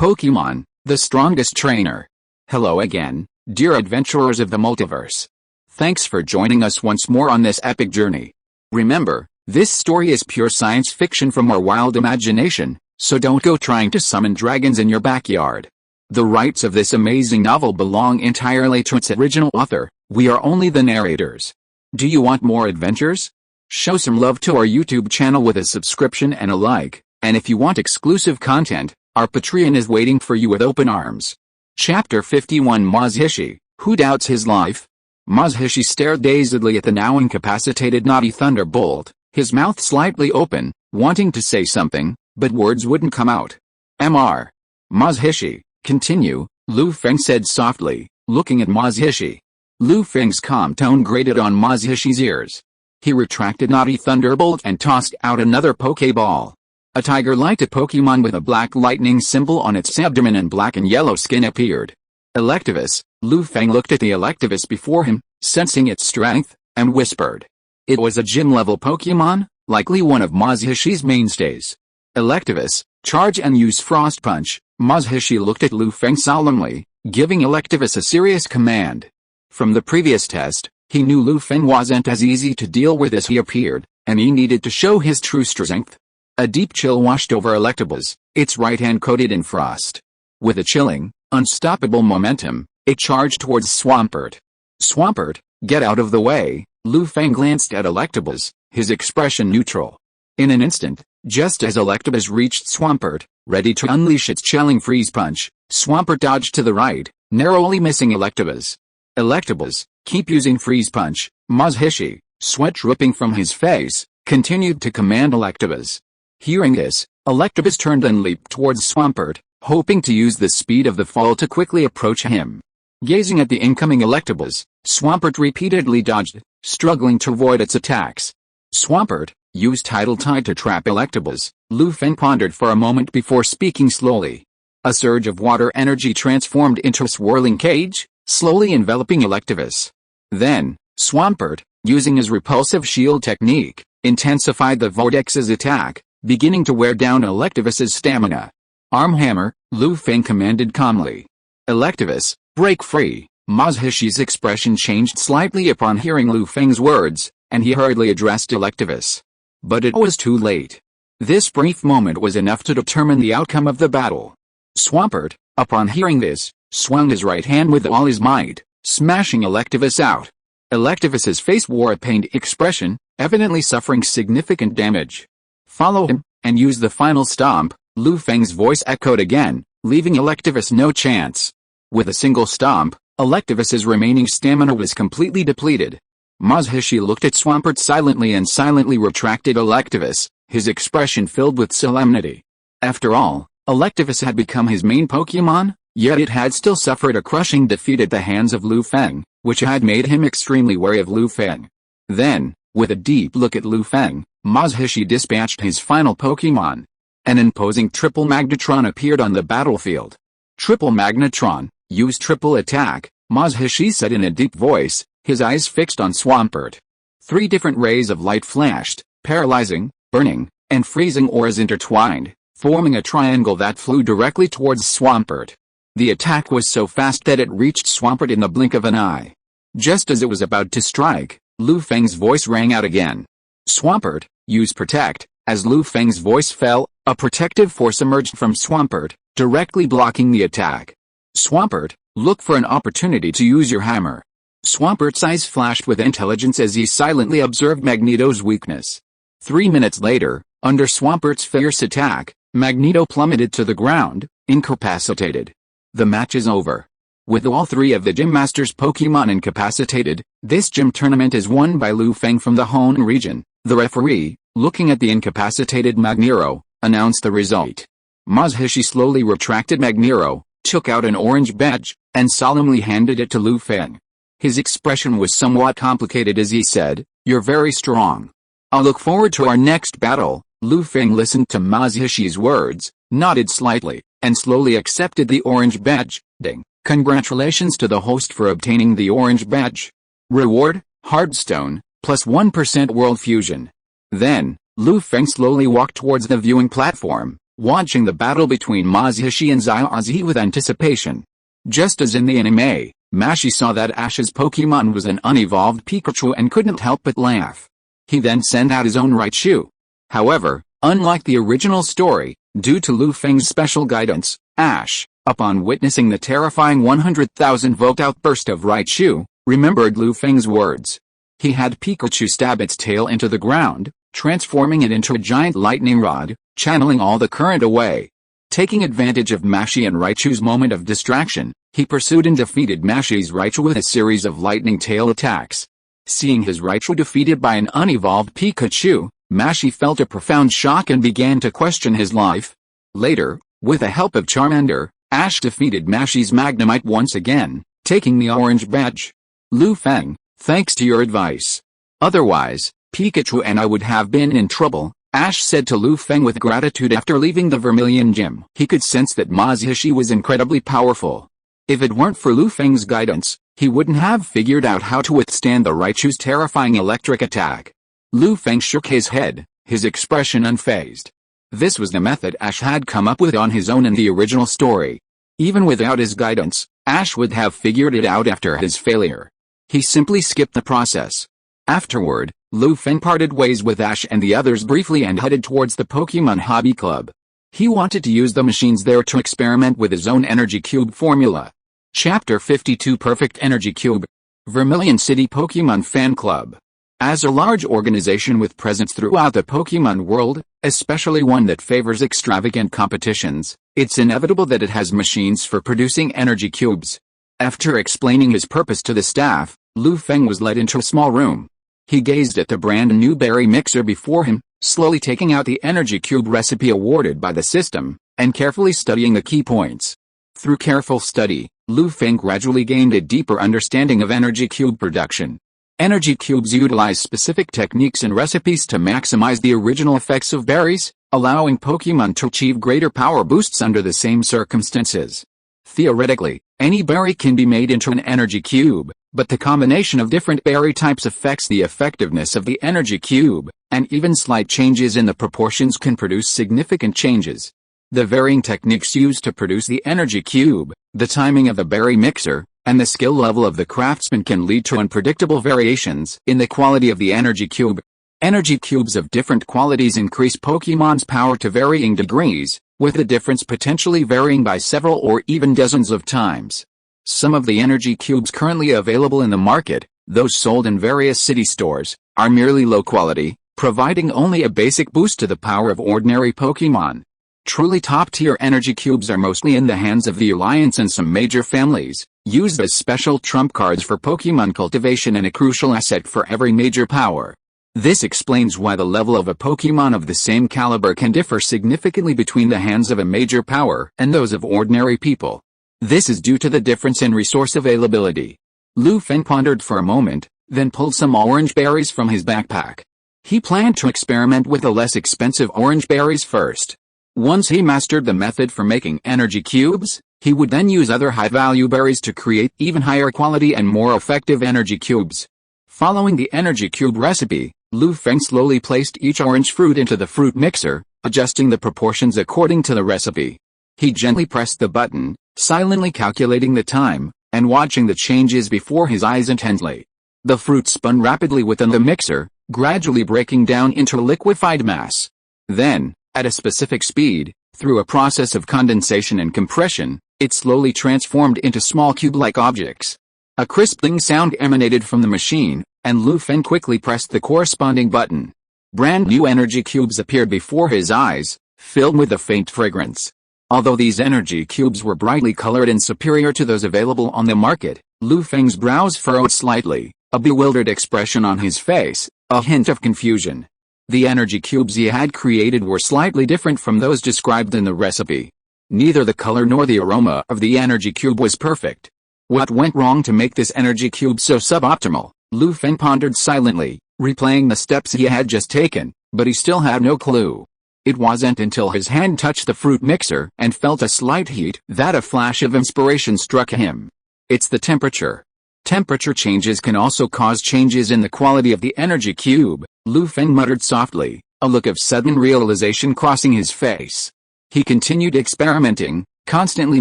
Pokémon, the strongest trainer. Hello again, dear adventurers of the multiverse. Thanks for joining us once more on this epic journey. Remember, this story is pure science fiction from our wild imagination, so don't go trying to summon dragons in your backyard. The rights of this amazing novel belong entirely to its original author. We are only the narrators. Do you want more adventures? Show some love to our YouTube channel with a subscription and a like, and if you want exclusive content, our Patreon is waiting for you with open arms. Chapter 51 Mazhishi, Who Doubts His Life? Mazhishi stared dazedly at the now incapacitated naughty thunderbolt, his mouth slightly open, wanting to say something, but words wouldn't come out. Mr. Mazhishi, continue, Lu Feng said softly, looking at Mazhishi. Lu Feng's calm tone grated on Mazhishi's ears. He retracted naughty thunderbolt and tossed out another Pokeball. A tiger-like Pokemon with a black lightning symbol on its abdomen and black and yellow skin appeared. Electivus, Lu Feng looked at the Electivus before him, sensing its strength, and whispered. It was a gym-level Pokemon, likely one of Mazhishi's mainstays. Electivus, charge and use Frost Punch. Mazhishi looked at Lu Feng solemnly, giving Electivus a serious command. From the previous test, he knew Lu Feng wasn't as easy to deal with as he appeared, and he needed to show his true strength. A deep chill washed over Electivus, its right hand coated in frost. With a chilling, unstoppable momentum, it charged towards Swampert. Swampert, get out of the way, Lu Feng glanced at Electivus, his expression neutral. In an instant, just as Electivus reached Swampert, ready to unleash its chilling freeze punch, Swampert dodged to the right, narrowly missing Electivus. Electivus, keep using freeze punch. Mazhishi, sweat dripping from his face, continued to command Electivus. Hearing this, Electivus turned and leaped towards Swampert, hoping to use the speed of the fall to quickly approach him. Gazing at the incoming Electivus, Swampert repeatedly dodged, struggling to avoid its attacks. Swampert, use Tidal Tide to trap Electivus, Lu Feng pondered for a moment before speaking slowly. A surge of water energy transformed into a swirling cage, slowly enveloping Electivus. Then, Swampert, using his repulsive shield technique, intensified the vortex's attack, beginning to wear down Electivus's stamina. Arm hammer, Lu Feng commanded calmly. Electivus, break free. Mazhishi's expression changed slightly upon hearing Lu Feng's words, and he hurriedly addressed Electivus. But it was too late. This brief moment was enough to determine the outcome of the battle. Swampert, upon hearing this, swung his right hand with all his might, smashing Electivus out. Electivus's face wore a pained expression, evidently suffering significant damage. Follow him, and use the final stomp, Lu Feng's voice echoed again, leaving Electivus no chance. With a single stomp, Electivus's remaining stamina was completely depleted. Mazhishi looked at Swampert silently and silently retracted Electivus, his expression filled with solemnity. After all, Electivus had become his main Pokemon, yet it had still suffered a crushing defeat at the hands of Lu Feng, which had made him extremely wary of Lu Feng. Then, with a deep look at Lu Feng, Mazhishi dispatched his final Pokemon. An imposing Triple Magnetron appeared on the battlefield. Triple Magnetron, use triple attack, Mazhishi said in a deep voice, his eyes fixed on Swampert. 3 different rays of light flashed, paralyzing, burning, and freezing auras intertwined, forming a triangle that flew directly towards Swampert. The attack was so fast that it reached Swampert in the blink of an eye. Just as it was about to strike, Lu Feng's voice rang out again. Swampert, use Protect. As Lu Feng's voice fell, a protective force emerged from Swampert, directly blocking the attack. Swampert, look for an opportunity to use your hammer. Swampert's eyes flashed with intelligence as he silently observed Magneto's weakness. 3 minutes later, under Swampert's fierce attack, Magneto plummeted to the ground, incapacitated. The match is over. With all 3 of the Gym Master's Pokemon incapacitated, this gym tournament is won by Lu Feng from the Hoenn region. The referee, looking at the incapacitated Magneto, announced the result. Mazhishi slowly retracted Magneto, took out an orange badge, and solemnly handed it to Lu Feng. His expression was somewhat complicated as he said, "You're very strong. I'll look forward to our next battle." Lu Feng listened to Mazhishi's words, nodded slightly, and slowly accepted the orange badge, ding. Congratulations to the host for obtaining the orange badge. Reward, Hardstone, plus 1% World Fusion. Then, Lu Feng slowly walked towards the viewing platform, watching the battle between Masashi and Xiaozi with anticipation. Just as in the anime, Mashi saw that Ash's Pokémon was an unevolved Pikachu and couldn't help but laugh. He then sent out his own Raichu. However, unlike the original story, due to Lu Feng's special guidance, Ash, upon witnessing the terrifying 100,000-volt outburst of Raichu, remembered Lu Feng's words. He had Pikachu stab its tail into the ground, transforming it into a giant lightning rod, channeling all the current away. Taking advantage of Mashi and Raichu's moment of distraction, he pursued and defeated Mashi's Raichu with a series of lightning tail attacks. Seeing his Raichu defeated by an unevolved Pikachu, Mashi felt a profound shock and began to question his life. Later, with the help of Charmander, Ash defeated Mashi's Magnemite once again, taking the orange badge. Lu Feng, thanks to your advice. Otherwise, Pikachu and I would have been in trouble, Ash said to Lu Feng with gratitude after leaving the Vermilion Gym. He could sense that Masashi was incredibly powerful. If it weren't for Lu Feng's guidance, he wouldn't have figured out how to withstand the Raichu's terrifying electric attack. Lu Feng shook his head, his expression unfazed. This was the method Ash had come up with on his own in the original story. Even without his guidance, Ash would have figured it out after his failure. He simply skipped the process. Afterward, Lu Feng parted ways with Ash and the others briefly and headed towards the Pokémon Hobby Club. He wanted to use the machines there to experiment with his own energy cube formula. Chapter 52 Perfect Energy Cube. Vermilion City Pokémon Fan Club. As a large organization with presence throughout the Pokémon world, especially one that favors extravagant competitions, it's inevitable that it has machines for producing energy cubes. After explaining his purpose to the staff, Lu Feng was led into a small room. He gazed at the brand new berry mixer before him, slowly taking out the energy cube recipe awarded by the system, and carefully studying the key points. Through careful study, Lu Feng gradually gained a deeper understanding of energy cube production. Energy cubes utilize specific techniques and recipes to maximize the original effects of berries, allowing Pokémon to achieve greater power boosts under the same circumstances. Theoretically, any berry can be made into an energy cube, but the combination of different berry types affects the effectiveness of the energy cube, and even slight changes in the proportions can produce significant changes. The varying techniques used to produce the energy cube, the timing of the berry mixer, and the skill level of the craftsman can lead to unpredictable variations in the quality of the energy cube. Energy cubes of different qualities increase Pokémon's power to varying degrees, with the difference potentially varying by several or even dozens of times. Some of the energy cubes currently available in the market, those sold in various city stores, are merely low quality, providing only a basic boost to the power of ordinary Pokémon. Truly top-tier energy cubes are mostly in the hands of the Alliance and some major families, used as special trump cards for Pokémon cultivation and a crucial asset for every major power. This explains why the level of a Pokémon of the same caliber can differ significantly between the hands of a major power and those of ordinary people. This is due to the difference in resource availability. Lu Feng pondered for a moment, then pulled some orange berries from his backpack. He planned to experiment with the less expensive orange berries first. Once he mastered the method for making energy cubes, he would then use other high-value berries to create even higher quality and more effective energy cubes. Following the energy cube recipe, Lu Feng slowly placed each orange fruit into the fruit mixer, adjusting the proportions according to the recipe. He gently pressed the button, silently calculating the time, and watching the changes before his eyes intently. The fruit spun rapidly within the mixer, gradually breaking down into a liquefied mass. Then, at a specific speed, through a process of condensation and compression, it slowly transformed into small cube-like objects. A crisping sound emanated from the machine, and Lu Feng quickly pressed the corresponding button. Brand new energy cubes appeared before his eyes, filled with a faint fragrance. Although these energy cubes were brightly colored and superior to those available on the market, Lu Feng's brows furrowed slightly, a bewildered expression on his face, a hint of confusion. The energy cubes he had created were slightly different from those described in the recipe. Neither the color nor the aroma of the energy cube was perfect. What went wrong to make this energy cube so suboptimal? Lu Feng pondered silently, replaying the steps he had just taken, but he still had no clue. It wasn't until his hand touched the fruit mixer and felt a slight heat that a flash of inspiration struck him. It's the temperature. Temperature changes can also cause changes in the quality of the energy cube, Lu Feng muttered softly, a look of sudden realization crossing his face. He continued experimenting, constantly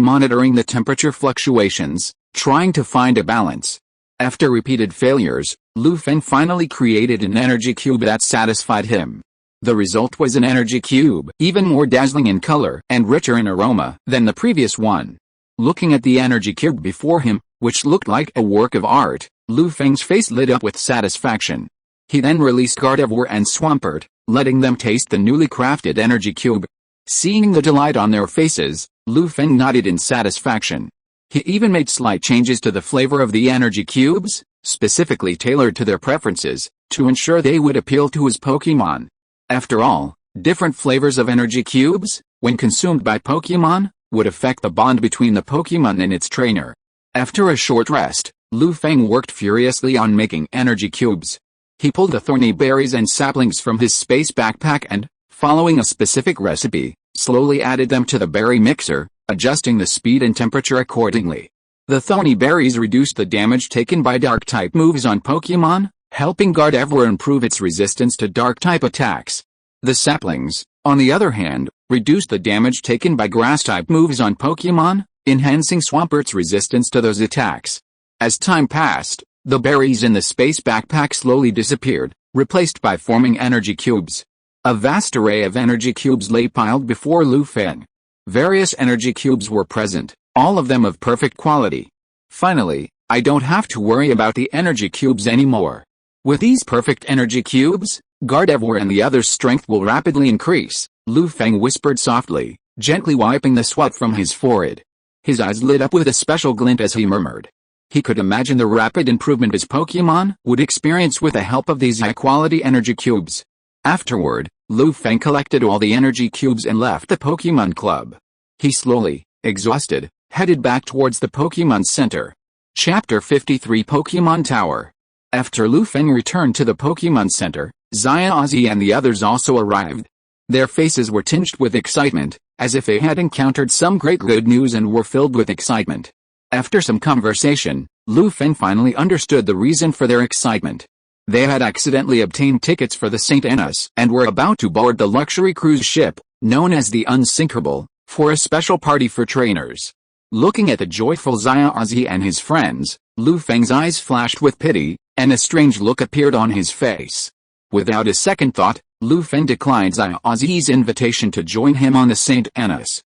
monitoring the temperature fluctuations, trying to find a balance. After repeated failures, Feng finally created an energy cube that satisfied him. The result was an energy cube, even more dazzling in color and richer in aroma than the previous one. Looking at the energy cube before him, which looked like a work of art, Feng's face lit up with satisfaction. He then released Gardevoir and Swampert, letting them taste the newly crafted energy cube. Seeing the delight on their faces, Feng nodded in satisfaction. He even made slight changes to the flavor of the energy cubes, specifically tailored to their preferences, to ensure they would appeal to his Pokémon. After all, different flavors of energy cubes, when consumed by Pokémon, would affect the bond between the Pokémon and its trainer. After a short rest, Feng worked furiously on making energy cubes. He pulled the thorny berries and saplings from his space backpack and, following a specific recipe, slowly added them to the berry mixer, adjusting the speed and temperature accordingly. The thorny berries reduced the damage taken by Dark-type moves on Pokémon, helping Gardevoir improve its resistance to Dark-type attacks. The saplings, on the other hand, reduced the damage taken by Grass-type moves on Pokémon, enhancing Swampert's resistance to those attacks. As time passed, the berries in the space backpack slowly disappeared, replaced by forming energy cubes. A vast array of energy cubes lay piled before Feng. Various energy cubes were present, all of them of perfect quality. Finally, I don't have to worry about the energy cubes anymore. With these perfect energy cubes, Gardevoir and the others' strength will rapidly increase, Feng whispered softly, gently wiping the sweat from his forehead. His eyes lit up with a special glint as he murmured. He could imagine the rapid improvement his Pokémon would experience with the help of these high-quality energy cubes. Afterward, Feng collected all the energy cubes and left the Pokémon Club. He slowly, exhausted, headed back towards the Pokémon Center. Chapter 53 Pokémon Tower. After Feng returned to the Pokémon Center, Ozzy and the others also arrived. Their faces were tinged with excitement, as if they had encountered some great good news and were filled with excitement. After some conversation, Feng finally understood the reason for their excitement. They had accidentally obtained tickets for the St. Annas and were about to board the luxury cruise ship, known as the Unsinkable, for a special party for trainers. Looking at the joyful Ozzy and his friends, Feng's eyes flashed with pity, and a strange look appeared on his face. Without a second thought, Feng declined Ozzy's invitation to join him on the St. Annas.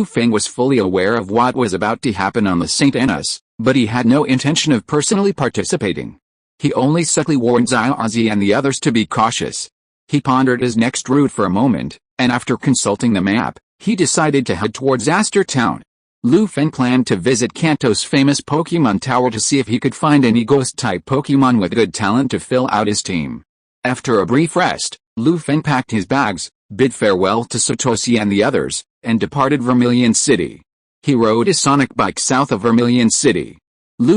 Feng was fully aware of what was about to happen on the St. Annas, but he had no intention of personally participating. He only subtly warned Ozzy and the others to be cautious. He pondered his next route for a moment, and after consulting the map, he decided to head towards Aster Town. Feng planned to visit Kanto's famous Pokémon Tower to see if he could find any Ghost-type Pokémon with good talent to fill out his team. After a brief rest, Feng packed his bags, bid farewell to Satoshi and the others, and departed Vermilion City. He rode his Sonic bike south of Vermilion City.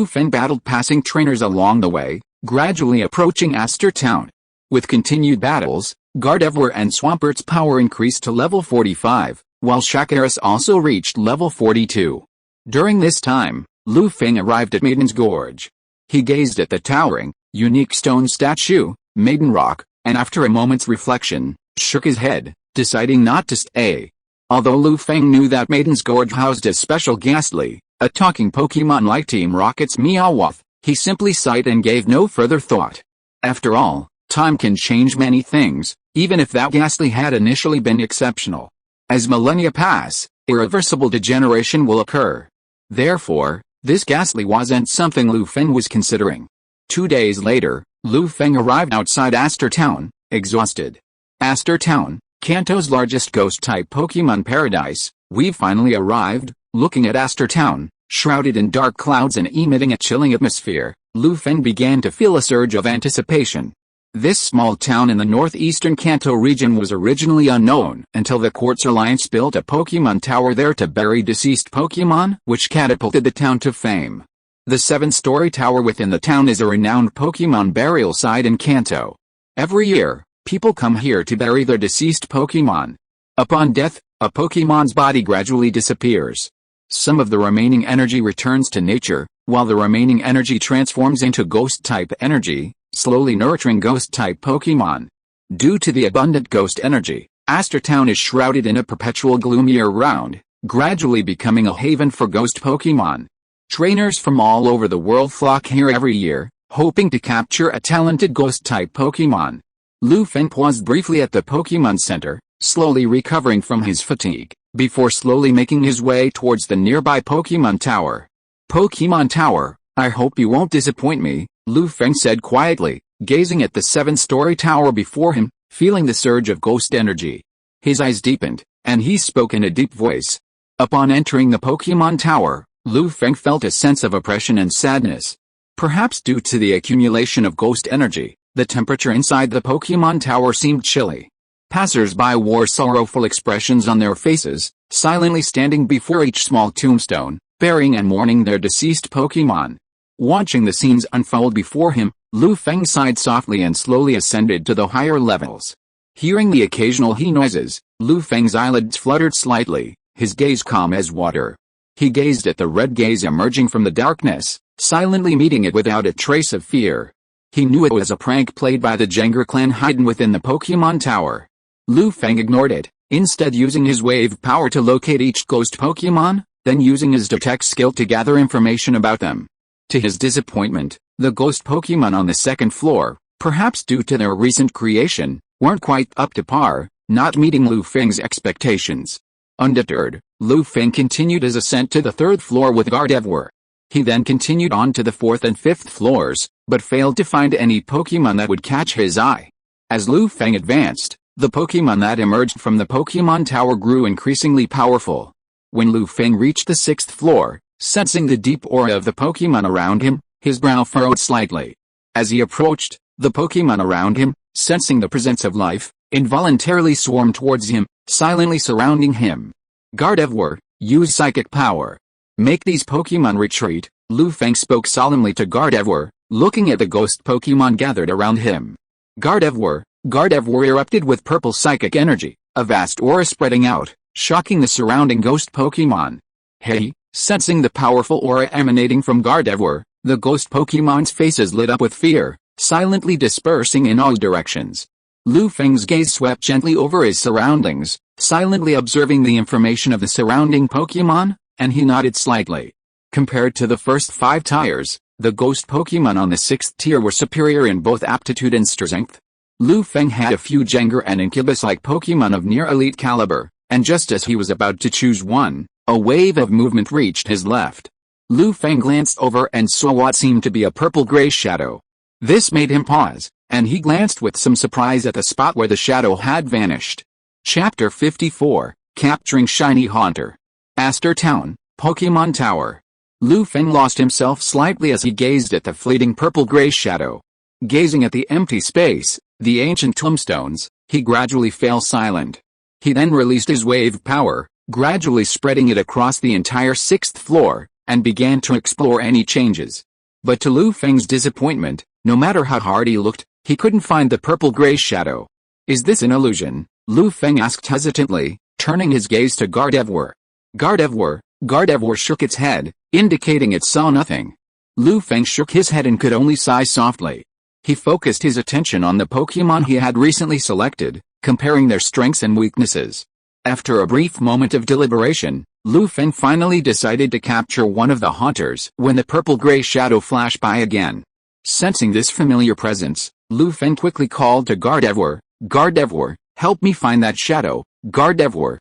Feng battled passing trainers along the way, gradually approaching Aster Town. With continued battles, Gardevoir and Swampert's power increased to level 45, while Shakaris also reached level 42. During this time, Feng arrived at Maiden's Gorge. He gazed at the towering, unique stone statue, Maiden Rock, and after a moment's reflection, shook his head, deciding not to stay. Although Feng knew that Maiden's Gorge housed a special ghastly, a talking Pokémon like Team Rocket's Meowth, he simply sighed and gave no further thought. After all, time can change many things, even if that ghastly had initially been exceptional. As millennia pass, irreversible degeneration will occur. Therefore, this ghastly wasn't something Feng was considering. 2 days later, Feng arrived outside Aster Town, exhausted. Aster Town, Kanto's largest ghost-type Pokémon paradise. We've finally arrived. Looking at Aster Town, shrouded in dark clouds and emitting a chilling atmosphere, Feng began to feel a surge of anticipation. This small town in the northeastern Kanto region was originally unknown until the Quartz Alliance built a Pokémon tower there to bury deceased Pokémon, which catapulted the town to fame. The 7-story tower within the town is a renowned Pokémon burial site in Kanto. Every year, people come here to bury their deceased Pokémon. Upon death, a Pokémon's body gradually disappears. Some of the remaining energy returns to nature, while the remaining energy transforms into Ghost-type energy, slowly nurturing Ghost-type Pokémon. Due to the abundant Ghost energy, Aster Town is shrouded in a perpetual gloom year-round, gradually becoming a haven for ghost Pokémon. Trainers from all over the world flock here every year, hoping to capture a talented ghost-type Pokémon. Feng paused briefly at the Pokémon Center, slowly recovering from his fatigue, before slowly making his way towards the nearby Pokémon Tower. Pokémon Tower, I hope you won't disappoint me, Feng said quietly, gazing at the 7-story tower before him, feeling the surge of ghost energy. His eyes deepened, and he spoke in a deep voice. Upon entering the Pokémon Tower, Feng felt a sense of oppression and sadness. Perhaps due to the accumulation of ghost energy, the temperature inside the Pokémon Tower seemed chilly. Passers-by wore sorrowful expressions on their faces, silently standing before each small tombstone, burying and mourning their deceased Pokémon. Watching the scenes unfold before him, Feng sighed softly and slowly ascended to the higher levels. Hearing the occasional he noises, Feng's eyelids fluttered slightly, his gaze calm as water. He gazed at the red gaze emerging from the darkness, silently meeting it without a trace of fear. He knew it was a prank played by the Jengar clan hidden within the Pokémon Tower. Feng ignored it, instead using his wave power to locate each ghost Pokémon, then using his detect skill to gather information about them. To his disappointment, the ghost Pokémon on the second floor, perhaps due to their recent creation, weren't quite up to par, not meeting Feng's expectations. Undeterred, Feng continued his ascent to the third floor with Gardevoir. He then continued on to the fourth and fifth floors, but failed to find any Pokémon that would catch his eye. As Feng advanced, the Pokémon that emerged from the Pokémon Tower grew increasingly powerful. When Feng reached the sixth floor, sensing the deep aura of the Pokémon around him, his brow furrowed slightly. As he approached, the Pokémon around him, sensing the presence of life, involuntarily swarmed towards him, silently surrounding him. Gardevoir, use psychic power. Make these Pokémon retreat, Feng spoke solemnly to Gardevoir, looking at the ghost Pokémon gathered around him. Gardevoir erupted with purple psychic energy, a vast aura spreading out, shocking the surrounding ghost Pokémon. Hey! Sensing the powerful aura emanating from Gardevoir, the ghost Pokémon's faces lit up with fear, silently dispersing in all directions. Feng's gaze swept gently over his surroundings, silently observing the information of the surrounding Pokémon, and he nodded slightly. Compared to the first 5 tiers, the ghost Pokémon on the 6th tier were superior in both aptitude and strength. Feng had a few Jengar and Incubus-like Pokémon of near elite caliber, and just as he was about to choose one, a wave of movement reached his left. Feng glanced over and saw what seemed to be a purple-gray shadow. This made him pause, and he glanced with some surprise at the spot where the shadow had vanished. Chapter 54, Capturing Shiny Haunter. Aster Town, Pokémon Tower. Feng lost himself slightly as he gazed at the fleeting purple-gray shadow. Gazing at the empty space, the ancient tombstones, he gradually fell silent. He then released his wave power, gradually spreading it across the entire 6th floor, and began to explore any changes. But to Feng's disappointment, no matter how hard he looked, he couldn't find the purple-gray shadow. Is this an illusion? Feng asked hesitantly, turning his gaze to Gardevoir. Gardevoir shook its head, indicating it saw nothing. Feng shook his head and could only sigh softly. He focused his attention on the Pokémon he had recently selected, comparing their strengths and weaknesses. After a brief moment of deliberation, Feng finally decided to capture one of the haunters when the purple-gray shadow flashed by again. Sensing this familiar presence, Feng quickly called to Gardevoir. Gardevoir, help me find that shadow. Gardevoir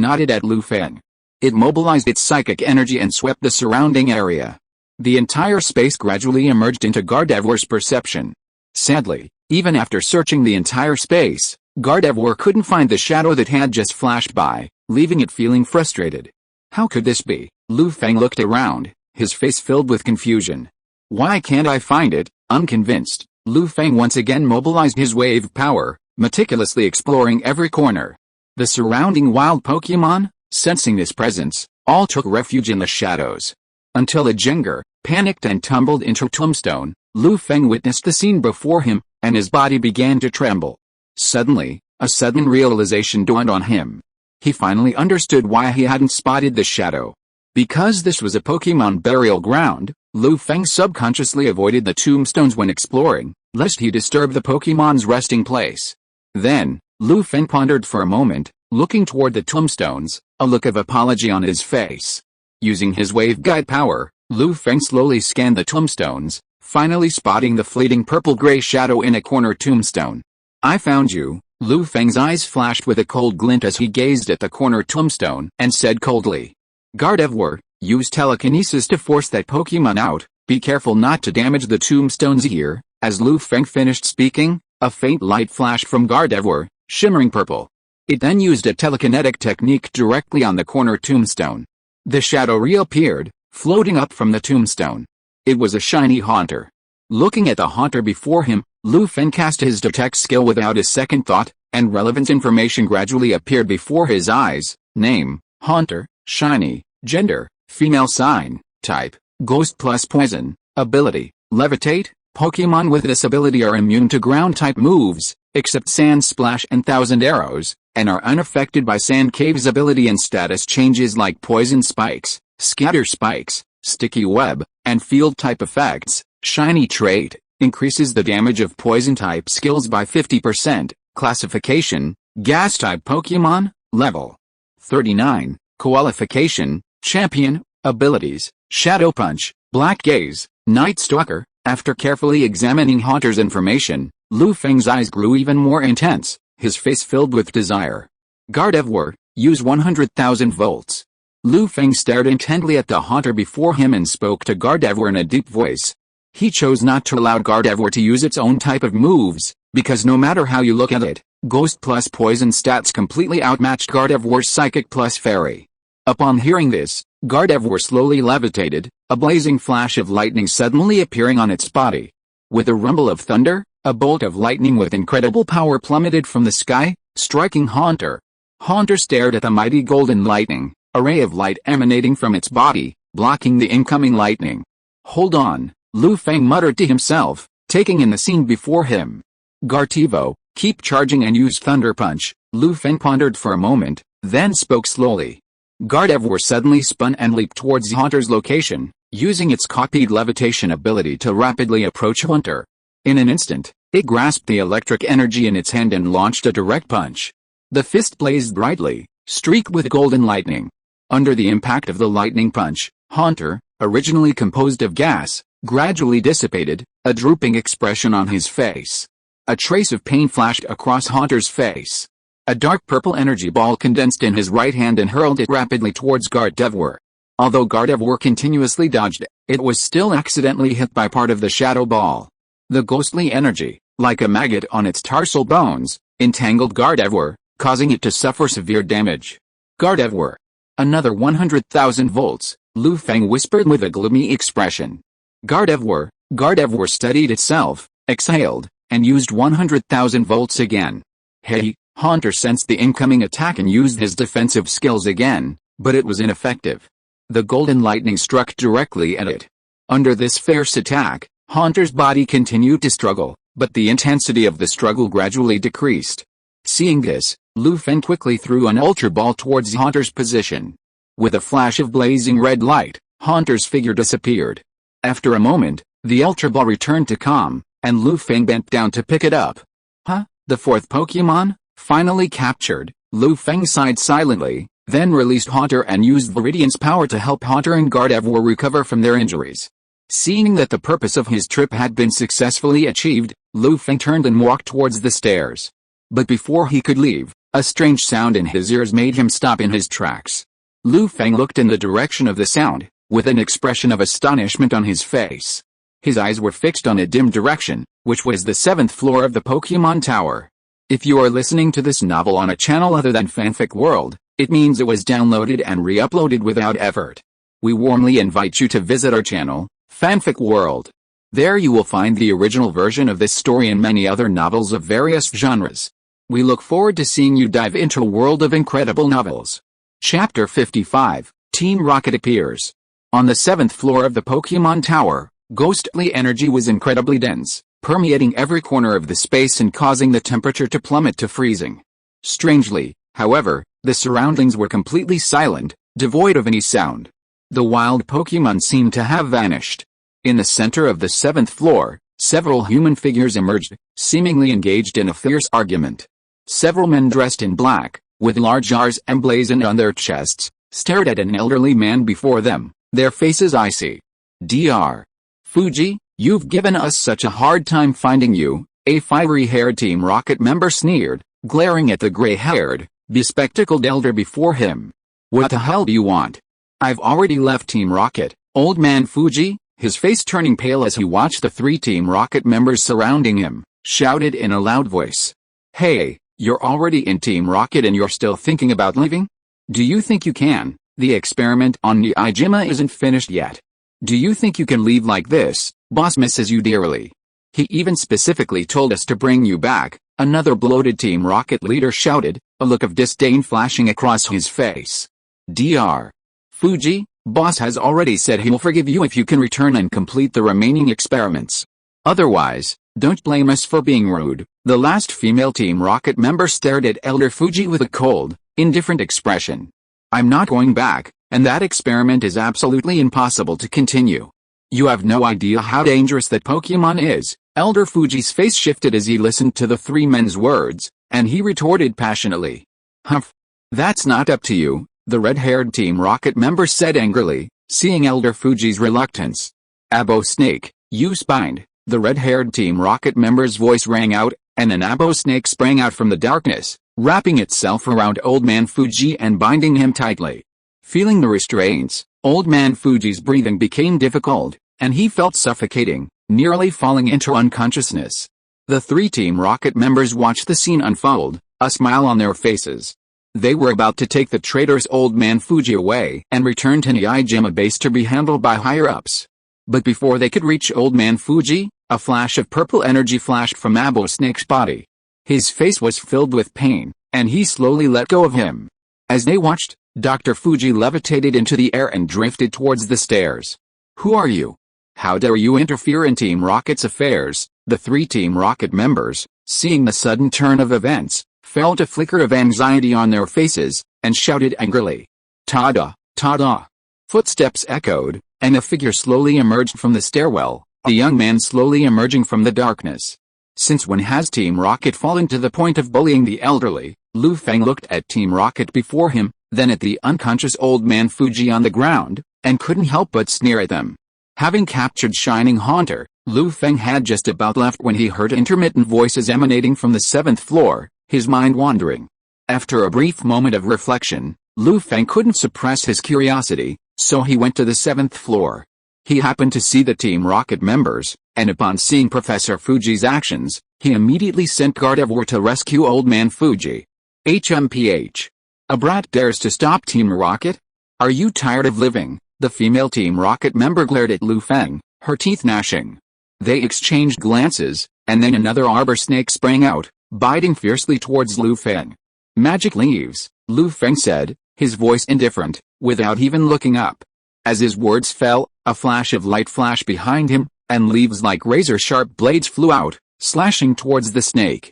nodded at Feng. It mobilized its psychic energy and swept the surrounding area. The entire space gradually emerged into Gardevoir's perception. Sadly, even after searching the entire space, Gardevoir couldn't find the shadow that had just flashed by, leaving it feeling frustrated. How could this be? Feng looked around, his face filled with confusion. Why can't I find it? Unconvinced, Feng once again mobilized his wave power, meticulously exploring every corner. The surrounding wild Pokémon, sensing this presence, all took refuge in the shadows. Until a Jengar, panicked and tumbled into tombstone, Feng witnessed the scene before him, and his body began to tremble. Suddenly, a sudden realization dawned on him. He finally understood why he hadn't spotted the shadow. Because this was a Pokémon burial ground, Feng subconsciously avoided the tombstones when exploring, lest he disturb the Pokémon's resting place. Then, Lu Feng pondered for a moment, looking toward the tombstones, a look of apology on his face. Using his waveguide power, Lu Feng slowly scanned the tombstones, finally spotting the fleeting purple-gray shadow in a corner tombstone. "I found you." Lu Feng's eyes flashed with a cold glint as he gazed at the corner tombstone and said coldly. "Gardevoir, use telekinesis to force that Pokémon out. Be careful not to damage the tombstones here." As Lu Feng finished speaking, a faint light flashed from Gardevoir, shimmering purple. It then used a telekinetic technique directly on the corner tombstone. The shadow reappeared, floating up from the tombstone. It was a shiny Haunter. Looking at the Haunter before him, Lu Feng cast his detect skill without a second thought, and relevant information gradually appeared before his eyes. Name, Haunter, shiny, gender, female, sign, type, ghost plus poison, ability, levitate. Pokémon with this ability are immune to ground-type moves, except Sand Splash and Thousand Arrows, and are unaffected by Sand Cave's ability and status changes like Poison Spikes, Scatter Spikes, Sticky Web, and Field-type effects. Shiny trait, increases the damage of Poison-type skills by 50%. Classification, Gas-type Pokémon, level 39. Qualification, Champion. Abilities, Shadow Punch, Black Gaze, Night Stalker. After carefully examining Haunter's information, Lu Feng's eyes grew even more intense, his face filled with desire. Gardevoir, use 100,000 volts. Lu Feng stared intently at the Haunter before him and spoke to Gardevoir in a deep voice. He chose not to allow Gardevoir to use its own type of moves, because no matter how you look at it, Ghost plus Poison stats completely outmatched Gardevoir's Psychic plus Fairy. Upon hearing this, Gardevoir slowly levitated, a blazing flash of lightning suddenly appearing on its body. With a rumble of thunder, a bolt of lightning with incredible power plummeted from the sky, striking Haunter. Haunter stared at the mighty golden lightning, a ray of light emanating from its body, blocking the incoming lightning. "Hold on," Lu Feng muttered to himself, taking in the scene before him. "Gardevoir, keep charging and use Thunder Punch." Lu Feng pondered for a moment, then spoke slowly. Gardevoir suddenly spun and leaped towards Haunter's location, using its copied levitation ability to rapidly approach Haunter. In an instant, it grasped the electric energy in its hand and launched a direct punch. The fist blazed brightly, streaked with golden lightning. Under the impact of the lightning punch, Haunter, originally composed of gas, gradually dissipated, a drooping expression on his face. A trace of pain flashed across Haunter's face. A dark purple energy ball condensed in his right hand and hurled it rapidly towards Gardevoir. Although Gardevoir continuously dodged, it was still accidentally hit by part of the shadow ball. The ghostly energy, like a maggot on its tarsal bones, entangled Gardevoir, causing it to suffer severe damage. "Gardevoir, another 100,000 volts," Lu Feng whispered with a gloomy expression. Gardevoir steadied itself, exhaled, and used 100,000 volts again. Hey! Haunter sensed the incoming attack and used his defensive skills again, but it was ineffective. The golden lightning struck directly at it. Under this fierce attack, Haunter's body continued to struggle, but the intensity of the struggle gradually decreased. Seeing this, Lu Feng quickly threw an Ultra Ball towards Haunter's position. With a flash of blazing red light, Haunter's figure disappeared. After a moment, the Ultra Ball returned to calm, and Lu Feng bent down to pick it up. "Huh? The fourth Pokémon? Finally captured." Lu Feng sighed silently, then released Haunter and used Viridian's power to help Haunter and Gardevoir recover from their injuries. Seeing that the purpose of his trip had been successfully achieved, Lu Feng turned and walked towards the stairs. But before he could leave, a strange sound in his ears made him stop in his tracks. Lu Feng looked in the direction of the sound, with an expression of astonishment on his face. His eyes were fixed on a dim direction, which was the 7th floor of the Pokémon Tower. If you are listening to this novel on a channel other than Fanfic World, it means it was downloaded and re-uploaded without effort. We warmly invite you to visit our channel, Fanfic World. There you will find the original version of this story and many other novels of various genres. We look forward to seeing you dive into a world of incredible novels. Chapter 55, Team Rocket appears. On the 7th floor of the Pokémon Tower, ghostly energy was incredibly dense, permeating every corner of the space and causing the temperature to plummet to freezing. Strangely, however, the surroundings were completely silent, devoid of any sound. The wild Pokémon seemed to have vanished. In the center of the 7th floor, several human figures emerged, seemingly engaged in a fierce argument. Several men dressed in black, with large R's emblazoned on their chests, stared at an elderly man before them, their faces icy. Dr. Fuji, you've given us such a hard time finding you, a fiery-haired Team Rocket member sneered, glaring at the gray-haired, bespectacled elder before him. What the hell do you want? I've already left Team Rocket, old man Fuji, his face turning pale as he watched the 3 Team Rocket members surrounding him, shouted in a loud voice. Hey, you're already in Team Rocket and you're still thinking about leaving? Do you think you can? The experiment on Niijima isn't finished yet. Do you think you can leave like this? Boss misses you dearly. He even specifically told us to bring you back, another bloated Team Rocket leader shouted, a look of disdain flashing across his face. Dr. Fuji, boss has already said he will forgive you if you can return and complete the remaining experiments. Otherwise, don't blame us for being rude. The last female Team Rocket member stared at Elder Fuji with a cold, indifferent expression. I'm not going back, and that experiment is absolutely impossible to continue. You have no idea how dangerous that Pokémon is. Elder Fuji's face shifted as he listened to the 3 men's words, and he retorted passionately. Humph. That's not up to you, the red-haired Team Rocket member said angrily, seeing Elder Fuji's reluctance. Abo Snake, you spined. The red-haired Team Rocket member's voice rang out, and an abo snake sprang out from the darkness, wrapping itself around Old Man Fuji and binding him tightly. Feeling the restraints, Old Man Fuji's breathing became difficult, and he felt suffocating, nearly falling into unconsciousness. The 3 Team Rocket members watched the scene unfold, a smile on their faces. They were about to take the traitor's Old Man Fuji away and return to Niijima base to be handled by higher-ups. But before they could reach Old Man Fuji, a flash of purple energy flashed from Abo Snake's body. His face was filled with pain, and he slowly let go of him. As they watched, Dr. Fuji levitated into the air and drifted towards the stairs. Who are you? How dare you interfere in Team Rocket's affairs? The 3 Team Rocket members, seeing the sudden turn of events, felt a flicker of anxiety on their faces, and shouted angrily. Tada, tada. Footsteps echoed, and a figure slowly emerged from the stairwell, a young man slowly emerging from the darkness. Since when has Team Rocket fallen to the point of bullying the elderly? Feng looked at Team Rocket before him, then at the unconscious Old Man Fuji on the ground, and couldn't help but sneer at them. Having captured Shining Haunter, Feng had just about left when he heard intermittent voices emanating from the 7th floor, his mind wandering. After a brief moment of reflection, Feng couldn't suppress his curiosity, so he went to the 7th floor. He happened to see the Team Rocket members, and upon seeing Professor Fuji's actions, he immediately sent Gardevoir to rescue Old Man Fuji. HMPH. A brat dares to stop Team Rocket? Are you tired of living? The female Team Rocket member glared at Feng, her teeth gnashing. They exchanged glances, and then another arbor snake sprang out, biting fiercely towards Feng. Magic leaves, Feng said, his voice indifferent, without even looking up. As his words fell, a flash of light flashed behind him, and leaves like razor-sharp blades flew out, slashing towards the snake.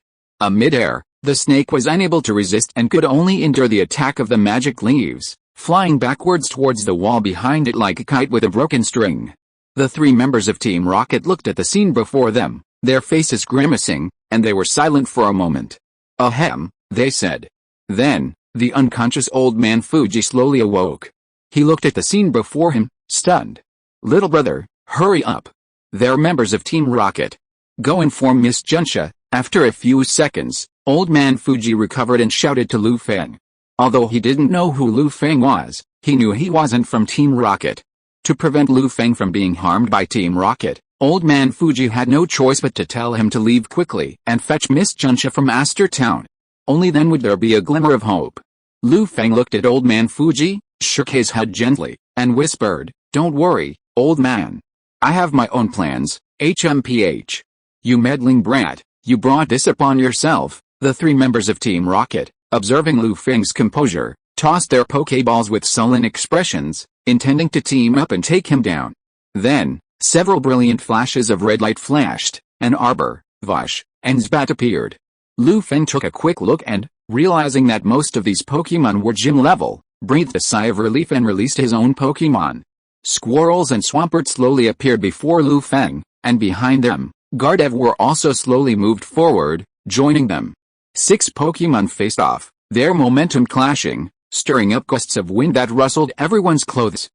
Mid-air, the snake was unable to resist and could only endure the attack of the magic leaves, flying backwards towards the wall behind it like a kite with a broken string. The 3 members of Team Rocket looked at the scene before them, their faces grimacing, and they were silent for a moment. Ahem, they said. Then, the unconscious Old Man Fuji slowly awoke. He looked at the scene before him, stunned. Little brother, hurry up. They're members of Team Rocket. Go inform Miss Junsha. After a few seconds, Old Man Fuji recovered and shouted to Feng. Although he didn't know who Feng was, he knew he wasn't from Team Rocket. To prevent Feng from being harmed by Team Rocket, Old Man Fuji had no choice but to tell him to leave quickly and fetch Miss Junsha from Aster Town. Only then would there be a glimmer of hope. Feng looked at Old Man Fuji, shook his head gently, and whispered, Don't worry, old man. I have my own plans, HMPH. You meddling brat, you brought this upon yourself. The 3 members of Team Rocket, observing Feng's composure, tossed their Pokeballs with sullen expressions, intending to team up and take him down. Then, several brilliant flashes of red light flashed, and Arbor, Vash, and Zbat appeared. Feng took a quick look and, realizing that most of these Pokémon were gym level, breathed a sigh of relief and released his own Pokémon. Squirrels and Swampert slowly appeared before Feng, and behind them, Gardevoir also slowly moved forward, joining them. 6 Pokémon faced off, their momentum clashing, stirring up gusts of wind that rustled everyone's clothes.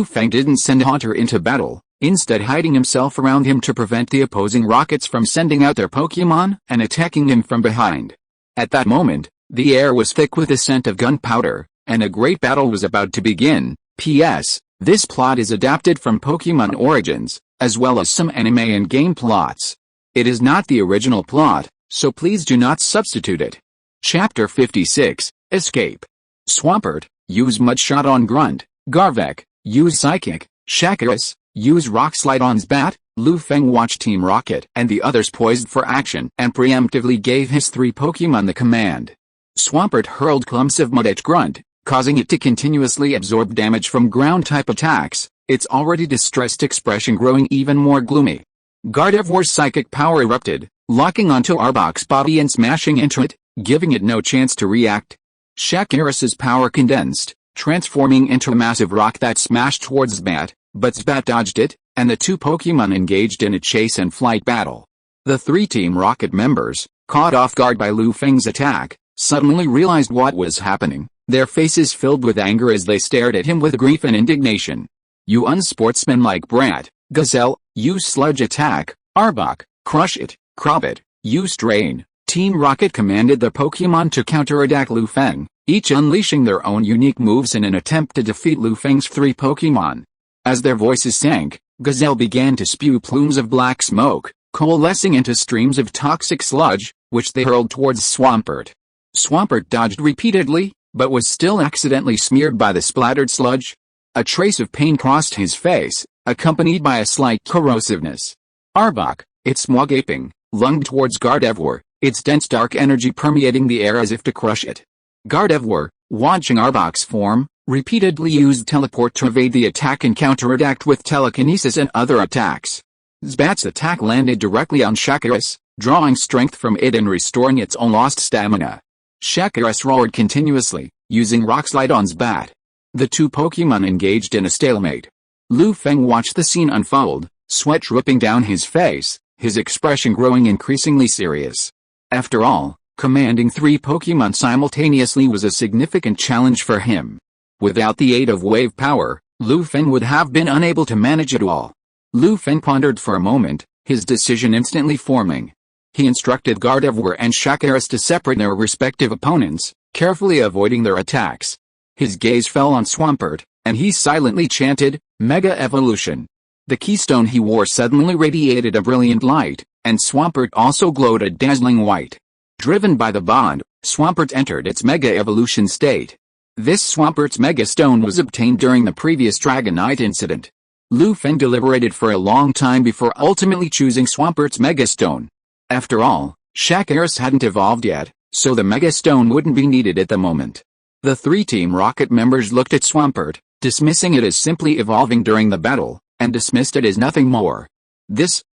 Feng didn't send Haunter into battle, instead hiding himself around him to prevent the opposing rockets from sending out their Pokémon and attacking him from behind. At that moment, the air was thick with the scent of gunpowder, and a great battle was about to begin. P.S. This plot is adapted from Pokémon Origins, as well as some anime and game plots. It is not the original plot, so please do not substitute it. Chapter 56, Escape. Swampert, use Mudshot on Grunt. Garvek, use Psychic. Shakiris, use Rock Slide on Zbat. Feng watched Team Rocket and the others poised for action and preemptively gave his 3 Pokémon the command. Swampert hurled clumps of mud at Grunt, causing it to continuously absorb damage from ground-type attacks, its already distressed expression growing even more gloomy. Gardevoir's psychic power erupted, locking onto Arbok's body and smashing into it, giving it no chance to react. Shakiris's power condensed, transforming into a massive rock that smashed towards Zbat, but Zbat dodged it, and the 2 Pokémon engaged in a chase and flight battle. The 3 Team Rocket members, caught off guard by Feng's attack, suddenly realized what was happening, their faces filled with anger as they stared at him with grief and indignation. You unsportsmanlike brat, Gazelle, use Sludge Attack. Arbok, crush it. Crobat, use Drain. Team Rocket commanded the Pokémon to counterattack Feng, each unleashing their own unique moves in an attempt to defeat Feng's 3 Pokémon. As their voices sank, Gazelle began to spew plumes of black smoke, coalescing into streams of toxic sludge, which they hurled towards Swampert. Swampert dodged repeatedly, but was still accidentally smeared by the splattered sludge. A trace of pain crossed his face, accompanied by a slight corrosiveness. Arbok, its maw gaping, lunged towards Gardevoir, its dense dark energy permeating the air as if to crush it. Gardevoir, watching Arbok's form, repeatedly used Teleport to evade the attack and counterattack with Telekinesis and other attacks. Zbat's attack landed directly on Shakiris, drawing strength from it and restoring its own lost stamina. Shakiris roared continuously, using Rock Slide on Zbat. The 2 Pokémon engaged in a stalemate. Feng watched the scene unfold, sweat dripping down his face, his expression growing increasingly serious. After all, commanding 3 Pokémon simultaneously was a significant challenge for him. Without the aid of wave power, Feng would have been unable to manage it all. Feng pondered for a moment, his decision instantly forming. He instructed Gardevoir and Shakiris to separate their respective opponents, carefully avoiding their attacks. His gaze fell on Swampert, and he silently chanted, Mega Evolution. The keystone he wore suddenly radiated a brilliant light, and Swampert also glowed a dazzling white. Driven by the bond, Swampert entered its Mega Evolution state. This Swampert's Mega Stone was obtained during the previous Dragonite incident. Feng deliberated for a long time before ultimately choosing Swampert's Mega Stone. After all, Shakiris hadn't evolved yet, so the Mega Stone wouldn't be needed at the moment. The 3 Team Rocket members looked at Swampert, dismissing it as simply evolving during the battle, and dismissed it as nothing more.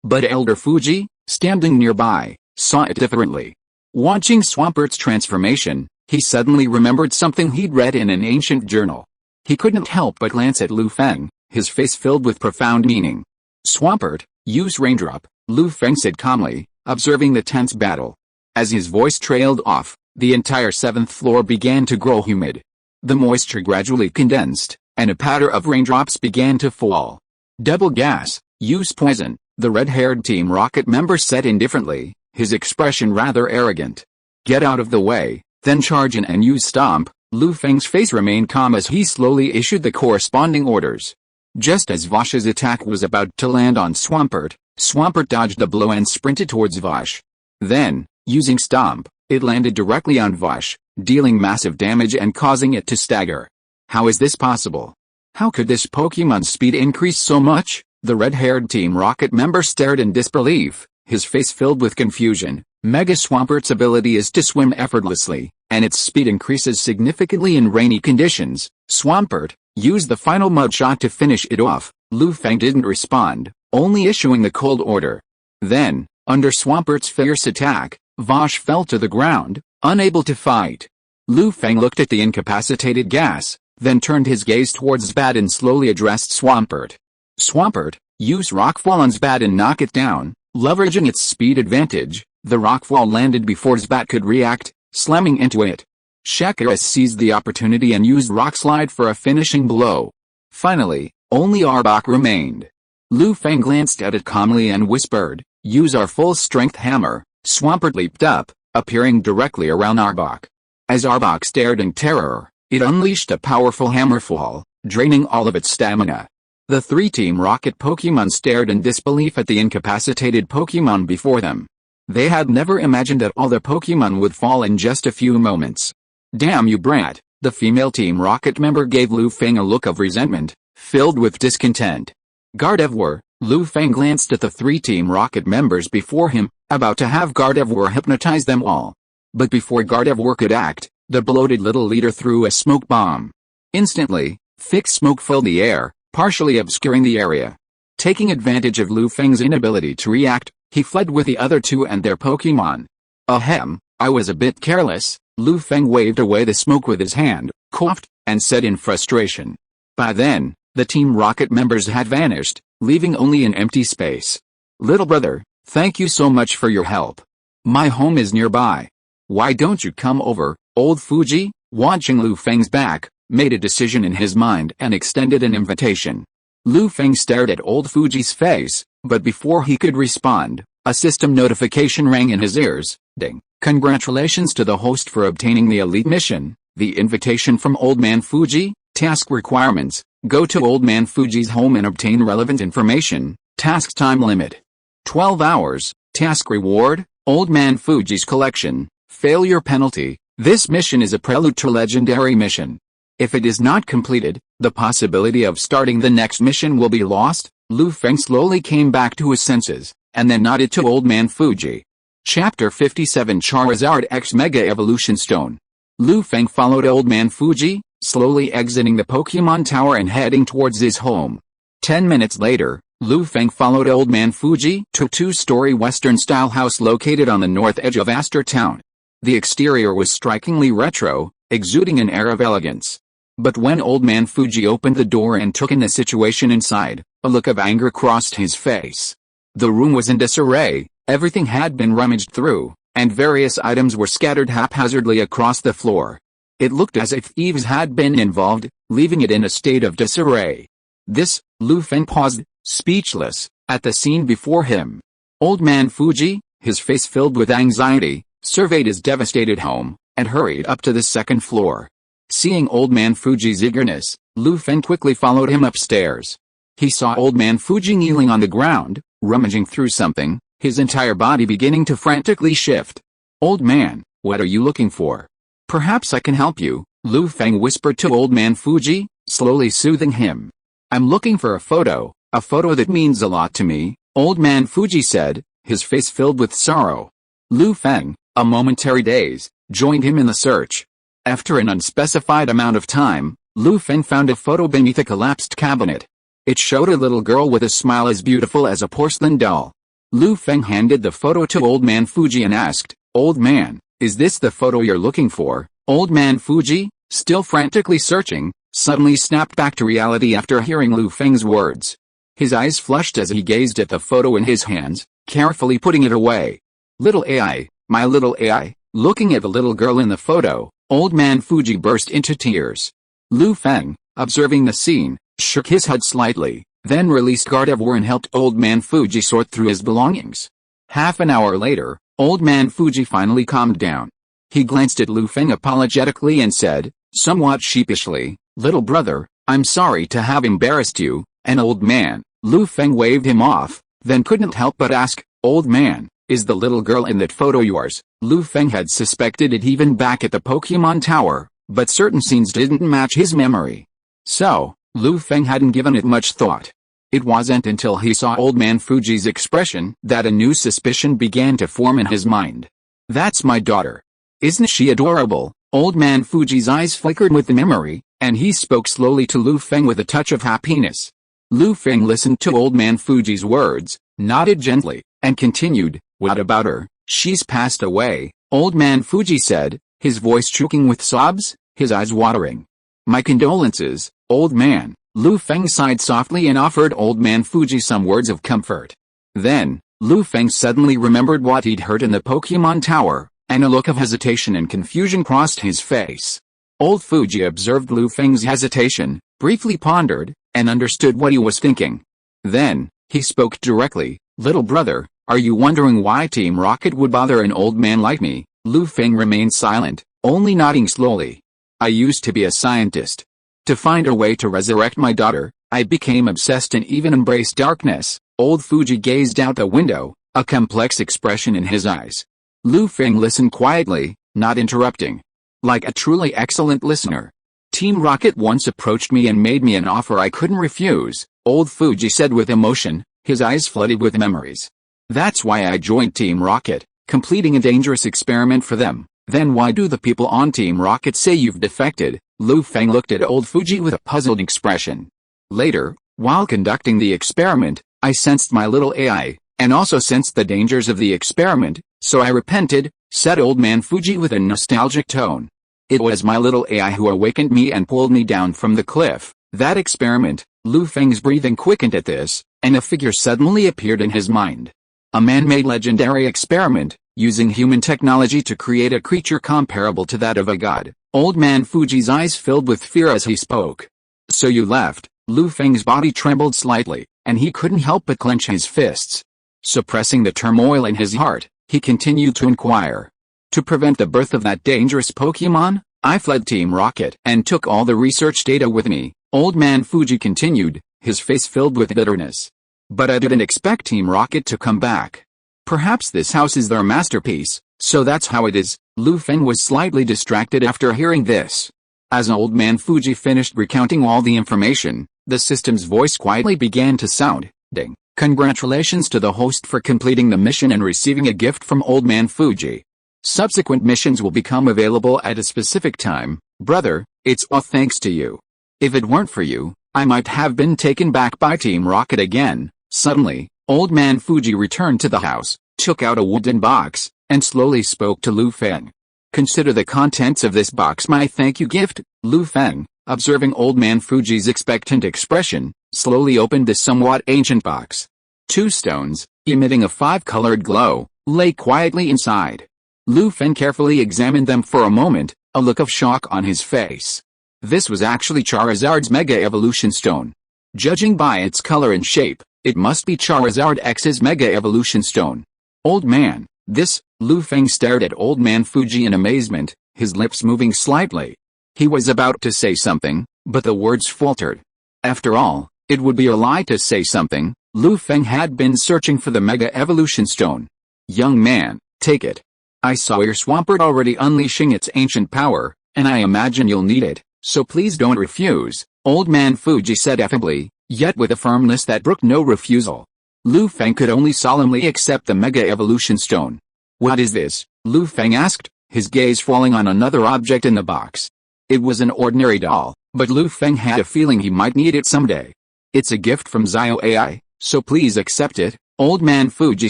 But Elder Fuji, standing nearby, saw it differently. Watching Swampert's transformation, he suddenly remembered something he'd read in an ancient journal. He couldn't help but glance at Feng, his face filled with profound meaning. Swampert, use Raindrop, Feng said calmly, observing the tense battle. As his voice trailed off, the entire 7th floor began to grow humid. The moisture gradually condensed, and a patter of raindrops began to fall. Double gas, use Poison, the red-haired Team Rocket member said indifferently, his expression rather arrogant. Get out of the way, then charge in and use Stomp. Feng's face remained calm as he slowly issued the corresponding orders. Just as Vash's attack was about to land on Swampert, Swampert dodged the blow and sprinted towards Vash. Then, using Stomp, it landed directly on Vash, dealing massive damage and causing it to stagger. How is this possible? How could this Pokémon's speed increase so much? The red-haired Team Rocket member stared in disbelief, his face filled with confusion. Mega Swampert's ability is to swim effortlessly, and its speed increases significantly in rainy conditions. Swampert, use the final mud shot to finish it off. Feng didn't respond, only issuing the cold order. Then, under Swampert's fierce attack, Vash fell to the ground, unable to fight. Feng looked at the incapacitated gas, then turned his gaze towards Zbat and slowly addressed Swampert. Swampert, use Rockfall on Zbat and knock it down. Leveraging its speed advantage, The rockfall landed before Zbat could react, slamming into it. Shakira seized the opportunity and used Rock Slide for a finishing blow. Finally, only Arbok remained. Lu Feng glanced at it calmly and whispered, "Use our full-strength hammer." Swampert leaped up, appearing directly around Arbok. As Arbok stared in terror, it unleashed a powerful hammerfall, draining all of its stamina. The three-team Rocket Pokémon stared in disbelief at the incapacitated Pokémon before them. They had never imagined that all the Pokémon would fall in just a few moments. "Damn you brat," the female Team Rocket member gave Lu Feng a look of resentment, filled with discontent. Gardevoir, Lu Feng glanced at the three Team Rocket members before him, about to have Gardevoir hypnotize them all. But before Gardevoir could act, the bloated little leader threw a smoke bomb. Instantly, thick smoke filled the air, partially obscuring the area. Taking advantage of Lu Feng's inability to react, he fled with the other two and their Pokémon. "Ahem, I was a bit careless." Lu Feng waved away the smoke with his hand, coughed, and said in frustration. By then, the Team Rocket members had vanished, leaving only an empty space. "Little brother, thank you so much for your help. My home is nearby. Why don't you come over?" Old Fuji, watching Lu Feng's back, made a decision in his mind and extended an invitation. Lu Feng stared at Old Fuji's face, but before he could respond, a system notification rang in his ears. Ding. "Congratulations to the host for obtaining the elite mission. The invitation from Old Man Fuji. Task requirements: go to Old Man Fuji's home and obtain relevant information. Task time limit: 12 hours. Task reward: Old Man Fuji's collection. Failure penalty: this mission is a prelude to legendary mission. If it is not completed, the possibility of starting the next mission will be lost." Lu Feng slowly came back to his senses, and then nodded to Old Man Fuji. Chapter 57 Charizard X Mega Evolution Stone. Lu Feng followed Old Man Fuji, slowly exiting the Pokémon Tower and heading towards his home. 10 minutes later, Lu Feng followed Old Man Fuji to a two-story Western-style house located on the north edge of Aster Town. The exterior was strikingly retro, exuding an air of elegance. But when Old Man Fuji opened the door and took in the situation inside, a look of anger crossed his face. The room was in disarray, everything had been rummaged through, and various items were scattered haphazardly across the floor. It looked as if thieves had been involved, leaving it in a state of disarray. This, Lu Feng paused, speechless, at the scene before him. Old Man Fuji, his face filled with anxiety, surveyed his devastated home, and hurried up to the second floor. Seeing Old Man Fuji's eagerness, Lu Feng quickly followed him upstairs. He saw Old Man Fuji kneeling on the ground, rummaging through something, his entire body beginning to frantically shift. "Old man, what are you looking for? Perhaps I can help you," Lu Feng whispered to Old Man Fuji, slowly soothing him. "I'm looking for a photo that means a lot to me," Old Man Fuji said, his face filled with sorrow. Lu Feng, a momentary daze, joined him in the search. After an unspecified amount of time, Lu Feng found a photo beneath a collapsed cabinet. It showed a little girl with a smile as beautiful as a porcelain doll. Lu Feng handed the photo to Old Man Fuji and asked, "Old man, is this the photo you're looking for?" Old Man Fuji, still frantically searching, suddenly snapped back to reality after hearing Lu Feng's words. His eyes flushed as he gazed at the photo in his hands, carefully putting it away. "Little AI, my little AI." Looking at the little girl in the photo, Old Man Fuji burst into tears. Lu Feng, observing the scene, shook his head slightly, then released Gardevoir and helped Old Man Fuji sort through his belongings. Half an hour later, Old Man Fuji finally calmed down. He glanced at Lu Feng apologetically and said, somewhat sheepishly, "Little brother, I'm sorry to have embarrassed you." "An old man." Lu Feng waved him off, then couldn't help but ask, "Old man, is the little girl in that photo yours?" Lu Feng had suspected it even back at the Pokémon Tower, but certain scenes didn't match his memory. So, Lu Feng hadn't given it much thought. It wasn't until he saw Old Man Fuji's expression that a new suspicion began to form in his mind. "That's my daughter. Isn't she adorable?" Old Man Fuji's eyes flickered with the memory, and he spoke slowly to Lu Feng with a touch of happiness. Lu Feng listened to Old Man Fuji's words, nodded gently, and continued, "What about her?" "She's passed away," Old Man Fuji said, his voice choking with sobs, his eyes watering. "My condolences, old man." Lu Feng sighed softly and offered Old Man Fuji some words of comfort. Then, Lu Feng suddenly remembered what he'd heard in the Pokémon Tower, and a look of hesitation and confusion crossed his face. Old Fuji observed Lu Feng's hesitation, briefly pondered, and understood what he was thinking. Then, he spoke directly. "Little brother, are you wondering why Team Rocket would bother an old man like me?" Lu Feng remained silent, only nodding slowly. "I used to be a scientist. To find a way to resurrect my daughter, I became obsessed and even embraced darkness." Old Fuji gazed out the window, a complex expression in his eyes. Lu Feng listened quietly, not interrupting. Like a truly excellent listener. "Team Rocket once approached me and made me an offer I couldn't refuse," Old Fuji said with emotion, his eyes flooded with memories. "That's why I joined Team Rocket, completing a dangerous experiment for them." "Then why do the people on Team Rocket say you've defected?" Lu Feng looked at Old Fuji with a puzzled expression. "Later, while conducting the experiment, I sensed my little AI, and also sensed the dangers of the experiment, so I repented," said Old Man Fuji with a nostalgic tone. "It was my little AI who awakened me and pulled me down from the cliff." That experiment. Lu Feng's breathing quickened at this, and a figure suddenly appeared in his mind. A man-made legendary experiment, using human technology to create a creature comparable to that of a god. Old Man Fuji's eyes filled with fear as he spoke. "So you left?" Lu Feng's body trembled slightly, and he couldn't help but clench his fists. Suppressing the turmoil in his heart, he continued to inquire. "To prevent the birth of that dangerous Pokémon, I fled Team Rocket and took all the research data with me," Old Man Fuji continued, his face filled with bitterness. "But I didn't expect Team Rocket to come back. Perhaps this house is their masterpiece, so that's how it is." Lu Feng was slightly distracted after hearing this. As Old Man Fuji finished recounting all the information, the system's voice quietly began to sound. "Ding. Congratulations to the host for completing the mission and receiving a gift from Old Man Fuji. Subsequent missions will become available at a specific time. Brother, it's all thanks to you. If it weren't for you, I might have been taken back by Team Rocket again." Suddenly, Old Man Fuji returned to the house, took out a wooden box, and slowly spoke to Lu Feng. "Consider the contents of this box my thank you gift." Lu Feng, observing Old Man Fuji's expectant expression, slowly opened the somewhat ancient box. 2 stones, emitting a 5-colored glow, lay quietly inside. Lu Feng carefully examined them for a moment, a look of shock on his face. This was actually Charizard's Mega Evolution Stone. Judging by its color and shape, it must be Charizard X's Mega Evolution Stone. "Old man, this..." Lu Feng stared at Old Man Fuji in amazement, his lips moving slightly. He was about to say something, but the words faltered. After all, it would be a lie to say something. Lu Feng had been searching for the Mega Evolution Stone. "Young man, take it. I saw your Swampert already unleashing its ancient power, and I imagine you'll need it, so please don't refuse," Old Man Fuji said affably, yet with a firmness that brooked no refusal. Lu Feng could only solemnly accept the Mega Evolution Stone. "What is this?" Lu Feng asked, his gaze falling on another object in the box. It was an ordinary doll, but Lu Feng had a feeling he might need it someday. "It's a gift from Zio AI, so please accept it," Old Man Fuji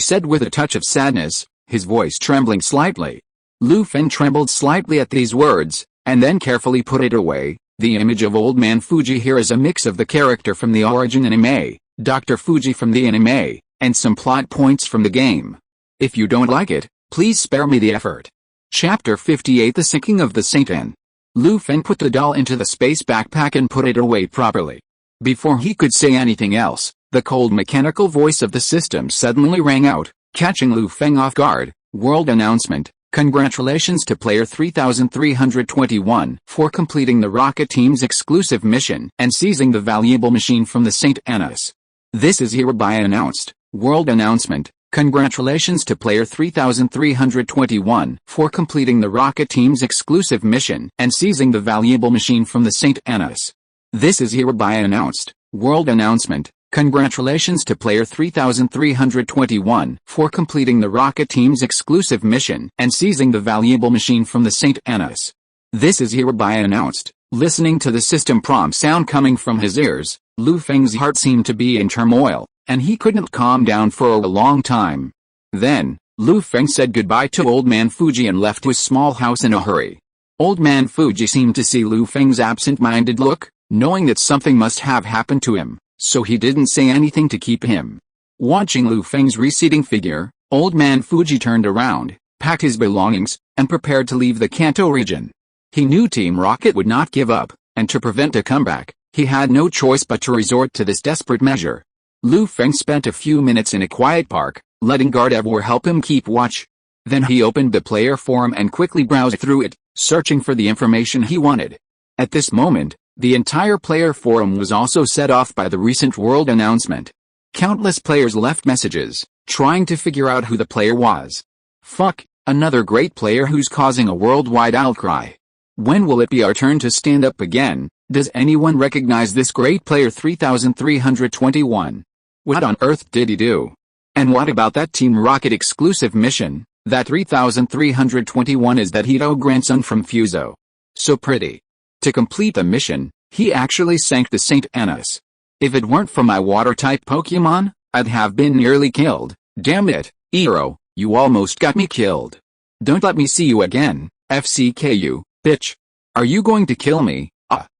said with a touch of sadness, his voice trembling slightly. Lu Feng trembled slightly at these words, and then carefully put it away. The image of Old Man Fuji here is a mix of the character from the Origin anime, Dr. Fuji from the anime, and some plot points from the game. If you don't like it, please spare me the effort. Chapter 58 The Sinking of the Saint N. Lu Feng put the doll into the space backpack and put it away properly. Before he could say anything else, the cold mechanical voice of the system suddenly rang out, catching Lu Feng off guard. "World announcement. Congratulations to player 3321 for completing the Rocket Team's exclusive mission and seizing the valuable machine from the St. Annas. This is hereby announced. World announcement. Congratulations to player 3321 for completing the Rocket Team's exclusive mission and seizing the valuable machine from the St. Annas. This is hereby announced. World announcement. Congratulations to player 3321 for completing the Rocket Team's exclusive mission and seizing the valuable machine from the St. Annas. This is hereby announced." Listening to the system prompt sound coming from his ears, Lu Feng's heart seemed to be in turmoil, and he couldn't calm down for a long time. Then, Lu Feng said goodbye to Old Man Fuji and left his small house in a hurry. Old Man Fuji seemed to see Lu Feng's absent-minded look, knowing that something must have happened to him, so he didn't say anything to keep him Watching Lu Feng's receding figure, old man Fuji turned around, packed his belongings, and prepared to leave the Kanto region. He knew Team Rocket would not give up, and to prevent a comeback, he had no choice but to resort to this desperate measure. Lu Feng spent a few minutes in a quiet park, letting Gardevoir help him keep watch. Then he opened the player forum and quickly browsed through it, searching for the information he wanted. At this moment, the entire player forum was also set off by the recent world announcement. Countless players left messages, trying to figure out who the player was. Fuck, another great player who's causing a worldwide outcry. When will it be our turn to stand up again? Does anyone recognize this great player 3321? What on earth did he do? And what about that Team Rocket exclusive mission? That 3321 is that Hito grandson from Fuso. So pretty. To complete the mission, he actually sank the St. Anus. If it weren't for my water-type Pokémon, I'd have been nearly killed. Damn it, Ero, you almost got me killed. Don't let me see you again, FCKU, bitch. Are you going to kill me?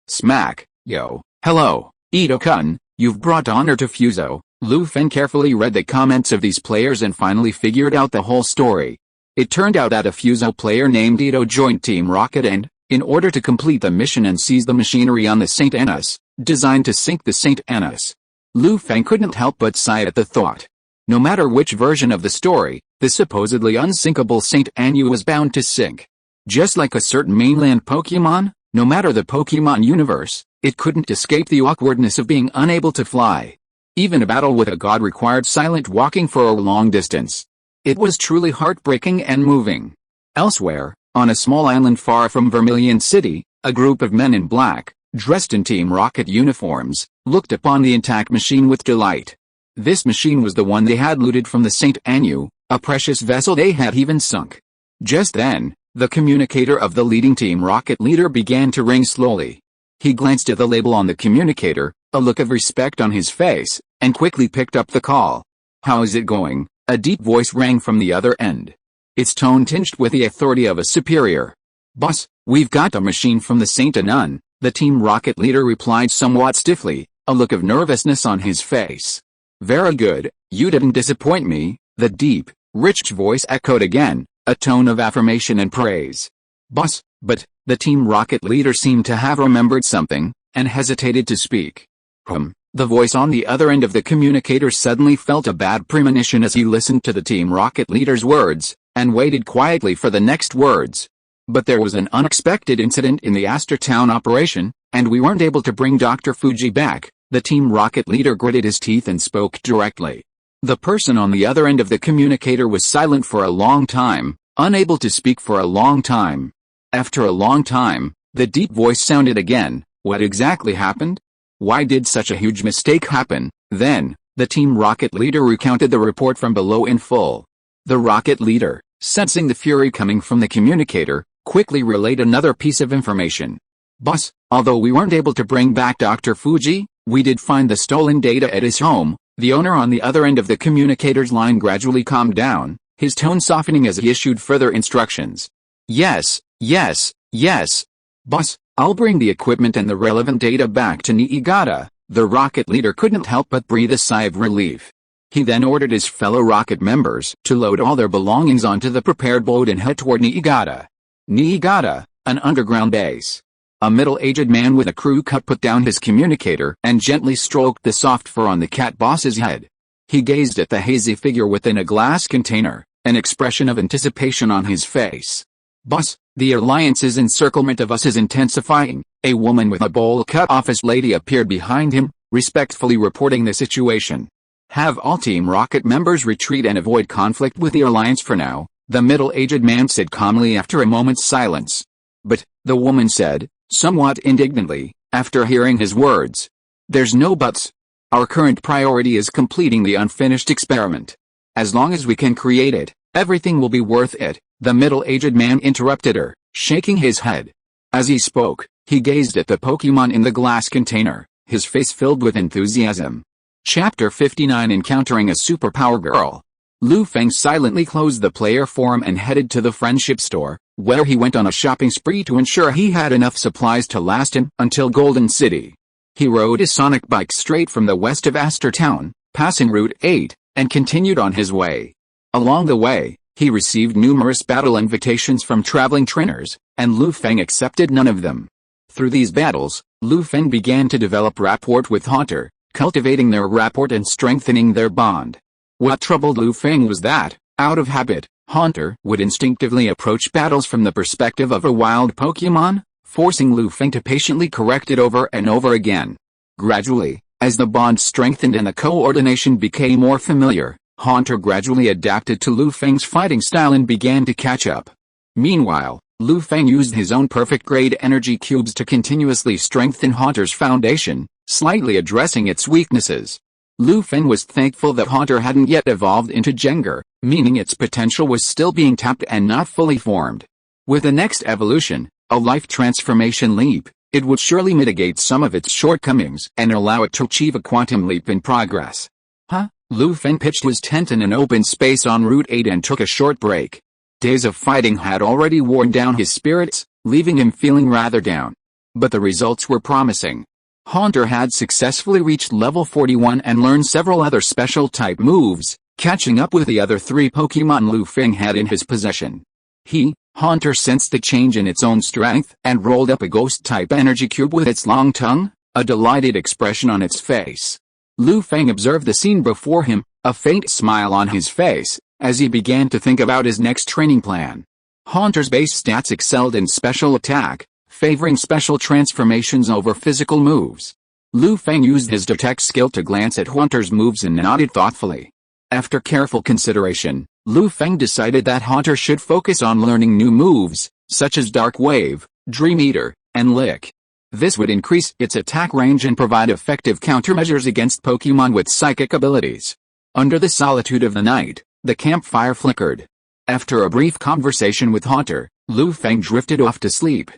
Smack, yo. Hello, Ito-kun, you've brought honor to Fuso. Lu Feng carefully read the comments of these players and finally figured out the whole story. It turned out that a Fuso player named Ito joined Team Rocket and, in order to complete the mission and seize the machinery on the St. Anus, designed to sink the St. Anus. Lu Feng couldn't help but sigh at the thought. No matter which version of the story, the supposedly unsinkable St. Anu was bound to sink. Just like a certain mainland Pokémon, no matter the Pokémon universe, it couldn't escape the awkwardness of being unable to fly. Even a battle with a god required silent walking for a long distance. It was truly heartbreaking and moving. Elsewhere, on a small island far from Vermilion City, a group of men in black, dressed in Team Rocket uniforms, looked upon the intact machine with delight. This machine was the one they had looted from the St. Anu, a precious vessel they had even sunk. Just then, the communicator of the leading Team Rocket leader began to ring slowly. He glanced at the label on the communicator, a look of respect on his face, and quickly picked up the call. "How is it going?" A deep voice rang from the other end. Its tone tinged with the authority of a superior. "Boss, we've got the machine from the St. Anun," the Team Rocket leader replied somewhat stiffly, a look of nervousness on his face. "Very good, you didn't disappoint me," the deep, rich voice echoed again, a tone of affirmation and praise. "Boss, but," the Team Rocket leader seemed to have remembered something, and hesitated to speak. The voice on the other end of the communicator suddenly felt a bad premonition as he listened to the Team Rocket leader's words, and waited quietly for the next words. "But there was an unexpected incident in the Aster Town operation, and we weren't able to bring Dr. Fuji back," the Team Rocket leader gritted his teeth and spoke directly. The person on the other end of the communicator was silent for a long time, unable to speak for a long time. After a long time, the deep voice sounded again. "What exactly happened? Why did such a huge mistake happen?" Then, the Team Rocket leader recounted the report from below in full. The Rocket leader, sensing the fury coming from the communicator, quickly relayed another piece of information. "Boss, although we weren't able to bring back Dr. Fuji, we did find the stolen data at his home." The owner on the other end of the communicator's line gradually calmed down, his tone softening as he issued further instructions. Yes, boss, I'll bring the equipment and the relevant data back to Niigata." The Rocket leader couldn't help but breathe a sigh of relief. He then ordered his fellow Rocket members to load all their belongings onto the prepared boat and head toward Niigata. Niigata, an underground base. A middle-aged man with a crew cut put down his communicator and gently stroked the soft fur on the cat boss's head. He gazed at the hazy figure within a glass container, an expression of anticipation on his face. "Boss, the Alliance's encirclement of us is intensifying." A woman with a bowl-cut office lady appeared behind him, respectfully reporting the situation. "Have all Team Rocket members retreat and avoid conflict with the Alliance for now," the middle-aged man said calmly after a moment's silence. "But," the woman said, somewhat indignantly, after hearing his words. "There's no buts. Our current priority is completing the unfinished experiment. As long as we can create it, everything will be worth it," the middle-aged man interrupted her, shaking his head. As he spoke, he gazed at the Pokémon in the glass container, his face filled with enthusiasm. Chapter 59 Encountering a Superpower Girl. Lu Feng silently closed the player forum and headed to the friendship store, where he went on a shopping spree to ensure he had enough supplies to last him until Golden City. He rode his Sonic bike straight from the west of Aster Town, passing Route 8, and continued on his way. Along the way, he received numerous battle invitations from traveling trainers, and Lu Feng accepted none of them. Through these battles, Lu Feng began to develop rapport with Haunter, cultivating their rapport and strengthening their bond. What troubled Lu Feng was that, out of habit, Haunter would instinctively approach battles from the perspective of a wild Pokémon, forcing Lu Feng to patiently correct it over and over again. Gradually, as the bond strengthened and the coordination became more familiar, Haunter gradually adapted to Lu Feng's fighting style and began to catch up. Meanwhile, Lu Feng used his own perfect-grade energy cubes to continuously strengthen Haunter's foundation, slightly addressing its weaknesses. Lu Feng was thankful that Haunter hadn't yet evolved into Jengar, meaning its potential was still being tapped and not fully formed. With the next evolution, a life transformation leap, it would surely mitigate some of its shortcomings and allow it to achieve a quantum leap in progress. Lu Feng pitched his tent in an open space on Route 8 and took a short break. Days of fighting had already worn down his spirits, leaving him feeling rather down. But the results were promising. Haunter had successfully reached level 41 and learned several other special-type moves, catching up with the other 3 Pokémon Lu Feng had in his possession. Haunter sensed the change in its own strength and rolled up a ghost-type energy cube with its long tongue, a delighted expression on its face. Lu Feng observed the scene before him, a faint smile on his face, as he began to think about his next training plan. Haunter's base stats excelled in special attack, favoring special transformations over physical moves. Lu Feng used his detect skill to glance at Haunter's moves and nodded thoughtfully. After careful consideration, Lu Feng decided that Haunter should focus on learning new moves, such as Dark Wave, Dream Eater, and Lick. This would increase its attack range and provide effective countermeasures against Pokémon with psychic abilities. Under the solitude of the night, the campfire flickered. After a brief conversation with Haunter, Lu Feng drifted off to sleep.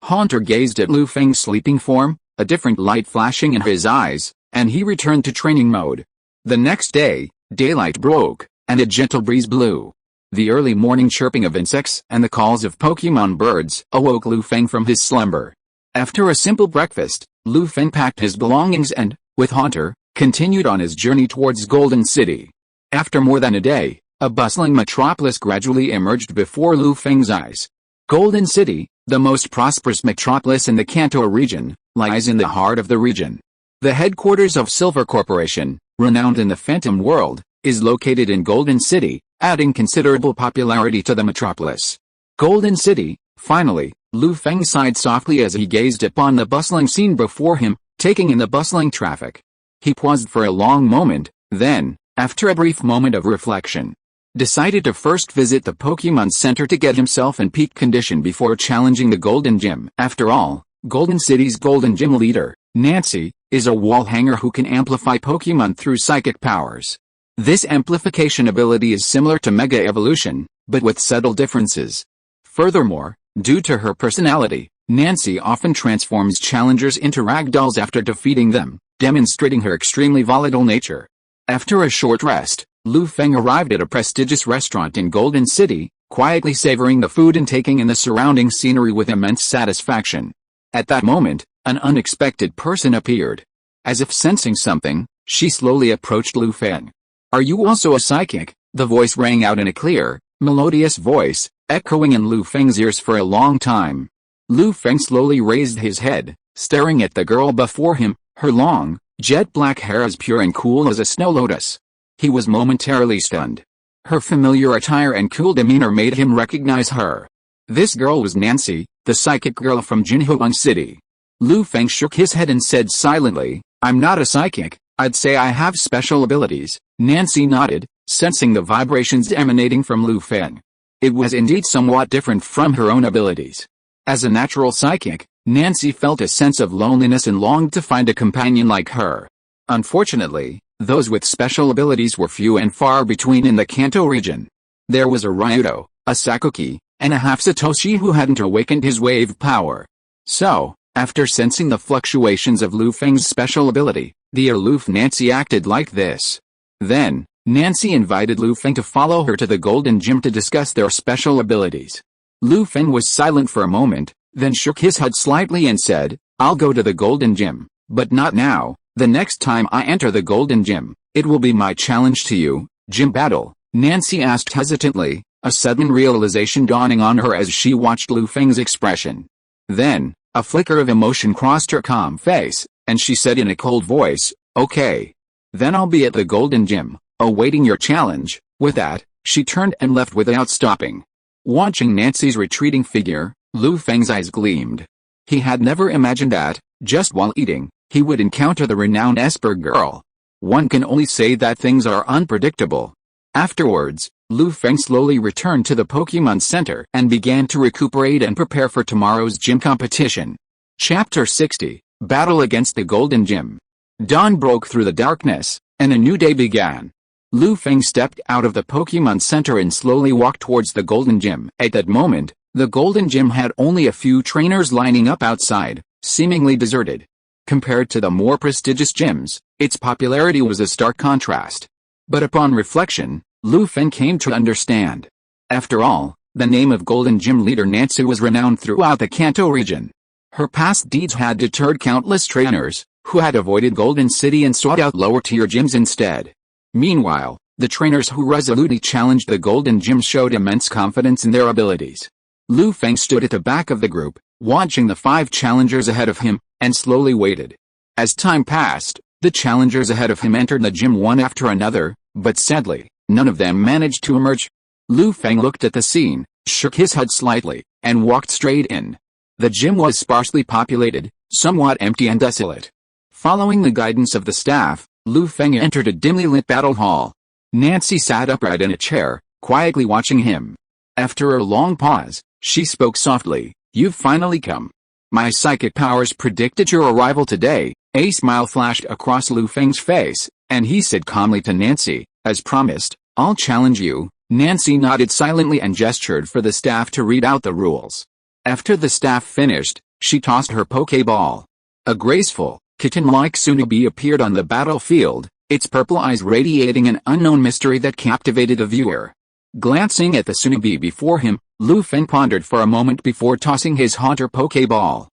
Haunter gazed at Lu Feng's sleeping form, a different light flashing in his eyes, and he returned to training mode. The next day, daylight broke, and a gentle breeze blew. The early morning chirping of insects and the calls of Pokémon birds awoke Lu Feng from his slumber. After a simple breakfast, Lu Feng packed his belongings and, with Haunter, continued on his journey towards Golden City. After more than a day, a bustling metropolis gradually emerged before Lu Feng's eyes. Golden City, the most prosperous metropolis in the Kanto region, lies in the heart of the region. The headquarters of Silver Corporation, renowned in the Phantom world, is located in Golden City, adding considerable popularity to the metropolis. Golden City, finally, Lu Feng sighed softly as he gazed upon the bustling scene before him, taking in the bustling traffic. He paused for a long moment, then, after a brief moment of reflection, decided to first visit the Pokémon Center to get himself in peak condition before challenging the Golden Gym. After all, Golden City's Golden Gym leader, Nancy, is a wall hanger who can amplify Pokémon through psychic powers. This amplification ability is similar to Mega Evolution, but with subtle differences. Furthermore, due to her personality, Nancy often transforms challengers into ragdolls after defeating them, demonstrating her extremely volatile nature. After a short rest, Lu Feng arrived at a prestigious restaurant in Golden City, quietly savoring the food and taking in the surrounding scenery with immense satisfaction. At that moment, an unexpected person appeared. As if sensing something, she slowly approached Lu Feng. "Are you also a psychic?" The voice rang out in a clear, melodious voice, echoing in Lu Feng's ears for a long time. Lu Feng slowly raised his head, staring at the girl before him, her long, jet-black hair as pure and cool as a snow lotus. He was momentarily stunned. Her familiar attire and cool demeanor made him recognize her. This girl was Nancy, the psychic girl from Jinhuang City. Lu Feng shook his head and said silently, "I'm not a psychic, I'd say I have special abilities." Nancy nodded, sensing the vibrations emanating from Lu Feng. It was indeed somewhat different from her own abilities. As a natural psychic, Nancy felt a sense of loneliness and longed to find a companion like her. Unfortunately, those with special abilities were few and far between in the Kanto region. There was a Ryudo, a Sakuki, and a half Satoshi who hadn't awakened his wave power. So, after sensing the fluctuations of Lu Feng's special ability, the aloof Nancy acted like this. Then, Nancy invited Lu Feng to follow her to the Golden Gym to discuss their special abilities. Lu Feng was silent for a moment, then shook his head slightly and said, "I'll go to the Golden Gym, but not now. The next time I enter the Golden Gym, It will be my challenge to you, Gym Battle, Nancy asked hesitantly, a sudden realization dawning on her as she watched Lu Feng's expression. Then, a flicker of emotion crossed her calm face, and she said in a cold voice, "Okay. Then I'll be at the Golden Gym, awaiting your challenge." With that, she turned and left without stopping. Watching Nancy's retreating figure, Lu Feng's eyes gleamed. He had never imagined that, just while eating, he would encounter the renowned Esper girl. One can only say that things are unpredictable. Afterwards, Lu Feng slowly returned to the Pokémon Center and began to recuperate and prepare for tomorrow's gym competition. Chapter 60, Battle Against the Golden Gym. Dawn broke through the darkness, and a new day began. Lu Feng stepped out of the Pokémon Center and slowly walked towards the Golden Gym. At that moment, the Golden Gym had only a few trainers lining up outside, seemingly deserted. Compared to the more prestigious gyms, its popularity was a stark contrast. But upon reflection, Lu Feng came to understand. After all, the name of Golden Gym leader Nancy was renowned throughout the Kanto region. Her past deeds had deterred countless trainers, who had avoided Golden City and sought out lower-tier gyms instead. Meanwhile, the trainers who resolutely challenged the Golden Gym showed immense confidence in their abilities. Lu Feng stood at the back of the group, watching the 5 challengers ahead of him, and slowly waited. As time passed, the challengers ahead of him entered the gym one after another, but sadly, none of them managed to emerge. Lu Feng looked at the scene, shook his head slightly, and walked straight in. The gym was sparsely populated, somewhat empty and desolate. Following the guidance of the staff, Lu Feng entered a dimly lit battle hall. Nancy sat upright in a chair, quietly watching him. After a long pause, she spoke softly, "You've finally come. My psychic powers predicted your arrival today." A smile flashed across Lu Feng's face, and he said calmly to Nancy, "As promised, I'll challenge you." Nancy nodded silently and gestured for the staff to read out the rules. After the staff finished, she tossed her Pokeball. A graceful, kitten-like Tsunobi appeared on the battlefield, its purple eyes radiating an unknown mystery that captivated the viewer. Glancing at the Tsunobi before him, Lu Feng pondered for a moment before tossing his Haunter Pokeball.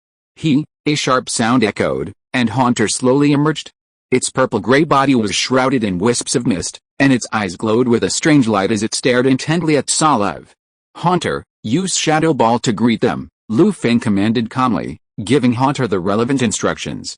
A sharp sound echoed, and Haunter slowly emerged. Its purple-gray body was shrouded in wisps of mist, and its eyes glowed with a strange light as it stared intently at Solev. "Haunter, use Shadow Ball to greet them," Lu Feng commanded calmly, giving Haunter the relevant instructions.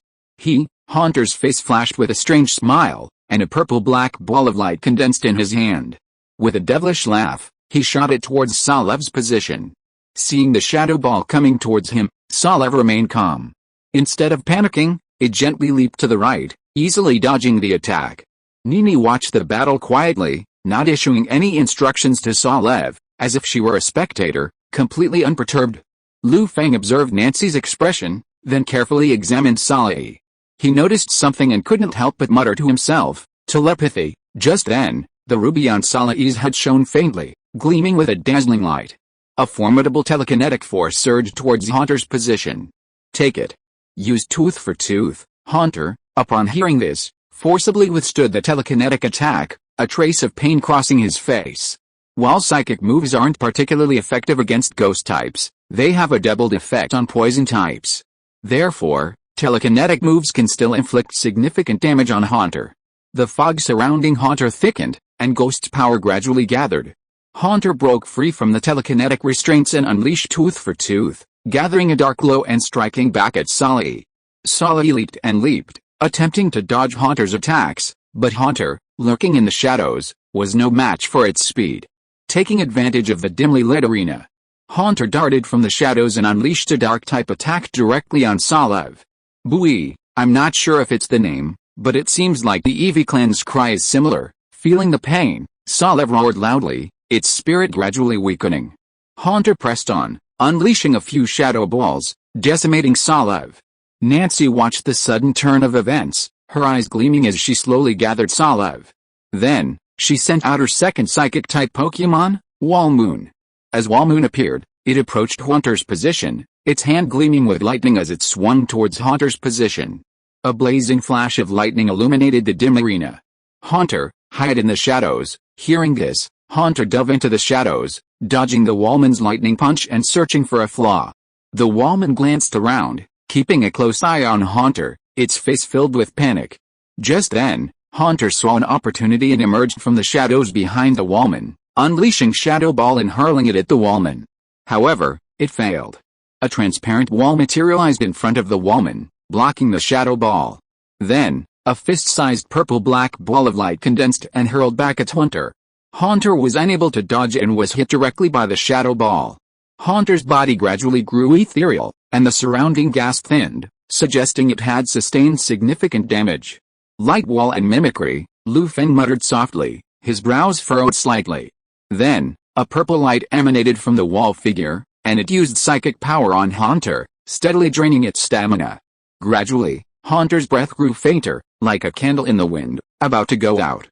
Haunter's face flashed with a strange smile, and a purple-black ball of light condensed in his hand. With a devilish laugh, he shot it towards Solev's position. Seeing the shadow ball coming towards him, Solev remained calm. Instead of panicking, it gently leaped to the right, easily dodging the attack. Nini watched the battle quietly, not issuing any instructions to Solev, as if she were a spectator, completely unperturbed. Lu Feng observed Nancy's expression, then carefully examined Solev. He noticed something and couldn't help but mutter to himself, "Telepathy." Just then, the ruby on Solev's head shone faintly, gleaming with a dazzling light. A formidable telekinetic force surged towards Haunter's position. "Take it. Use tooth for tooth." Haunter, upon hearing this, forcibly withstood the telekinetic attack, a trace of pain crossing his face. While psychic moves aren't particularly effective against ghost types, they have a doubled effect on poison types. Therefore, telekinetic moves can still inflict significant damage on Haunter. The fog surrounding Haunter thickened, and Ghost's power gradually gathered. Haunter broke free from the telekinetic restraints and unleashed tooth for tooth, gathering a dark glow and striking back at Solev. Solev leaped and leaped, attempting to dodge Haunter's attacks, but Haunter, lurking in the shadows, was no match for its speed. Taking advantage of the dimly lit arena, Haunter darted from the shadows and unleashed a dark-type attack directly on Solev. "Bui, I'm not sure if it's the name, but it seems like the Eevee clan's cry is similar." Feeling the pain, Solev roared loudly, its spirit gradually weakening. Haunter pressed on, unleashing a few shadow balls, decimating Solev. Nancy watched the sudden turn of events, her eyes gleaming as she slowly gathered Solev. Then, she sent out her second psychic-type Pokémon, Walmoon. As Walmoon appeared, it approached Haunter's position, its hand gleaming with lightning as it swung towards Haunter's position. A blazing flash of lightning illuminated the dim arena. Haunter, hide in the shadows. Hearing this, Haunter dove into the shadows, dodging the Walmoon's lightning punch and searching for a flaw. The Walmoon glanced around, keeping a close eye on Haunter, its face filled with panic. Just then, Haunter saw an opportunity and emerged from the shadows behind the wallman, unleashing Shadow Ball and hurling it at the wallman. However, it failed. A transparent wall materialized in front of the wallman, blocking the Shadow Ball. Then, a fist-sized purple-black ball of light condensed and hurled back at Haunter. Haunter was unable to dodge and was hit directly by the Shadow Ball. Haunter's body gradually grew ethereal, and the surrounding gas thinned, suggesting it had sustained significant damage. Light wall and mimicry, Feng muttered softly, his brows furrowed slightly. Then, a purple light emanated from the wall figure, and it used psychic power on Haunter, steadily draining its stamina. Gradually, Haunter's breath grew fainter, like a candle in the wind, about to go out.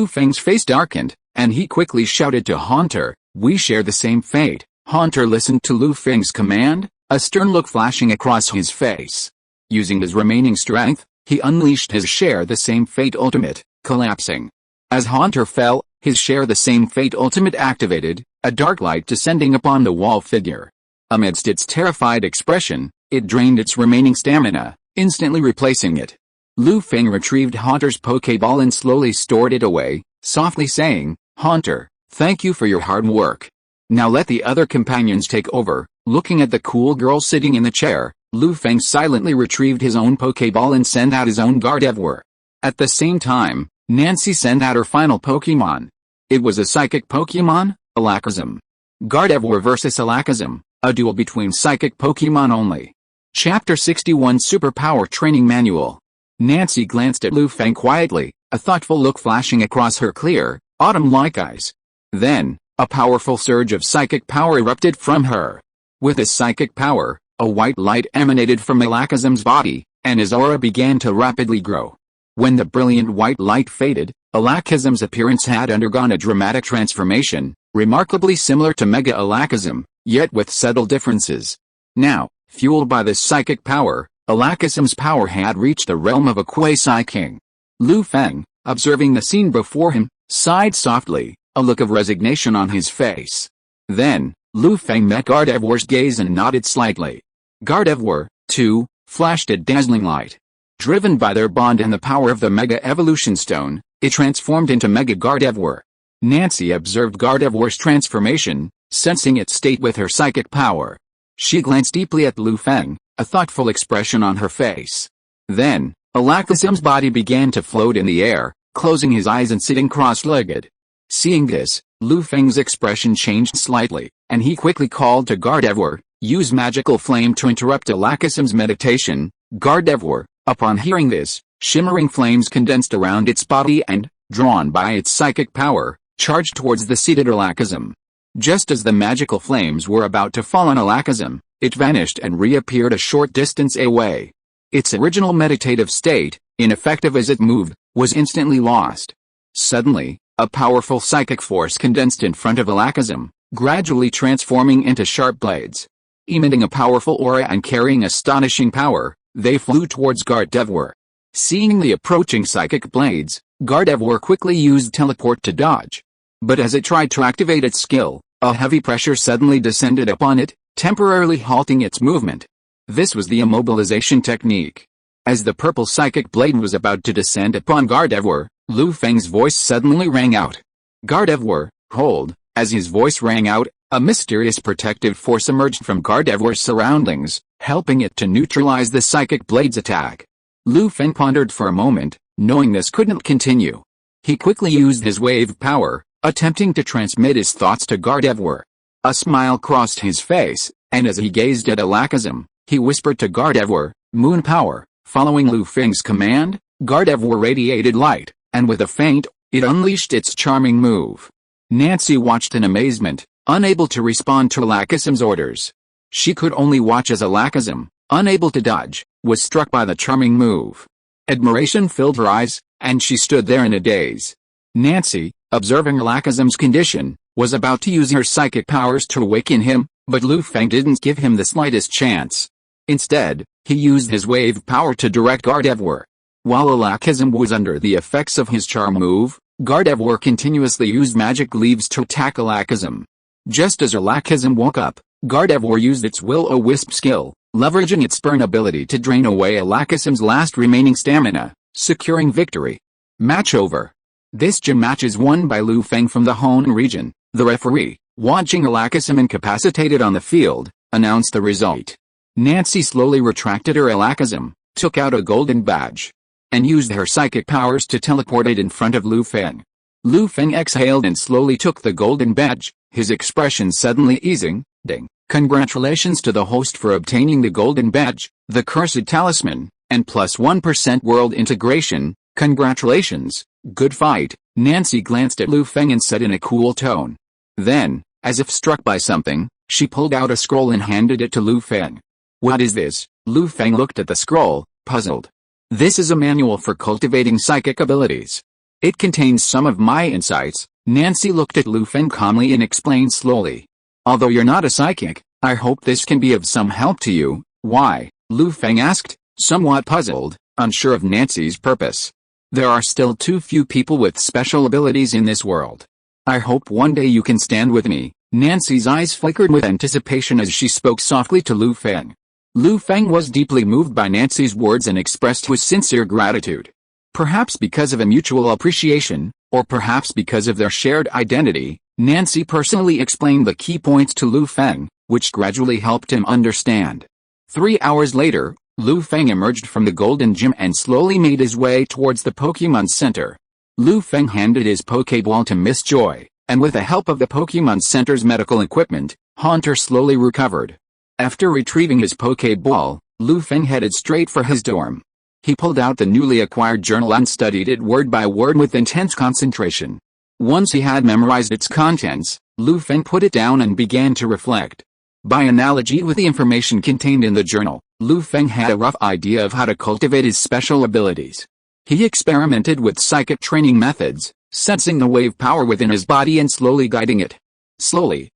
Feng's face darkened, and he quickly shouted to Haunter, "We share the same fate." Haunter listened to Feng's command, a stern look flashing across his face. Using his remaining strength, he unleashed his Share the Same Fate ultimate, collapsing. As Haunter fell, his Share the Same Fate ultimate activated, a dark light descending upon the wall figure. Amidst its terrified expression, it drained its remaining stamina, instantly replacing it. Feng retrieved Haunter's Pokeball and slowly stored it away, softly saying, "Haunter, thank you for your hard work. Now let the other companions take over." Looking at the cool girl sitting in the chair, Feng silently retrieved his own Pokeball and sent out his own Gardevoir. At the same time, Nancy sent out her final Pokemon. It was a psychic Pokemon, Alakazam. Gardevoir vs Alakazam, a duel between psychic Pokemon only. Chapter 61 Superpower Training Manual. Nancy glanced at Feng quietly, a thoughtful look flashing across her clear, autumn-like eyes. Then, a powerful surge of psychic power erupted from her. With his psychic power, a white light emanated from Alakazam's body, and his aura began to rapidly grow. When the brilliant white light faded, Alakazam's appearance had undergone a dramatic transformation, remarkably similar to Mega Alakazam, yet with subtle differences. Now, fueled by this psychic power, Alakazam's power had reached the realm of a quasi-king. Feng, observing the scene before him, sighed softly, a look of resignation on his face. Then, Feng met Gardevoir's gaze and nodded slightly. Gardevoir, too, flashed a dazzling light. Driven by their bond and the power of the Mega Evolution Stone, it transformed into Mega Gardevoir. Nancy observed Gardevoir's transformation, sensing its state with her psychic power. She glanced deeply at Feng, a thoughtful expression on her face. Then, Alakazam's body began to float in the air, closing his eyes and sitting cross-legged. Seeing this, Feng's expression changed slightly, and he quickly called to Gardevoir, "Use magical flame to interrupt Alakazam's meditation." Gardevoir, upon hearing this, shimmering flames condensed around its body and, drawn by its psychic power, charged towards the seated Alakazam. Just as the magical flames were about to fall on Alakazam, it vanished and reappeared a short distance away. Its original meditative state, ineffective as it moved, was instantly lost. Suddenly, a powerful psychic force condensed in front of Alakazam, gradually transforming into sharp blades. Emitting a powerful aura and carrying astonishing power, they flew towards Gardevoir. Seeing the approaching psychic blades, Gardevoir quickly used teleport to dodge. But as it tried to activate its skill, a heavy pressure suddenly descended upon it, temporarily halting its movement. This was the immobilization technique. As the purple psychic blade was about to descend upon Gardevoir, Feng's voice suddenly rang out. "Gardevoir, hold!" As his voice rang out, a mysterious protective force emerged from Gardevoir's surroundings, helping it to neutralize the psychic blade's attack. Feng pondered for a moment, knowing this couldn't continue. He quickly used his wave power, attempting to transmit his thoughts to Gardevoir. A smile crossed his face, and as he gazed at Alakazam, he whispered to Gardevoir, "Moon power." Following Feng's command, Gardevoir radiated light, and with a feint, it unleashed its charming move. Nancy watched in amazement, unable to respond to Alakazam's orders. She could only watch as Alakazam, unable to dodge, was struck by the charming move. Admiration filled her eyes, and she stood there in a daze. Nancy, observing Alakazam's condition, was about to use her psychic powers to awaken him, but Feng didn't give him the slightest chance. Instead, he used his wave power to direct Gardevoir. While Alakazam was under the effects of his charm move, Gardevoir continuously used magic leaves to attack Alakazam. Just as Alakazam woke up, Gardevoir used its will-o-wisp skill, leveraging its burn ability to drain away Alakazam's last remaining stamina, securing victory. Match over. This gym match is won by Lu Feng from the Hoenn region. The referee, watching awakens incapacitated on the field, announced the result. Nancy slowly retracted her awakens, took out a golden badge, and used her psychic powers to teleport it in front of Lu Feng. Lu Feng exhaled and slowly took the golden badge, his expression suddenly easing. Ding. Congratulations to the host for obtaining the golden badge, the cursed talisman, and plus 1% world integration. Congratulations, good fight. Nancy glanced at Lu Feng and said in a cool tone. Then, as if struck by something, she pulled out a scroll and handed it to Lu Feng. What is this? Lu Feng looked at the scroll, puzzled. This is a manual for cultivating psychic abilities. It contains some of my insights. Nancy looked at Lu Feng calmly and explained slowly. Although you're not a psychic, I hope this can be of some help to you. Why? Lu Feng asked, somewhat puzzled, unsure of Nancy's purpose. There are still too few people with special abilities in this world. I hope one day you can stand with me. Nancy's eyes flickered with anticipation as she spoke softly to Lu Feng. Lu Feng was deeply moved by Nancy's words and expressed his sincere gratitude. Perhaps because of a mutual appreciation, or perhaps because of their shared identity, Nancy personally explained the key points to Lu Feng, which gradually helped him understand. 3 hours later, Lu Feng emerged from the Golden Gym and slowly made his way towards the Pokémon Center. Lu Feng handed his Pokéball to Miss Joy, and with the help of the Pokémon Center's medical equipment, Haunter slowly recovered. After retrieving his Pokéball, Lu Feng headed straight for his dorm. He pulled out the newly acquired journal and studied it word by word with intense concentration. Once he had memorized its contents, Lu Feng put it down and began to reflect. By analogy with the information contained in the journal, Lu Feng had a rough idea of how to cultivate his special abilities. He experimented with psychic training methods, sensing the wave power within his body and slowly guiding it. Slowly,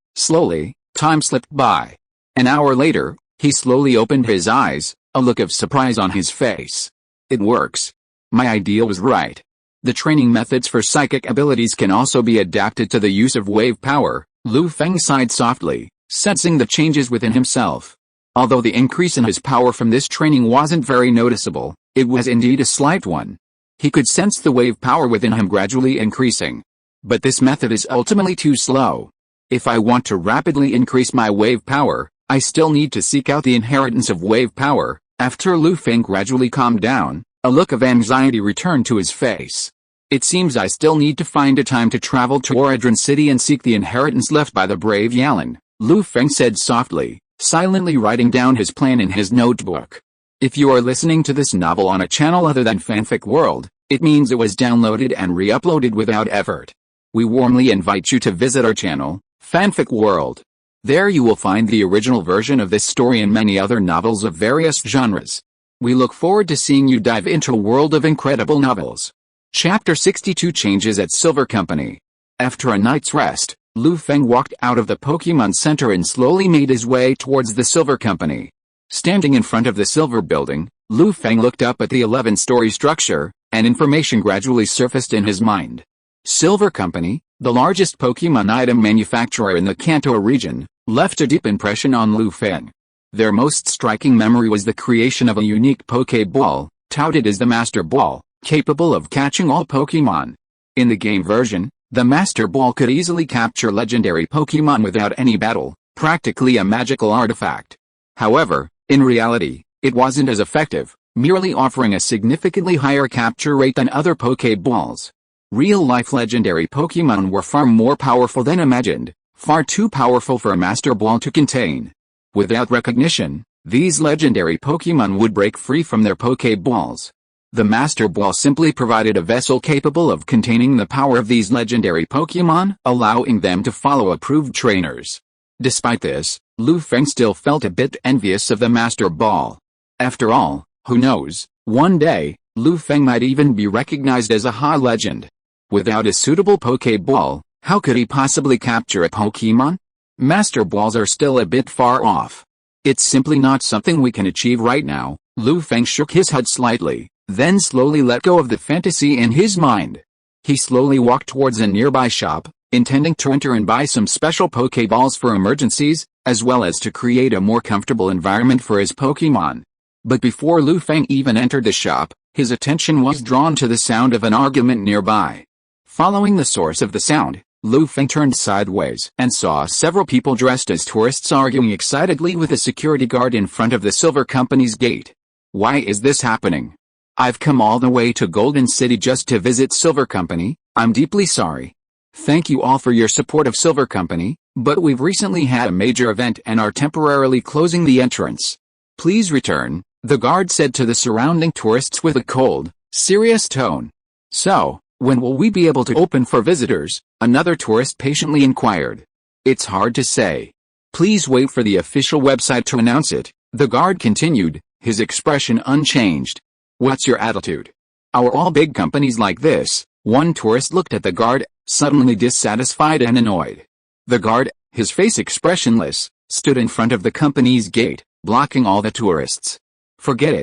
time slipped by. An hour later, he slowly opened his eyes, a look of surprise on his face. It works. My idea was right. The training methods for psychic abilities can also be adapted to the use of wave power. Lu Feng sighed softly, sensing the changes within himself. Although the increase in his power from this training wasn't very noticeable, it was indeed a slight one. He could sense the wave power within him gradually increasing. But this method is ultimately too slow. If I want to rapidly increase my wave power, I still need to seek out the inheritance of wave power. After Lu Feng gradually calmed down, a look of anxiety returned to his face. It seems I still need to find a time to travel to Oradron City and seek the inheritance left by the brave Yalan, Lu Feng said softly, silently writing down his plan in his notebook. If you are listening to this novel on a channel other than Fanfic World, it means it was downloaded and re-uploaded without effort. We warmly invite you to visit our channel, Fanfic World. There you will find the original version of this story and many other novels of various genres. We look forward to seeing you dive into a world of incredible novels. Chapter 62 Changes at Silver Company. After a night's rest, Lu Feng walked out of the Pokémon Center and slowly made his way towards the Silver Company. Standing in front of the Silver Building, Lu Feng looked up at the 11-story structure, and information gradually surfaced in his mind. Silver Company, the largest Pokémon item manufacturer in the Kanto region, left a deep impression on Lu Feng. Their most striking memory was the creation of a unique Pokéball, touted as the Master Ball, capable of catching all Pokémon. In the game version, the Master Ball could easily capture legendary Pokémon without any battle, practically a magical artifact. However, in reality, it wasn't as effective, merely offering a significantly higher capture rate than other Pokéballs. Real-life legendary Pokémon were far more powerful than imagined, far too powerful for a Master Ball to contain. Without recognition, these legendary Pokémon would break free from their Pokéballs. The Master Ball simply provided a vessel capable of containing the power of these legendary Pokémon, allowing them to follow approved trainers. Despite this, Lu Feng still felt a bit envious of the Master Ball. After all, who knows, one day, Lu Feng might even be recognized as a high legend. Without a suitable Pokéball, how could he possibly capture a Pokémon? Master Balls are still a bit far off. It's simply not something we can achieve right now. Lu Feng shook his head slightly, then slowly let go of the fantasy in his mind. He slowly walked towards a nearby shop, intending to enter and buy some special Pokéballs for emergencies, as well as to create a more comfortable environment for his Pokémon. But before Lu Feng even entered the shop, His attention was drawn to the sound of an argument nearby. Following the source of the sound, Feng turned sideways and saw several people dressed as tourists arguing excitedly with a security guard in front of the Silver Company's gate. Why is this happening? I've come all the way to Golden City just to visit Silver Company. I'm deeply sorry. Thank you all for your support of Silver Company, but we've recently had a major event and are temporarily closing the entrance. Please return, the guard said to the surrounding tourists with a cold, serious tone. So, when will we be able to open for visitors? Another tourist patiently inquired. It's hard to say. Please wait for the official website to announce it, the guard continued, his expression unchanged. What's your attitude? Are all big companies like this? One tourist looked at the guard, suddenly dissatisfied and annoyed. The guard, his face expressionless, stood in front of the company's gate, blocking all the tourists. Forget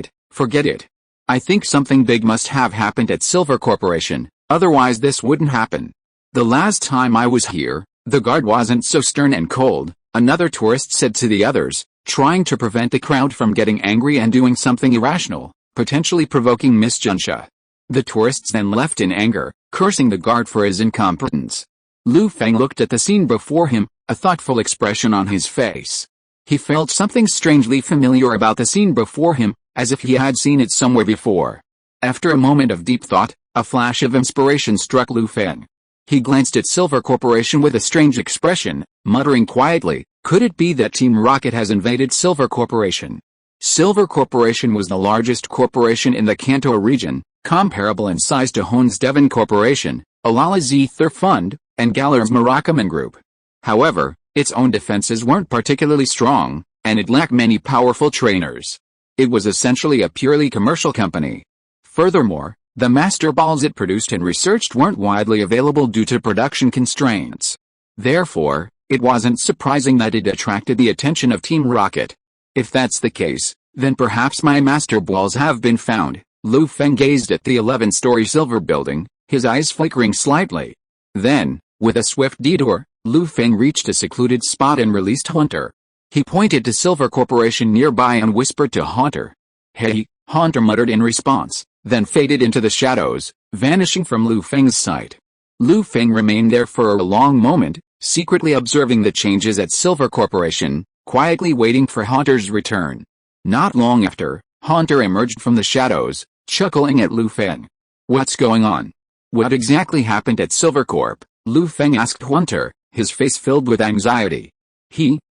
it. I think something big must have happened at Silver Corporation, otherwise this wouldn't happen. The last time I was here, the guard wasn't so stern and cold, another tourist said to the others, trying to prevent the crowd from getting angry and doing something irrational, potentially provoking misjuncture. The tourists then left in anger, cursing the guard for his incompetence. Feng looked at the scene before him, a thoughtful expression on his face. He felt something strangely familiar about the scene before him, as if he had seen it somewhere before. After a moment of deep thought, a flash of inspiration struck Feng. He glanced at Silver Corporation with a strange expression, muttering quietly, could it be that Team Rocket has invaded Silver Corporation? Silver Corporation was the largest corporation in the Kanto region, comparable in size to Hoenn's Devon Corporation, Alala's Ether Fund, and Galar's Murakami Group. However, its own defenses weren't particularly strong, and it lacked many powerful trainers. It was essentially a purely commercial company. Furthermore, the master balls it produced and researched weren't widely available due to production constraints. Therefore, it wasn't surprising that it attracted the attention of Team Rocket. If that's the case, then perhaps my master balls have been found. Feng gazed at the 11-story silver building, his eyes flickering slightly. Then, with a swift detour, Feng reached a secluded spot and released Hunter. He pointed to Silver Corporation nearby and whispered to Hunter. Hey, Hunter muttered in response, then faded into the shadows, vanishing from Feng's sight. Feng remained there for a long moment, secretly observing the changes at Silver Corporation, quietly waiting for Hunter's return. Not long after, Hunter emerged from the shadows, chuckling at Feng. What's going on? What exactly happened at Silver Corp? Feng asked Hunter, his face filled with anxiety.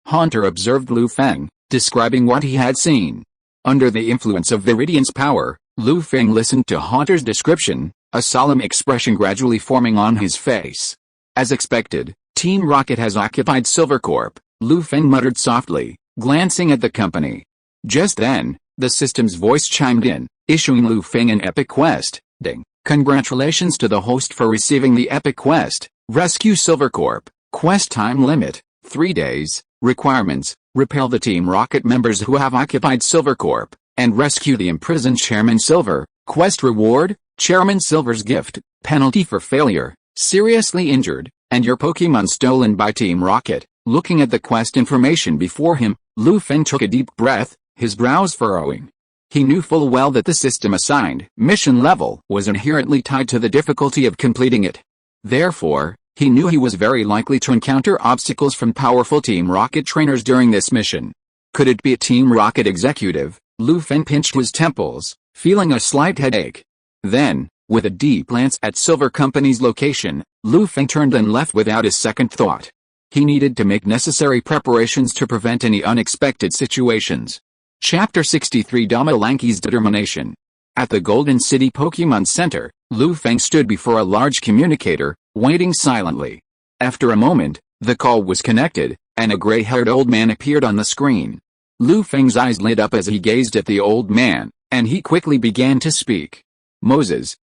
Hunter observed Feng, describing what he had seen. Under the influence of Viridian's power, Feng listened to Hunter's description, a solemn expression gradually forming on his face. As expected, Team Rocket has occupied Silver Corp, Feng muttered softly, glancing at the company. Just then, the system's voice chimed in, issuing Feng an epic quest. Ding. Congratulations to the host for receiving the epic quest. Rescue Silver Corp. Quest time limit, 3 days. Requirements, repel the Team Rocket members who have occupied Silver Corp, and rescue the imprisoned Chairman Silver. Quest reward, Chairman Silver's gift. Penalty for failure, seriously injured, and your Pokémon stolen by Team Rocket. Looking at the quest information before him, Feng took a deep breath, his brows furrowing. He knew full well that the system-assigned mission level was inherently tied to the difficulty of completing it. Therefore, he knew he was very likely to encounter obstacles from powerful Team Rocket trainers during this mission. Could it be a Team Rocket executive? Feng pinched his temples, feeling a slight headache. Then, with a deep glance at Silver Company's location, Feng turned and left without a second thought. He needed to make necessary preparations to prevent any unexpected situations. Chapter 63 Damalanki's Determination. At the Golden City Pokémon Center, Feng stood before a large communicator, waiting silently. After a moment, the call was connected, and a gray-haired old man appeared on the screen. Feng's eyes lit up as he gazed at the old man, and he quickly began to speak. Moses,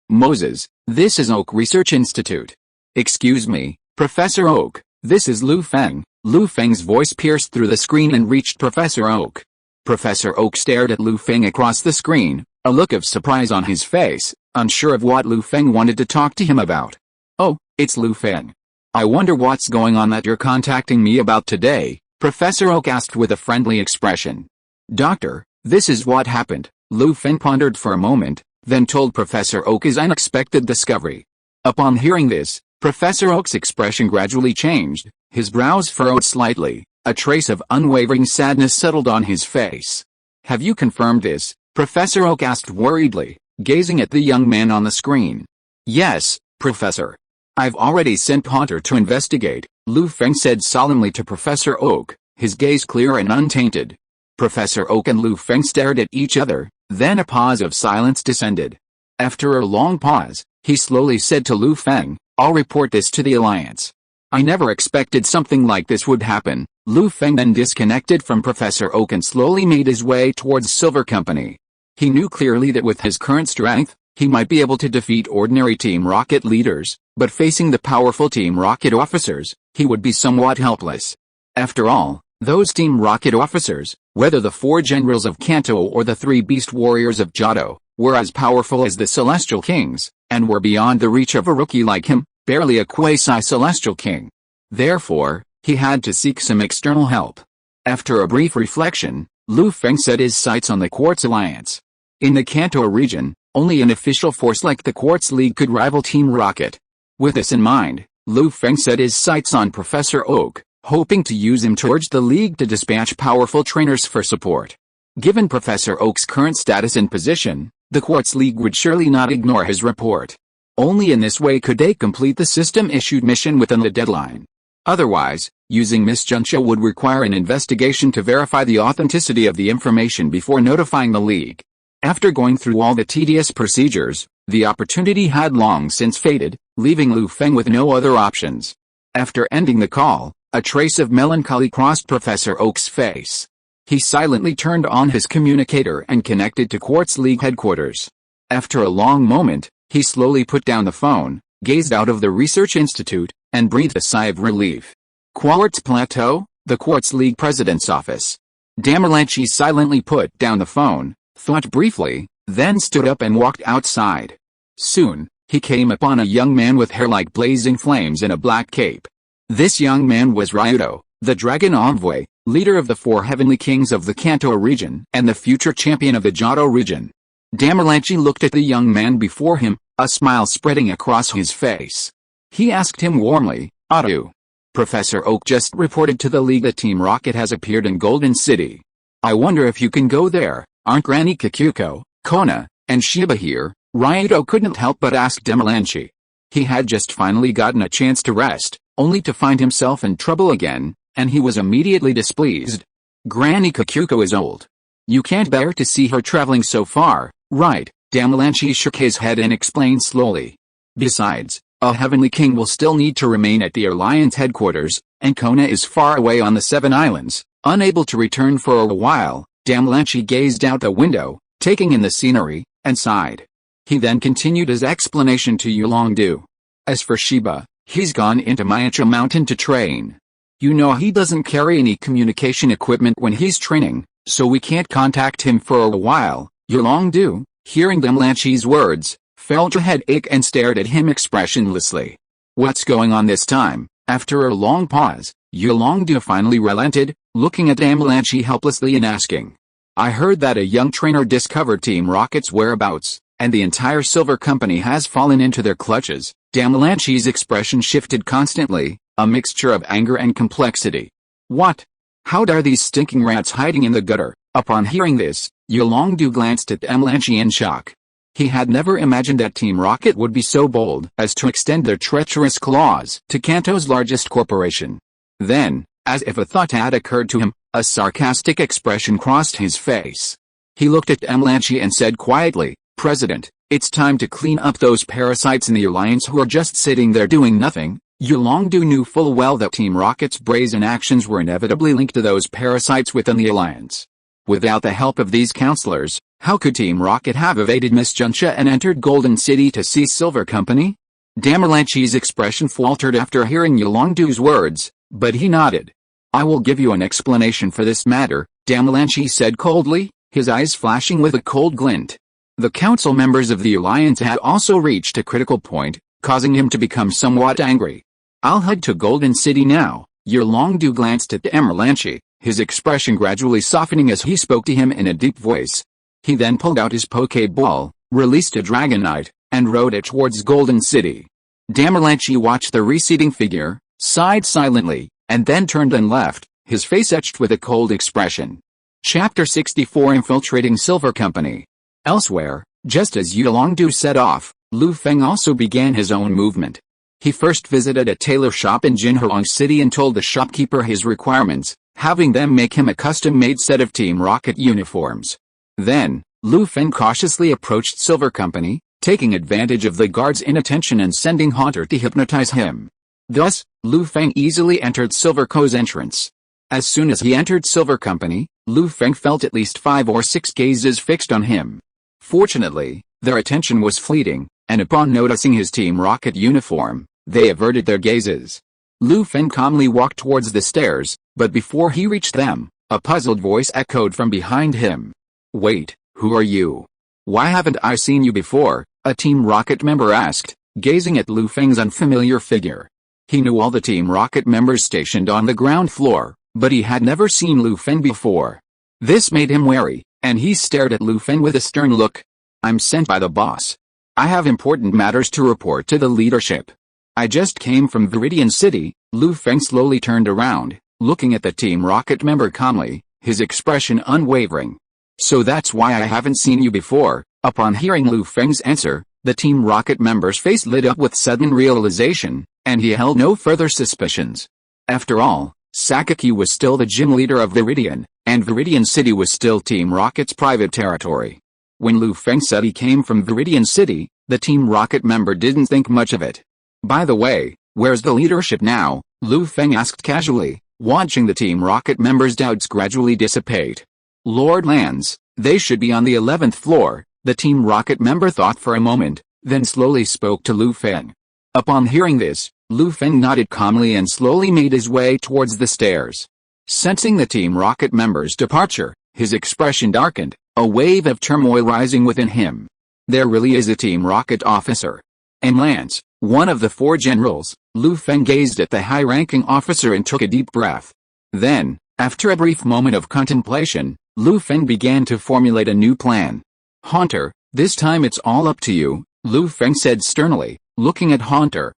this is Oak Research Institute. Excuse me, Professor Oak, this is Feng. Feng's voice pierced through the screen and reached Professor Oak. Professor Oak stared at Feng across the screen, a look of surprise on his face, unsure of what Feng wanted to talk to him about. Oh, it's Feng. I wonder what's going on that you're contacting me about today, Professor Oak asked with a friendly expression. Doctor, this is what happened. Feng pondered for a moment, then told Professor Oak his unexpected discovery. Upon hearing this, Professor Oak's expression gradually changed, his brows furrowed slightly, a trace of unwavering sadness settled on his face. "Have you confirmed this?" Professor Oak asked worriedly, gazing at the young man on the screen. "Yes, Professor. I've already sent Hunter to investigate," Feng said solemnly to Professor Oak, his gaze clear and untainted. Professor Oak and Feng stared at each other, then a pause of silence descended. After a long pause, he slowly said to Feng, "I'll report this to the Alliance." "I never expected something like this would happen." Feng then disconnected from Professor Oak and slowly made his way towards Silver Company. He knew clearly that with his current strength, he might be able to defeat ordinary Team Rocket leaders, but facing the powerful Team Rocket officers, he would be somewhat helpless. After all, those Team Rocket officers, whether the 4 generals of Kanto or the 3 beast warriors of Johto, were as powerful as the Celestial Kings, and were beyond the reach of a rookie like him, barely a quasi-celestial king. Therefore, he had to seek some external help. After a brief reflection, Feng set his sights on the Quartz Alliance. In the Kanto region, only an official force like the Quartz League could rival Team Rocket. With this in mind, Feng set his sights on Professor Oak, hoping to use him to urge the League to dispatch powerful trainers for support. Given Professor Oak's current status and position, the Quartz League would surely not ignore his report. Only in this way could they complete the system-issued mission within the deadline. Otherwise, using Miss Juntia would require an investigation to verify the authenticity of the information before notifying the League. After going through all the tedious procedures, the opportunity had long since faded, leaving Feng with no other options. After ending the call, a trace of melancholy crossed Professor Oak's face. He silently turned on his communicator and connected to Quartz League headquarters. After a long moment, he slowly put down the phone, gazed out of the research institute, and breathed a sigh of relief. Quartz Plateau, the Quartz League president's office. Damerlanchi silently put down the phone, thought briefly, then stood up and walked outside. Soon, he came upon a young man with hair like blazing flames and a black cape. This young man was Ryudo, the Dragon Envoy, leader of the 4 Heavenly Kings of the Kanto region and the future champion of the Johto region. Damerlanchi looked at the young man before him, a smile spreading across his face. He asked him warmly, "Adu?" "Professor Oak just reported to the League that Team Rocket has appeared in Golden City. I wonder if you can go there. Aren't Granny Kikuko, Kona, and Shiba here?" Ryudo couldn't help but ask Damerlanchi. He had just finally gotten a chance to rest, only to find himself in trouble again, and he was immediately displeased. "Granny Kikuko is old. You can't bear to see her traveling so far, right?" Damerlanchi shook his head and explained slowly. "Besides, a Heavenly King will still need to remain at the Alliance headquarters, and Kona is far away on the 7 islands, unable to return for a while." Damerlanchi gazed out the window, taking in the scenery, and sighed. He then continued his explanation to Yulongdu. "As for Shiba, he's gone into Myacha Mountain to train. You know he doesn't carry any communication equipment when he's training, so we can't contact him for a while." Yulongdu, hearing Damerlanchi's words, felt a headache and stared at him expressionlessly. "What's going on this time?" After a long pause, Yulongdu finally relented, looking at Damerlanchi helplessly and asking. "I heard that a young trainer discovered Team Rocket's whereabouts, and the entire Silver Company has fallen into their clutches." Damerlanchi's expression shifted constantly, a mixture of anger and complexity. "What? How are these stinking rats hiding in the gutter?" Upon hearing this, Yulongdu glanced at Damerlanchi in shock. He had never imagined that Team Rocket would be so bold as to extend their treacherous claws to Kanto's largest corporation. Then, as if a thought had occurred to him, a sarcastic expression crossed his face. He looked at Damerlanchi and said quietly, "President, it's time to clean up those parasites in the Alliance who are just sitting there doing nothing." Yulongdu knew full well that Team Rocket's brazen actions were inevitably linked to those parasites within the Alliance. Without the help of these counselors, how could Team Rocket have evaded Miss Juntia and entered Golden City to see Silver Company? Damerlanchi's expression faltered after hearing Yulongdu's words, but he nodded. "I will give you an explanation for this matter," Damerlanchi said coldly, his eyes flashing with a cold glint. The council members of the Alliance had also reached a critical point, causing him to become somewhat angry. "I'll head to Golden City now." Yulongdu glanced at Damerlanchi, his expression gradually softening as he spoke to him in a deep voice. He then pulled out his Pokeball, released a Dragonite, and rode it towards Golden City. Damalanchi watched the receding figure, sighed silently, and then turned and left, his face etched with a cold expression. Chapter 64 Infiltrating Silver Company. Elsewhere, just as Yulongdu set off, Lu Feng also began his own movement. He first visited a tailor shop in Jinhuang City and told the shopkeeper his requirements, having them make him a custom-made set of Team Rocket uniforms. Then, Lu Feng cautiously approached Silver Company, taking advantage of the guard's inattention and sending Haunter to hypnotize him. Thus, Lu Feng easily entered Silver Co.'s entrance. As soon as he entered Silver Company, Lu Feng felt at least 5 or 6 gazes fixed on him. Fortunately, their attention was fleeting, and upon noticing his Team Rocket uniform, they averted their gazes. Lu Feng calmly walked towards the stairs, but before he reached them, a puzzled voice echoed from behind him. "Wait, who are you? Why haven't I seen you before?" a Team Rocket member asked, gazing at Lu Feng's unfamiliar figure. He knew all the Team Rocket members stationed on the ground floor, but he had never seen Lu Feng before. This made him wary, and he stared at Lu Feng with a stern look. "I'm sent by the boss. I have important matters to report to the leadership. I just came from Viridian City." Lu Feng slowly turned around, looking at the Team Rocket member calmly, his expression unwavering. "So that's why I haven't seen you before." Upon hearing Lu Feng's answer, the Team Rocket member's face lit up with sudden realization, and he held no further suspicions. After all, Sakaki was still the gym leader of Viridian, and Viridian City was still Team Rocket's private territory. When Lu Feng said he came from Viridian City, the Team Rocket member didn't think much of it. "By the way, where's the leadership now?" Lu Feng asked casually, watching the Team Rocket member's doubts gradually dissipate. "Lord Lands, they should be on the 11th floor, the Team Rocket member thought for a moment, then slowly spoke to Lu Feng. Upon hearing this, Lu Feng nodded calmly and slowly made his way towards the stairs. Sensing the Team Rocket member's departure, his expression darkened, a wave of turmoil rising within him. There really is a Team Rocket officer. And Lance, one of the 4 generals. Lu Feng gazed at the high-ranking officer and took a deep breath. Then, after a brief moment of contemplation, Lu Feng began to formulate a new plan. "Haunter, this time it's all up to you," Lu Feng said sternly, looking at Haunter.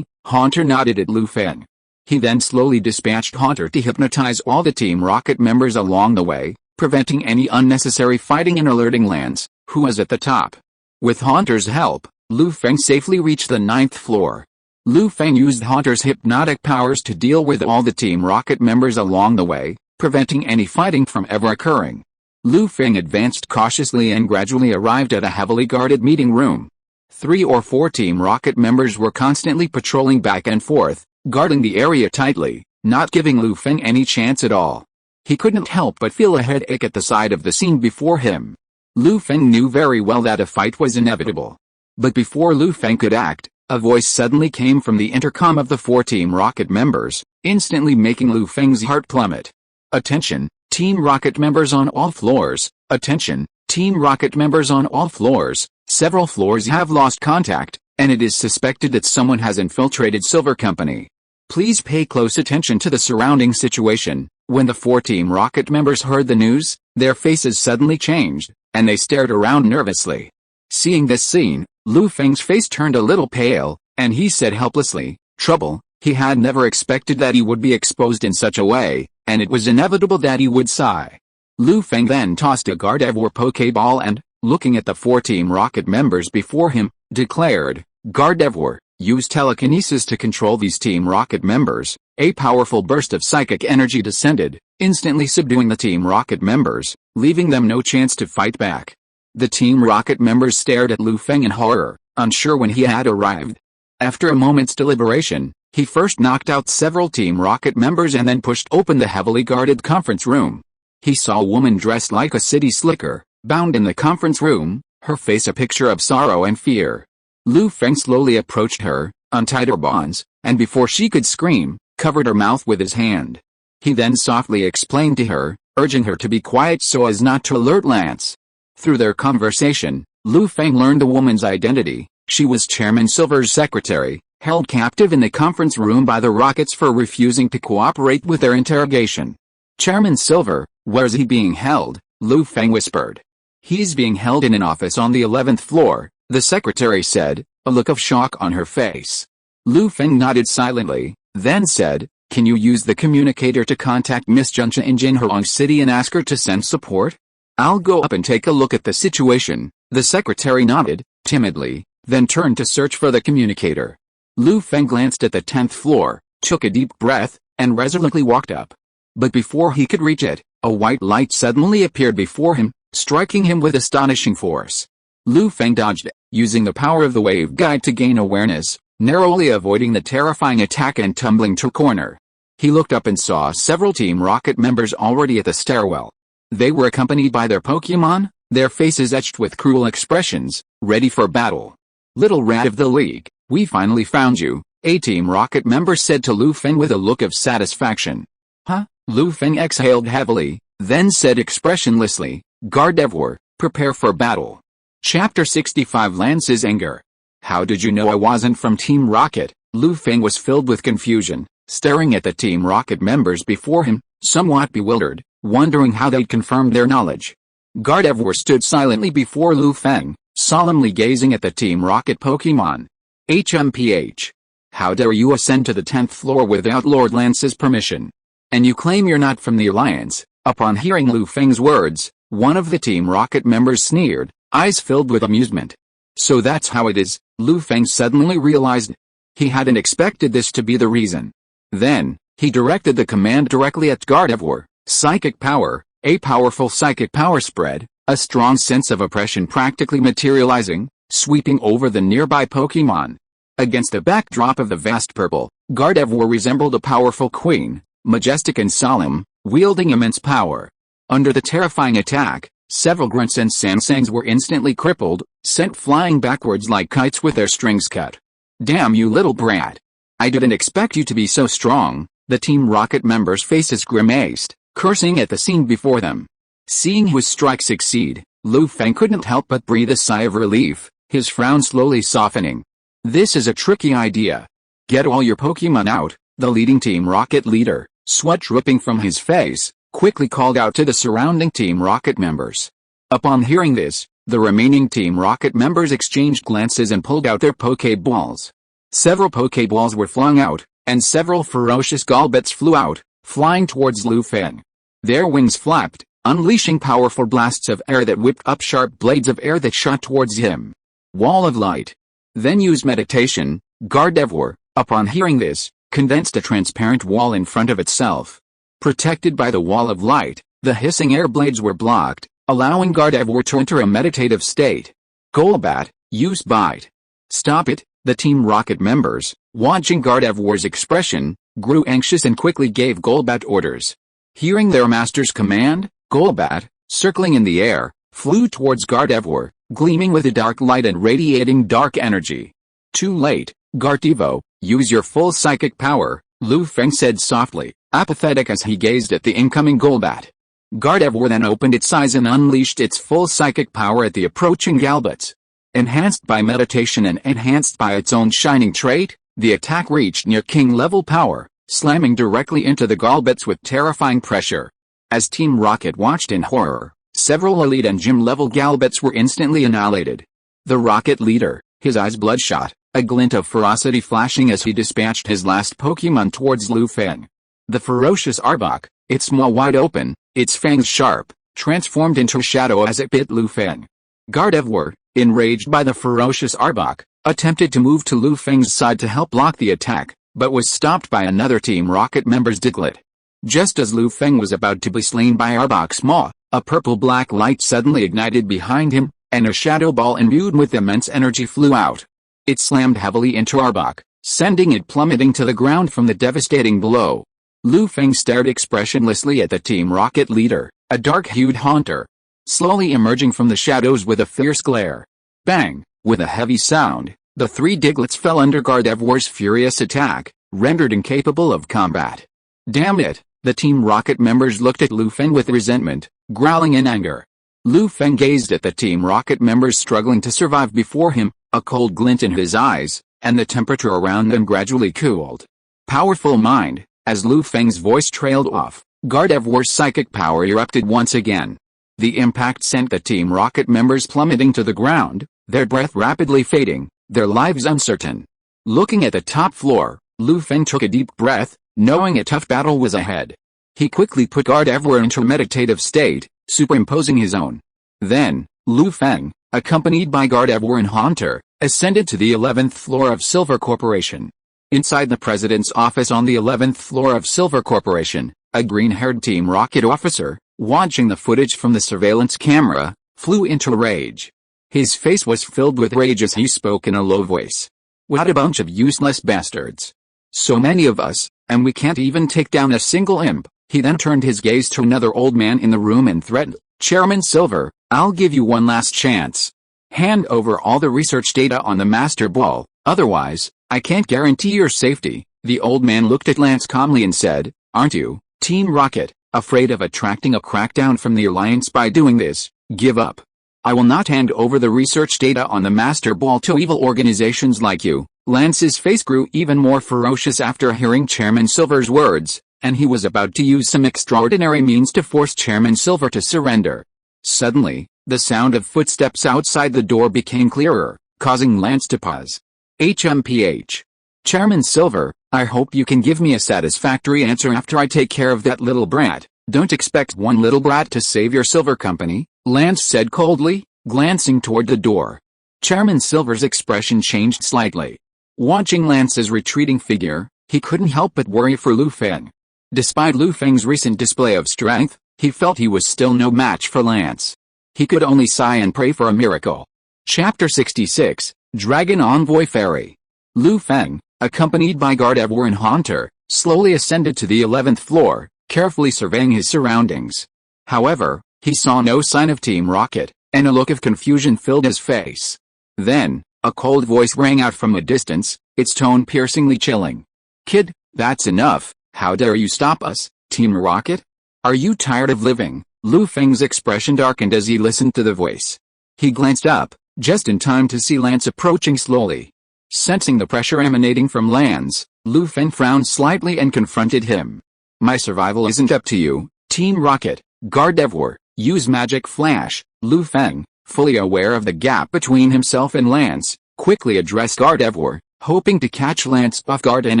Haunter nodded at Lu Feng. He then slowly dispatched Haunter to hypnotize all the Team Rocket members along the way, preventing any unnecessary fighting and alerting Lance, who was at the top. With Haunter's help, Lu Feng safely reached the 9th floor. Lu Feng used Haunter's hypnotic powers to deal with all the Team Rocket members along the way, preventing any fighting from ever occurring. Lu Feng advanced cautiously and gradually arrived at a heavily guarded meeting room. 3 or 4 Team Rocket members were constantly patrolling back and forth, guarding the area tightly, not giving Lu Feng any chance at all. He couldn't help but feel a headache at the sight of the scene before him. Lu Feng knew very well that a fight was inevitable. But before Lu Feng could act, a voice suddenly came from the intercom of the 4 Team Rocket members, instantly making Lu Feng's heart plummet. "Attention, Team Rocket members on all floors. Attention, Team Rocket members on all floors. Several floors have lost contact, and it is suspected that someone has infiltrated Silver Company. Please pay close attention to the surrounding situation." When the 4 Team Rocket members heard the news, their faces suddenly changed, and they stared around nervously. Seeing this scene, Lu Feng's face turned a little pale, and he said helplessly, "Trouble." He had never expected that he would be exposed in such a way, and it was inevitable that he would sigh. Lu Feng then tossed a Gardevoir Pokeball and, looking at the 4 Team Rocket members before him, declared, "Gardevoir, use telekinesis to control these Team Rocket members." A powerful burst of psychic energy descended, instantly subduing the Team Rocket members, leaving them no chance to fight back. The Team Rocket members stared at Lu Feng in horror, unsure when he had arrived. After a moment's deliberation, he first knocked out several Team Rocket members and then pushed open the heavily guarded conference room. He saw a woman dressed like a city slicker, bound in the conference room, her face a picture of sorrow and fear. Lu Feng slowly approached her, untied her bonds, and before she could scream, covered her mouth with his hand. He then softly explained to her, urging her to be quiet so as not to alert Lance. Through their conversation, Lu Feng learned the woman's identity. She was Chairman Silver's secretary, held captive in the conference room by the Rockets for refusing to cooperate with their interrogation. "Chairman Silver, where's he being held?" Lu Feng whispered. He's being held in an office on the 11th floor, the secretary said, a look of shock on her face. Lu Feng nodded silently, then said, "Can you use the communicator to contact Miss Juncha in Jinhuang City and ask her to send support?" "I'll go up and take a look at the situation," the secretary nodded, timidly, then turned to search for the communicator. Lu Feng glanced at the 10th floor, took a deep breath, and resolutely walked up. But before he could reach it, a white light suddenly appeared before him, striking him with astonishing force. Lu Feng dodged, using the power of the wave guide to gain awareness, narrowly avoiding the terrifying attack and tumbling to a corner. He looked up and saw several Team Rocket members already at the stairwell. They were accompanied by their Pokémon, their faces etched with cruel expressions, ready for battle. "Little rat of the league, we finally found you," a Team Rocket member said to Lu Feng with a look of satisfaction. "Huh?" Lu Feng exhaled heavily, then said expressionlessly, "Gardevoir, prepare for battle." Chapter 65 Lance's Anger. "How did you know I wasn't from Team Rocket?" Lu Feng was filled with confusion, staring at the Team Rocket members before him, somewhat bewildered, wondering how they'd confirmed their knowledge. Gardevoir stood silently before Lu Feng, solemnly gazing at the Team Rocket Pokémon. "HMPH. How dare you ascend to the 10th floor without Lord Lance's permission? And you claim you're not from the Alliance?" Upon hearing Lu Feng's words, one of the Team Rocket members sneered, eyes filled with amusement. "So that's how it is," Lu Feng suddenly realized. He hadn't expected this to be the reason. Then, he directed the command directly at Gardevoir. Psychic power, a powerful psychic power spread, a strong sense of oppression practically materializing, sweeping over the nearby Pokémon. Against the backdrop of the vast purple, Gardevoir resembled a powerful queen, majestic and solemn, wielding immense power. Under the terrifying attack, several grunts and Samsangs were instantly crippled, sent flying backwards like kites with their strings cut. "Damn you little brat. I didn't expect you to be so strong," the Team Rocket members' faces grimaced, cursing at the scene before them. Seeing his strike succeed, Lu Feng couldn't help but breathe a sigh of relief, his frown slowly softening. "This is a tricky idea. Get all your Pokémon out," the leading Team Rocket leader, sweat dripping from his face, quickly called out to the surrounding Team Rocket members. Upon hearing this, the remaining Team Rocket members exchanged glances and pulled out their Pokéballs. Several Pokéballs were flung out, and several ferocious Golbats flew out, flying towards Lu Feng. Their wings flapped, unleashing powerful blasts of air that whipped up sharp blades of air that shot towards him. Wall of light. Then use meditation. Gardevoir, upon hearing this, condensed a transparent wall in front of itself. Protected by the wall of light, the hissing air blades were blocked, allowing Gardevoir to enter a meditative state. Golbat, use bite. Stop it, the Team Rocket members, watching Gardevoir's expression, grew anxious and quickly gave Golbat orders. Hearing their master's command, Golbat, circling in the air, flew towards Gardevoir, gleaming with a dark light and radiating dark energy. "Too late, Gardevoir, use your full psychic power," Lu Feng said softly, apathetic as he gazed at the incoming Golbat. Gardevoir then opened its eyes and unleashed its full psychic power at the approaching Golbats. Enhanced by meditation and enhanced by its own shining trait, the attack reached near king-level power, slamming directly into the Golbats with terrifying pressure. As Team Rocket watched in horror, several elite and gym-level Golbats were instantly annihilated. The Rocket leader, his eyes bloodshot, a glint of ferocity flashing as he dispatched his last Pokémon towards Lu Feng. The ferocious Arbok, its maw wide open, its fangs sharp, transformed into a shadow as it bit Lu Feng. Gardevoir, enraged by the ferocious Arbok, attempted to move to Lu Feng's side to help block the attack, but was stopped by another Team Rocket member's Diglett. Just as Lu Feng was about to be slain by Arbok's maw, a purple-black light suddenly ignited behind him, and a shadow ball imbued with immense energy flew out. It slammed heavily into Arbok, sending it plummeting to the ground from the devastating blow. Lu Feng stared expressionlessly at the Team Rocket leader, a dark-hued haunter, slowly emerging from the shadows with a fierce glare. Bang! With a heavy sound, the three Diglets fell under Gardevoir's furious attack, rendered incapable of combat. Damn it! The Team Rocket members looked at Lu Feng with resentment, growling in anger. Lu Feng gazed at the Team Rocket members struggling to survive before him, a cold glint in his eyes, and the temperature around them gradually cooled. Powerful mind. As Lu Feng's voice trailed off, Gardevoir's psychic power erupted once again. The impact sent the Team Rocket members plummeting to the ground, their breath rapidly fading, their lives uncertain. Looking at the top floor, Lu Feng took a deep breath, knowing a tough battle was ahead. He quickly put Gardevoir into a meditative state, superimposing his own. Then, Lu Feng, accompanied by Gardevoir and Haunter, ascended to the 11th floor of Silver Corporation. Inside the president's office on the 11th floor of Silver Corporation, a green-haired Team Rocket officer, watching the footage from the surveillance camera, flew into a rage. His face was filled with rage as he spoke in a low voice. "What a bunch of useless bastards. So many of us, and we can't even take down a single imp." He then turned his gaze to another old man in the room and threatened, "Chairman Silver, I'll give you one last chance. Hand over all the research data on the Master Ball, otherwise, I can't guarantee your safety." The old man looked at Lance calmly and said, "Aren't you, Team Rocket, afraid of attracting a crackdown from the Alliance by doing this? Give up. I will not hand over the research data on the Master Ball to evil organizations like you." Lance's face grew even more ferocious after hearing Chairman Silver's words, and he was about to use some extraordinary means to force Chairman Silver to surrender. Suddenly, the sound of footsteps outside the door became clearer, causing Lance to pause. HMPH. "Chairman Silver, I hope you can give me a satisfactory answer after I take care of that little brat. Don't expect one little brat to save your Silver Company," Lance said coldly, glancing toward the door. Chairman Silver's expression changed slightly. Watching Lance's retreating figure, he couldn't help but worry for Lu Feng. Despite Lu Feng's recent display of strength, he felt he was still no match for Lance. He could only sigh and pray for a miracle. Chapter 66, Dragon Envoy Fairy. Lu Feng, accompanied by Gardevoir and Haunter, slowly ascended to the 11th floor, carefully surveying his surroundings. However, he saw no sign of Team Rocket, and a look of confusion filled his face. Then, a cold voice rang out from a distance, its tone piercingly chilling. "Kid, that's enough. How dare you stop us, Team Rocket? Are you tired of living?" Lu Feng's expression darkened as he listened to the voice. He glanced up, just in time to see Lance approaching slowly. Sensing the pressure emanating from Lance, Lu Feng frowned slightly and confronted him. "My survival isn't up to you, Team Rocket. Gardevoir, use Magic Flash." Lu Feng, fully aware of the gap between himself and Lance, quickly addressed Gardevoir, hoping to catch Lance off guard and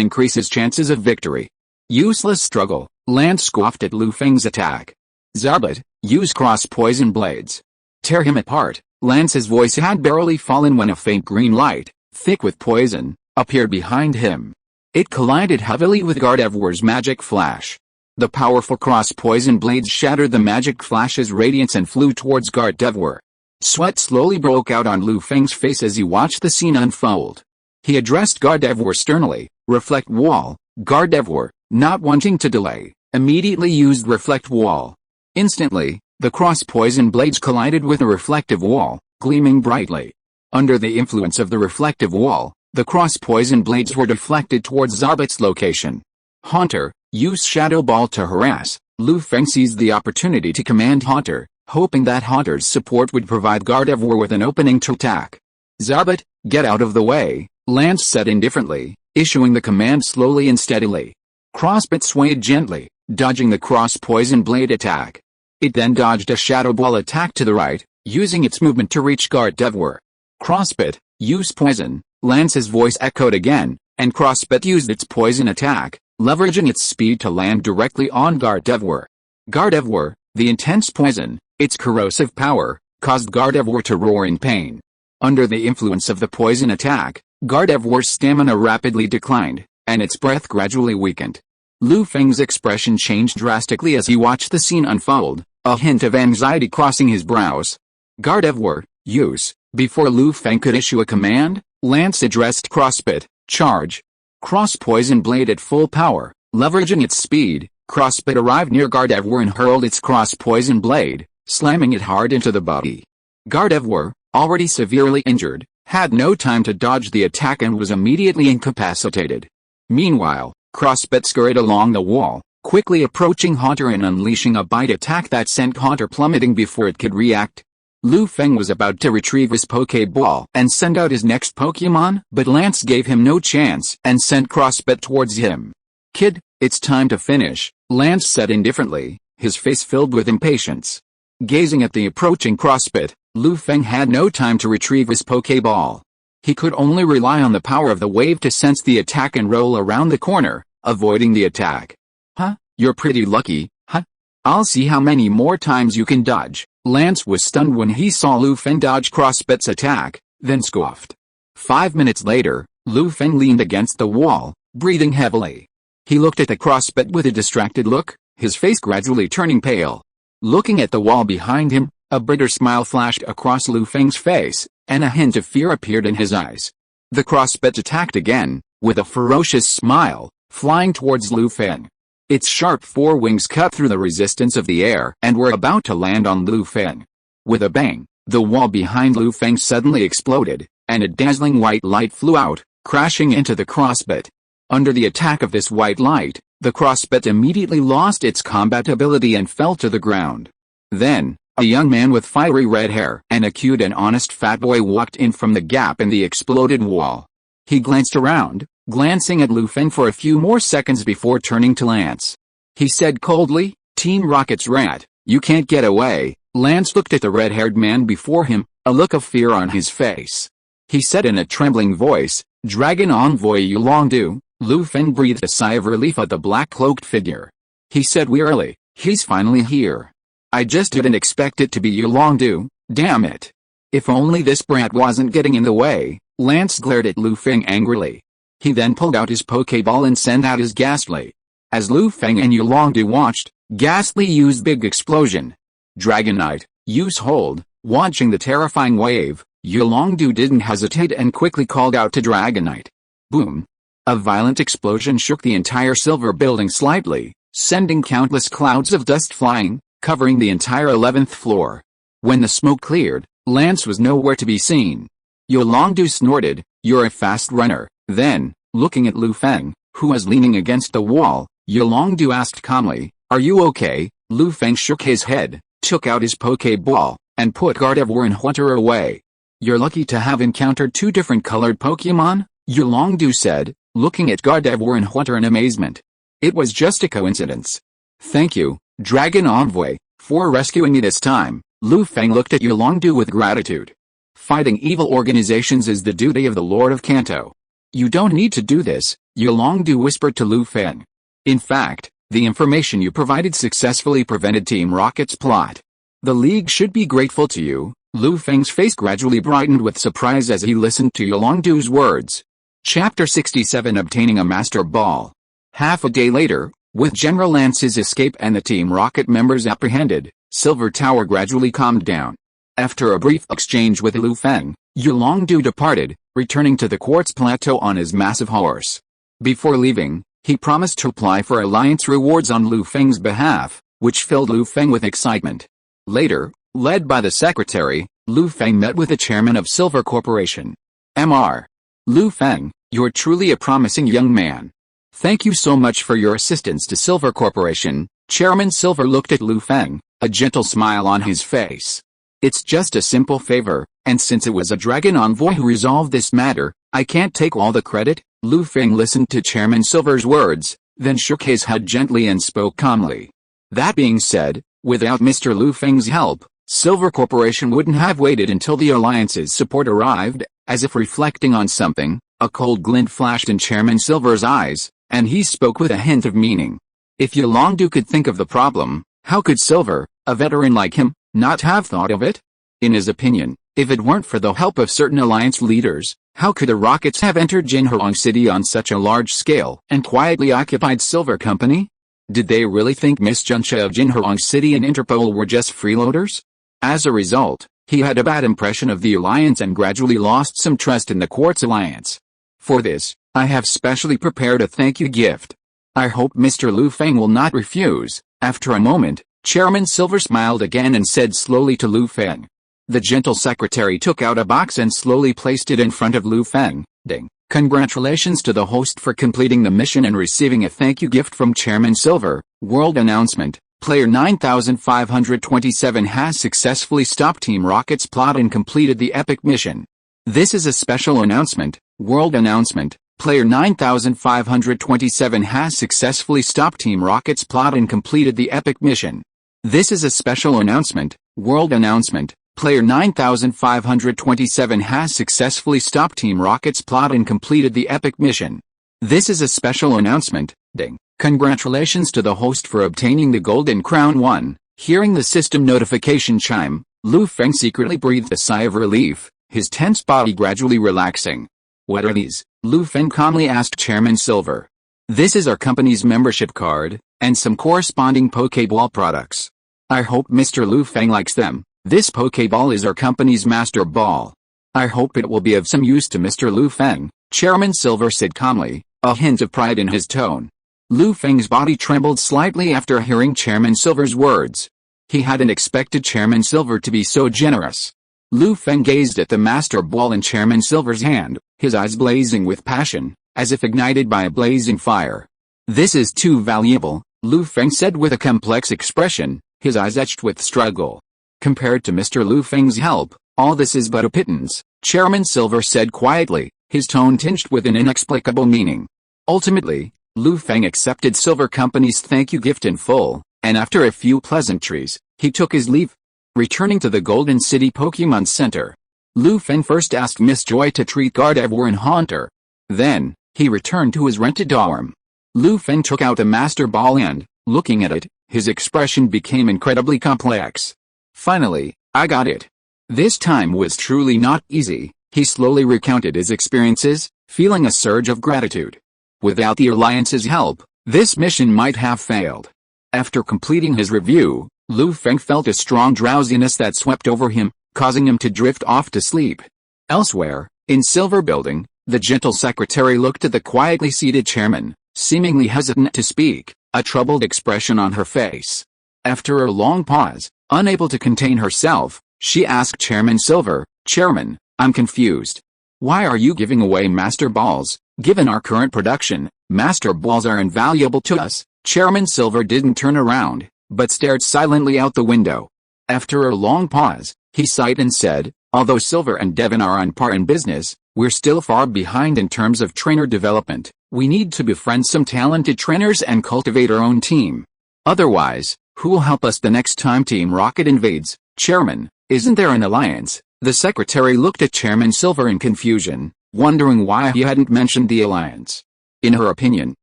increase his chances of victory. "Useless struggle." Lance scoffed at Lu Feng's attack. "Zarbot, use Cross Poison Blades. Tear him apart." Lance's voice had barely fallen when a faint green light, thick with poison, appeared behind him. It collided heavily with Gardevoir's Magic Flash. The powerful Cross Poison Blades shattered the Magic Flash's radiance and flew towards Gardevoir. Sweat slowly broke out on Lu Feng's face as he watched the scene unfold. He addressed Gardevoir sternly, "Reflect Wall." Gardevoir, not wanting to delay, immediately used Reflect Wall. Instantly, the Cross Poison Blades collided with a reflective wall, gleaming brightly. Under the influence of the reflective wall, the Cross Poison Blades were deflected towards Zarbot's location. "Haunter, use Shadow Ball to harass." Lu Feng seized the opportunity to command Haunter, hoping that Haunter's support would provide Gardevoir with an opening to attack. "Zarbot, get out of the way," Lance said indifferently, issuing the command slowly and steadily. Crossbit swayed gently, dodging the Cross Poison Blade attack. It then dodged a Shadow Ball attack to the right, using its movement to reach Gardevoir. "Crossbit, use Poison." Lance's voice echoed again, and Crossbit used its poison attack, leveraging its speed to land directly on Gardevoir. Gardevoir, the intense poison, its corrosive power, caused Gardevoir to roar in pain. Under the influence of the poison attack, Gardevoir's stamina rapidly declined, and its breath gradually weakened. Lu Feng's expression changed drastically as he watched the scene unfold, a hint of anxiety crossing his brows. "Gardevoir, use." Before Lu Feng could issue a command, Lance addressed Crossbit, "Charge." Cross Poison Blade at full power, leveraging its speed, Crossbit arrived near Gardevoir and hurled its Cross Poison Blade, slamming it hard into the body. Gardevoir, already severely injured, had no time to dodge the attack and was immediately incapacitated. Meanwhile, Crossbit scurried along the wall, quickly approaching Haunter and unleashing a bite attack that sent Haunter plummeting before it could react. Lu Feng was about to retrieve his Pokéball and send out his next Pokémon, but Lance gave him no chance and sent Crossbit towards him. "Kid, it's time to finish," Lance said indifferently, his face filled with impatience. Gazing at the approaching CrossFit, Lu Feng had no time to retrieve his Pokeball. He could only rely on the power of the wave to sense the attack and roll around the corner, avoiding the attack. Huh? You're pretty lucky, huh? I'll see how many more times you can dodge. Lance was stunned when he saw Lu Feng dodge CrossFit's attack, then scoffed. 5 minutes later, Lu Feng leaned against the wall, breathing heavily. He looked at the CrossFit with a distracted look, his face gradually turning pale. Looking at the wall behind him, a bitter smile flashed across Lu Feng's face, and a hint of fear appeared in his eyes. The CrossFit attacked again, with a ferocious smile, flying towards Lu Feng. Its sharp forewings cut through the resistance of the air and were about to land on Lu Feng. With a bang, the wall behind Lu Feng suddenly exploded, and a dazzling white light flew out, crashing into the CrossFit. Under the attack of this white light, the CrossFit immediately lost its combat ability and fell to the ground. Then, a young man with fiery red hair and a cute and honest fat boy walked in from the gap in the exploded wall. He glanced around, glancing at Lu Feng for a few more seconds before turning to Lance. He said coldly, "Team Rocket's rat, you can't get away." Lance looked at the red-haired man before him, a look of fear on his face. He said in a trembling voice, "Dragon Envoy Yulongdu." Lu Feng breathed a sigh of relief at the black-cloaked figure. He said wearily, "He's finally here. I just didn't expect it to be Yulongdu, damn it. If only this brat wasn't getting in the way." Lance glared at Lu Feng angrily. He then pulled out his Pokeball and sent out his Ghastly. As Lu Feng and Yulongdu watched, Ghastly used Big Explosion. Dragonite, use Hold. Watching the terrifying wave, Yulongdu didn't hesitate and quickly called out to Dragonite. Boom. A violent explosion shook the entire silver building slightly, sending countless clouds of dust flying, covering the entire 11th floor. When the smoke cleared, Lance was nowhere to be seen. Yulongdu snorted, "You're a fast runner." Then, looking at Lu Feng, who was leaning against the wall, Yulongdu asked calmly, "Are you okay?" Lu Feng shook his head, took out his Pokeball, and put Gardevoir and Hoenn away. "You're lucky to have encountered two different colored Pokemon," Yulongdu said, looking at Gardevoir and Hoenn in amazement. "It was just a coincidence." "Thank you, Dragon Envoy, for rescuing me this time." Lu Feng looked at Yulongdu with gratitude. "Fighting evil organizations is the duty of the Lord of Kanto. You don't need to do this," Yulongdu whispered to Lu Feng. "In fact, the information you provided successfully prevented Team Rocket's plot. The League should be grateful to you." Lu Feng's face gradually brightened with surprise as he listened to Yulongdu's words. Chapter 67 Obtaining a Master Ball. Half a day later, with General Lance's escape and the Team Rocket members apprehended, Silver Tower gradually calmed down. After a brief exchange with Lu Feng, Yulongdu departed, returning to the Quartz Plateau on his massive horse. Before leaving, he promised to apply for alliance rewards on Lu Feng's behalf, which filled Lu Feng with excitement. Later, led by the secretary, Lu Feng met with the chairman of Silver Corporation. Mr. Lu Feng, you're truly a promising young man. Thank you so much for your assistance to Silver Corporation. Chairman Silver looked at Lu Feng, a gentle smile on his face. "It's just a simple favor, and since it was a Dragon Envoy who resolved this matter, I can't take all the credit." Lu Feng listened to Chairman Silver's words, then shook his head gently and spoke calmly. "That being said, without Mr. Lu Feng's help, Silver Corporation wouldn't have waited until the Alliance's support arrived." As if reflecting on something, a cold glint flashed in Chairman Silver's eyes, and he spoke with a hint of meaning. If Yulongdu could think of the problem, how could Silver, a veteran like him, not have thought of it? In his opinion, if it weren't for the help of certain Alliance leaders, how could the Rockets have entered Jinhuang City on such a large scale and quietly occupied Silver Company? Did they really think Miss Junsha of Jinhuang City and Interpol were just freeloaders? As a result, he had a bad impression of the Alliance and gradually lost some trust in the Quartz Alliance. For this, I have specially prepared a thank you gift. I hope Mr. Lu Feng will not refuse." After a moment, Chairman Silver smiled again and said slowly to Lu Feng. The gentle secretary took out a box and slowly placed it in front of Lu Feng. "Ding. Congratulations to the host for completing the mission and receiving a thank you gift from Chairman Silver. World announcement. Player 9527 has successfully stopped Team Rocket's plot and completed the epic mission. This is a special announcement. World announcement. Player 9527 has successfully stopped Team Rocket's plot and completed the epic mission. This is a special announcement, world announcement. Player 9527 has successfully stopped Team Rocket's plot and completed the epic mission. This is a special announcement, ding. Congratulations to the host for obtaining the Golden Crown 1. Hearing the system notification chime, Lu Feng secretly breathed a sigh of relief, his tense body gradually relaxing. What are these? Lu Feng calmly asked Chairman Silver. This is our company's membership card, and some corresponding Pokeball products. I hope Mr. Lu Feng likes them. This Pokeball is our company's master ball. I hope it will be of some use to Mr. Lu Feng, Chairman Silver said calmly, a hint of pride in his tone. Lu Feng's body trembled slightly after hearing Chairman Silver's words. He hadn't expected Chairman Silver to be so generous. Lu Feng gazed at the master ball in Chairman Silver's hand, his eyes blazing with passion, as if ignited by a blazing fire. This is too valuable, Lu Feng said with a complex expression, his eyes etched with struggle. Compared to Mr. Lu Feng's help, all this is but a pittance, Chairman Silver said quietly, his tone tinged with an inexplicable meaning. Ultimately, Lu Feng accepted Silver Company's thank you gift in full, and after a few pleasantries, he took his leave. Returning to the Golden City Pokémon Center, Lu Feng first asked Miss Joy to treat Gardevoir and Haunter. Then, he returned to his rented dorm. Lu Feng took out the Master Ball and, looking at it, his expression became incredibly complex. Finally, I got it. This time was truly not easy, he slowly recounted his experiences, feeling a surge of gratitude. Without the Alliance's help, this mission might have failed. After completing his review, Lu Feng felt a strong drowsiness that swept over him, causing him to drift off to sleep. Elsewhere, in Silver Building, the gentle secretary looked at the quietly seated chairman, seemingly hesitant to speak, a troubled expression on her face. After a long pause, unable to contain herself, she asked Chairman Silver, Chairman, I'm confused. Why are you giving away Master Balls? Given our current production, Master Balls are invaluable to us. Chairman Silver didn't turn around, but stared silently out the window. After a long pause, he sighed and said, although Silver and Devon are on par in business, we're still far behind in terms of trainer development. We need to befriend some talented trainers and cultivate our own team. Otherwise, who will help us the next time Team Rocket invades? Chairman, isn't there an alliance? The secretary looked at Chairman Silver in confusion, wondering why he hadn't mentioned the alliance. In her opinion,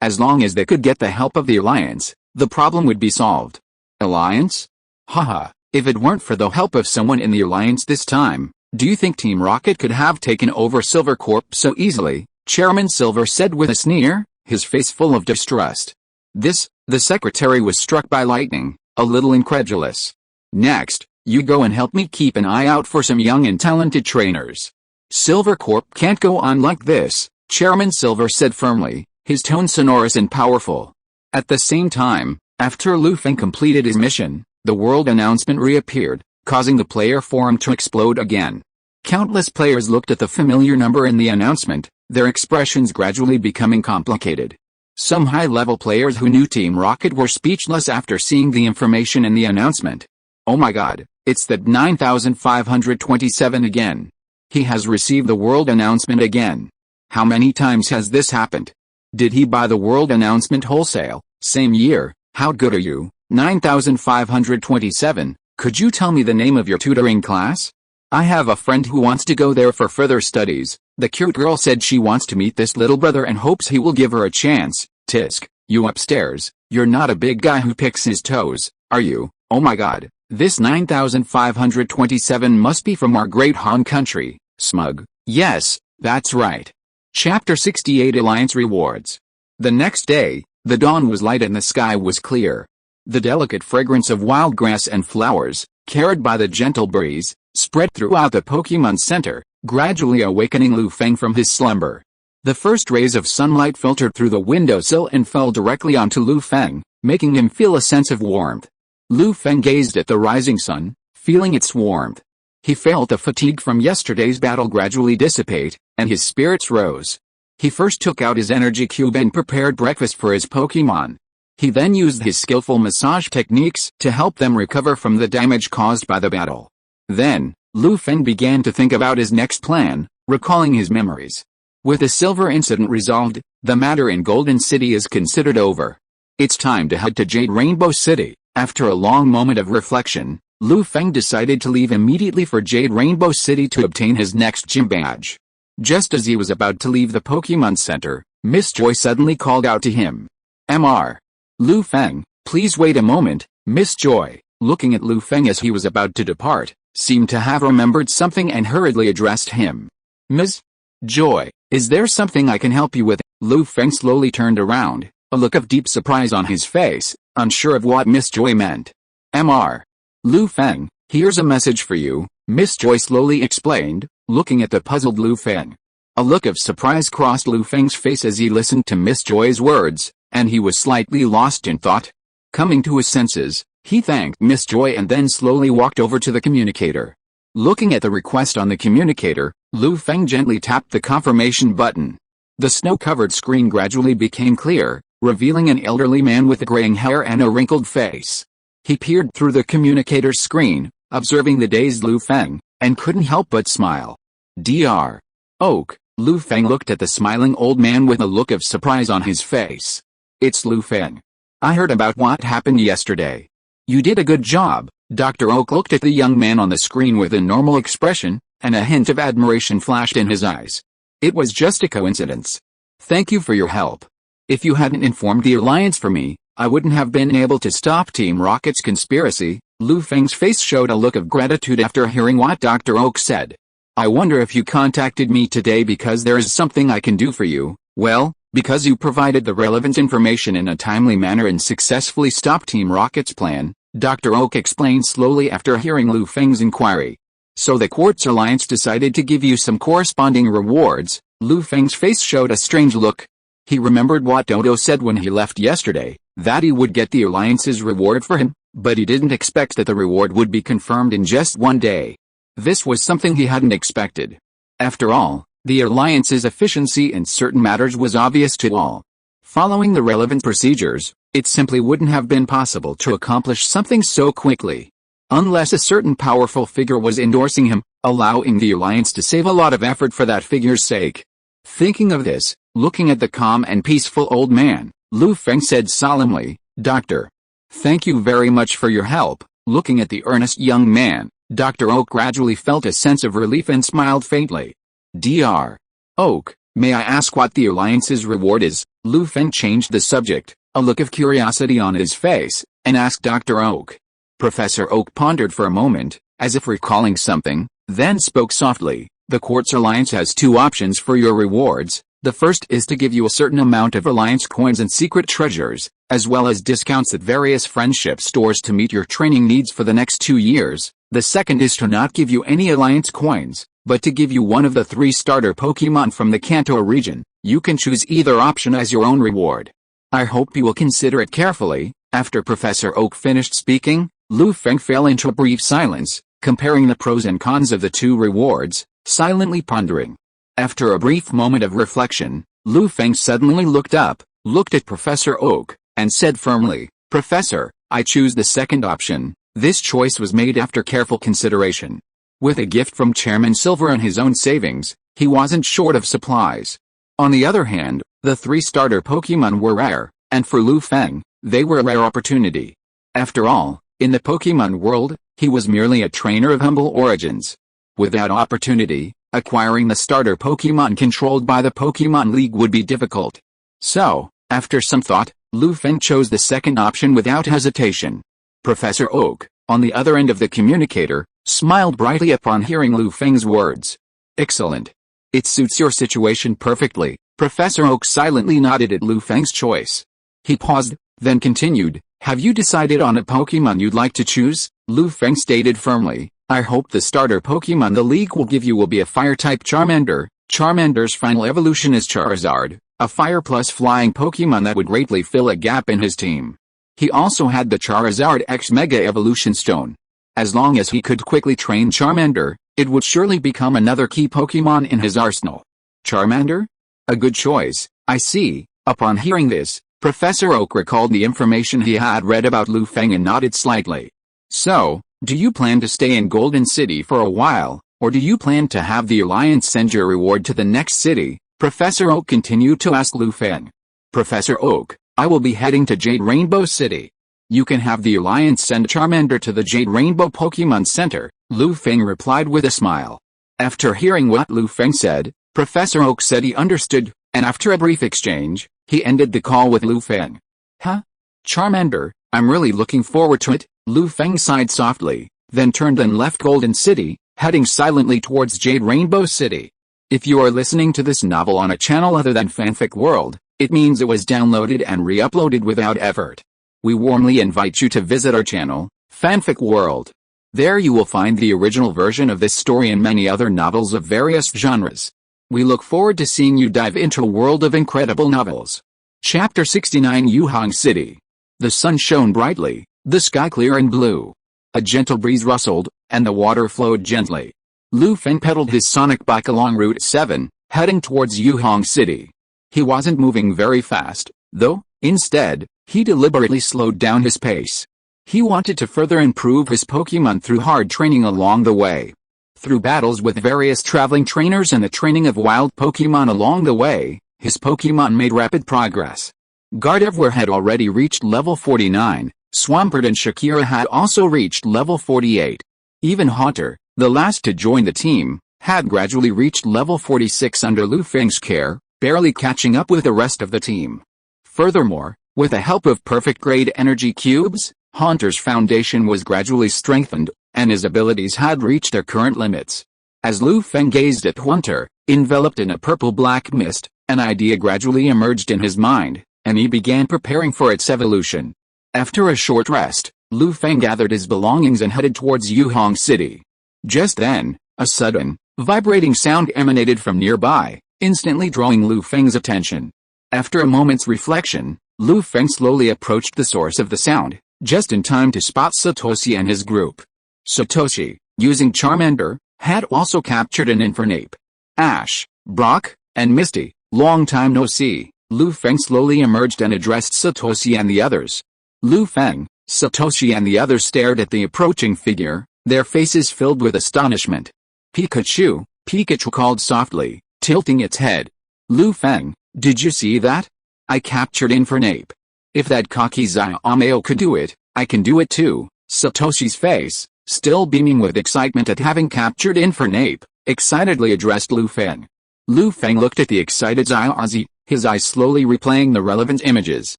as long as they could get the help of the alliance, the problem would be solved. Alliance? Haha, if it weren't for the help of someone in the alliance this time, do you think Team Rocket could have taken over Silver Corp so easily? Chairman Silver said with a sneer, his face full of distrust. The secretary was struck by lightning, a little incredulous. Next, you go and help me keep an eye out for some young and talented trainers. Silver Corp can't go on like this, Chairman Silver said firmly, his tone sonorous and powerful. At the same time, after Lu Feng completed his mission, the world announcement reappeared, causing the player forum to explode again. Countless players looked at the familiar number in the announcement, their expressions gradually becoming complicated. Some high-level players who knew Team Rocket were speechless after seeing the information in the announcement. Oh my god, it's that 9527 again. He has received the world announcement again. How many times has this happened? Did he buy the world announcement wholesale, same year? How good are you? 9527, could you tell me the name of your tutoring class? I have a friend who wants to go there for further studies. The cute girl said she wants to meet this little brother and hopes he will give her a chance. Tisk, you upstairs, you're not a big guy who picks his toes, are you? Oh my god, this 9527 must be from our great Hoenn country. Smug. Yes, that's right. Chapter 68 Alliance Rewards. The next day, the dawn was light and the sky was clear. The delicate fragrance of wild grass and flowers, carried by the gentle breeze, spread throughout the Pokémon Center, gradually awakening Lu Feng from his slumber. The first rays of sunlight filtered through the windowsill and fell directly onto Lu Feng, making him feel a sense of warmth. Lu Feng gazed at the rising sun, feeling its warmth. He felt the fatigue from yesterday's battle gradually dissipate, and his spirits rose. He first took out his energy cube and prepared breakfast for his Pokémon. He then used his skillful massage techniques to help them recover from the damage caused by the battle. Then, Lu Feng began to think about his next plan, recalling his memories. With the silver incident resolved, the matter in Golden City is considered over. It's time to head to Jade Rainbow City. After a long moment of reflection, Feng decided to leave immediately for Jade Rainbow City to obtain his next gym badge. Just as he was about to leave the Pokémon Center, Miss Joy suddenly called out to him. Mr. Feng, please wait a moment. Miss Joy, looking at Feng as he was about to depart, seemed to have remembered something and hurriedly addressed him. Ms. Joy, is there something I can help you with? Feng slowly turned around, a look of deep surprise on his face, unsure of what Miss Joy meant. Mr. Feng, here's a message for you, Miss Joy slowly explained, looking at the puzzled Feng. A look of surprise crossed Feng's face as he listened to Miss Joy's words, and he was slightly lost in thought. Coming to his senses, he thanked Miss Joy and then slowly walked over to the communicator. Looking at the request on the communicator, Feng gently tapped the confirmation button. The snow-covered screen gradually became clear, revealing an elderly man with graying hair and a wrinkled face. He peered through the communicator's screen, observing the dazed Feng, and couldn't help but smile. Dr. Oak, Feng looked at the smiling old man with a look of surprise on his face. It's Feng. I heard about what happened yesterday. You did a good job. Dr. Oak looked at the young man on the screen with a normal expression, and a hint of admiration flashed in his eyes. It was just a coincidence. Thank you for your help. If you hadn't informed the Alliance for me, I wouldn't have been able to stop Team Rocket's conspiracy. Feng's face showed a look of gratitude after hearing what Dr. Oak said. I wonder if you contacted me today because there is something I can do for you. Well, because you provided the relevant information in a timely manner and successfully stopped Team Rocket's plan, Dr. Oak explained slowly after hearing Feng's inquiry. So the Quartz Alliance decided to give you some corresponding rewards. Feng's face showed a strange look. He remembered what Dodo said when he left yesterday, that he would get the Alliance's reward for him, but he didn't expect that the reward would be confirmed in just one day. This was something he hadn't expected. After all, the Alliance's efficiency in certain matters was obvious to all. Following the relevant procedures, it simply wouldn't have been possible to accomplish something so quickly. Unless a certain powerful figure was endorsing him, allowing the Alliance to save a lot of effort for that figure's sake. Thinking of this, looking at the calm and peaceful old man, Feng said solemnly, Doctor. Thank you very much for your help. Looking at the earnest young man, Dr. Oak gradually felt a sense of relief and smiled faintly. Dr. Oak, may I ask what the Alliance's reward is? Feng changed the subject, a look of curiosity on his face, and asked Dr. Oak. Professor Oak pondered for a moment, as if recalling something, then spoke softly. The Quartz Alliance has two options for your rewards. The first is to give you a certain amount of Alliance coins and secret treasures, as well as discounts at various friendship stores to meet your training needs for the next 2 years. The second is to not give you any Alliance coins, but to give you one of the 3 starter Pokémon from the Kanto region. You can choose either option as your own reward. I hope you will consider it carefully. After Professor Oak finished speaking, Feng fell into a brief silence, comparing the pros and cons of the two rewards, silently pondering. After a brief moment of reflection, Feng suddenly looked up, looked at Professor Oak, and said firmly, Professor, I choose the second option. This choice was made after careful consideration. With a gift from Chairman Silver and his own savings, he wasn't short of supplies. On the other hand, the 3 starter Pokémon were rare, and for Feng, they were a rare opportunity. After all, in the Pokémon world, he was merely a trainer of humble origins. Without opportunity, acquiring the starter Pokémon controlled by the Pokémon League would be difficult. So, after some thought, Feng chose the second option without hesitation. Professor Oak, on the other end of the communicator, smiled brightly upon hearing Feng's words. Excellent. It suits your situation perfectly. Professor Oak silently nodded at Feng's choice. He paused, then continued, have you decided on a Pokémon you'd like to choose? Feng stated firmly, I hope the starter Pokémon the League will give you will be a Fire-type Charmander. Charmander's final evolution is Charizard, a Fire plus flying Pokémon that would greatly fill a gap in his team. He also had the Charizard X Mega Evolution Stone. As long as he could quickly train Charmander, it would surely become another key Pokémon in his arsenal. Charmander? A good choice, I see. Upon hearing this, Professor Oak recalled the information he had read about Feng and nodded slightly. So, do you plan to stay in Golden City for a while, or do you plan to have the Alliance send your reward to the next city? Professor Oak continued to ask Feng. Professor Oak, I will be heading to Jade Rainbow City. You can have the Alliance send Charmander to the Jade Rainbow Pokémon Center, Lu Feng replied with a smile. After hearing what Lu Feng said, Professor Oak said he understood, and after a brief exchange, he ended the call with Lu Feng. Huh? Charmander, I'm really looking forward to it, Lu Feng sighed softly, then turned and left Golden City, heading silently towards Jade Rainbow City. If you are listening to this novel on a channel other than Fanfic World, it means it was downloaded and re-uploaded without effort. We warmly invite you to visit our channel, Fanfic World. There you will find the original version of this story and many other novels of various genres. We look forward to seeing you dive into a world of incredible novels. Chapter 69 Yuhang City. The sun shone brightly, the sky clear and blue. A gentle breeze rustled, and the water flowed gently. Lu Feng pedaled his sonic bike along Route 7, heading towards Yuhang City. He wasn't moving very fast, though. Instead, he deliberately slowed down his pace. He wanted to further improve his Pokémon through hard training along the way. Through battles with various traveling trainers and the training of wild Pokémon along the way, his Pokémon made rapid progress. Gardevoir had already reached level 49, Swampert and Shakira had also reached level 48. Even Haunter, the last to join the team, had gradually reached level 46 under Lu Feng's care, barely catching up with the rest of the team. Furthermore, with the help of perfect grade energy cubes, Haunter's foundation was gradually strengthened, and his abilities had reached their current limits. As Lu Feng gazed at Haunter, enveloped in a purple-black mist, an idea gradually emerged in his mind, and he began preparing for its evolution. After a short rest, Lu Feng gathered his belongings and headed towards Yuhang City. Just then, a sudden, vibrating sound emanated from nearby, instantly drawing Lu Feng's attention. After a moment's reflection, Lu Feng slowly approached the source of the sound, just in time to spot Satoshi and his group. Satoshi, using Charmander, had also captured an Infernape. Ash, Brock, and Misty, long time no see. Lu Feng slowly emerged and addressed Satoshi and the others. Lu Feng, Satoshi and the others stared at the approaching figure, their faces filled with astonishment. Pikachu, Pikachu called softly, tilting its head. Lu Feng, did you see that? I captured Infernape. If that cocky Xiaomao could do it, I can do it too. Satoshi's face, still beaming with excitement at having captured Infernape, excitedly addressed Lu Feng. Lu Feng looked at the excited Xiaozi, his eyes slowly replaying the relevant images.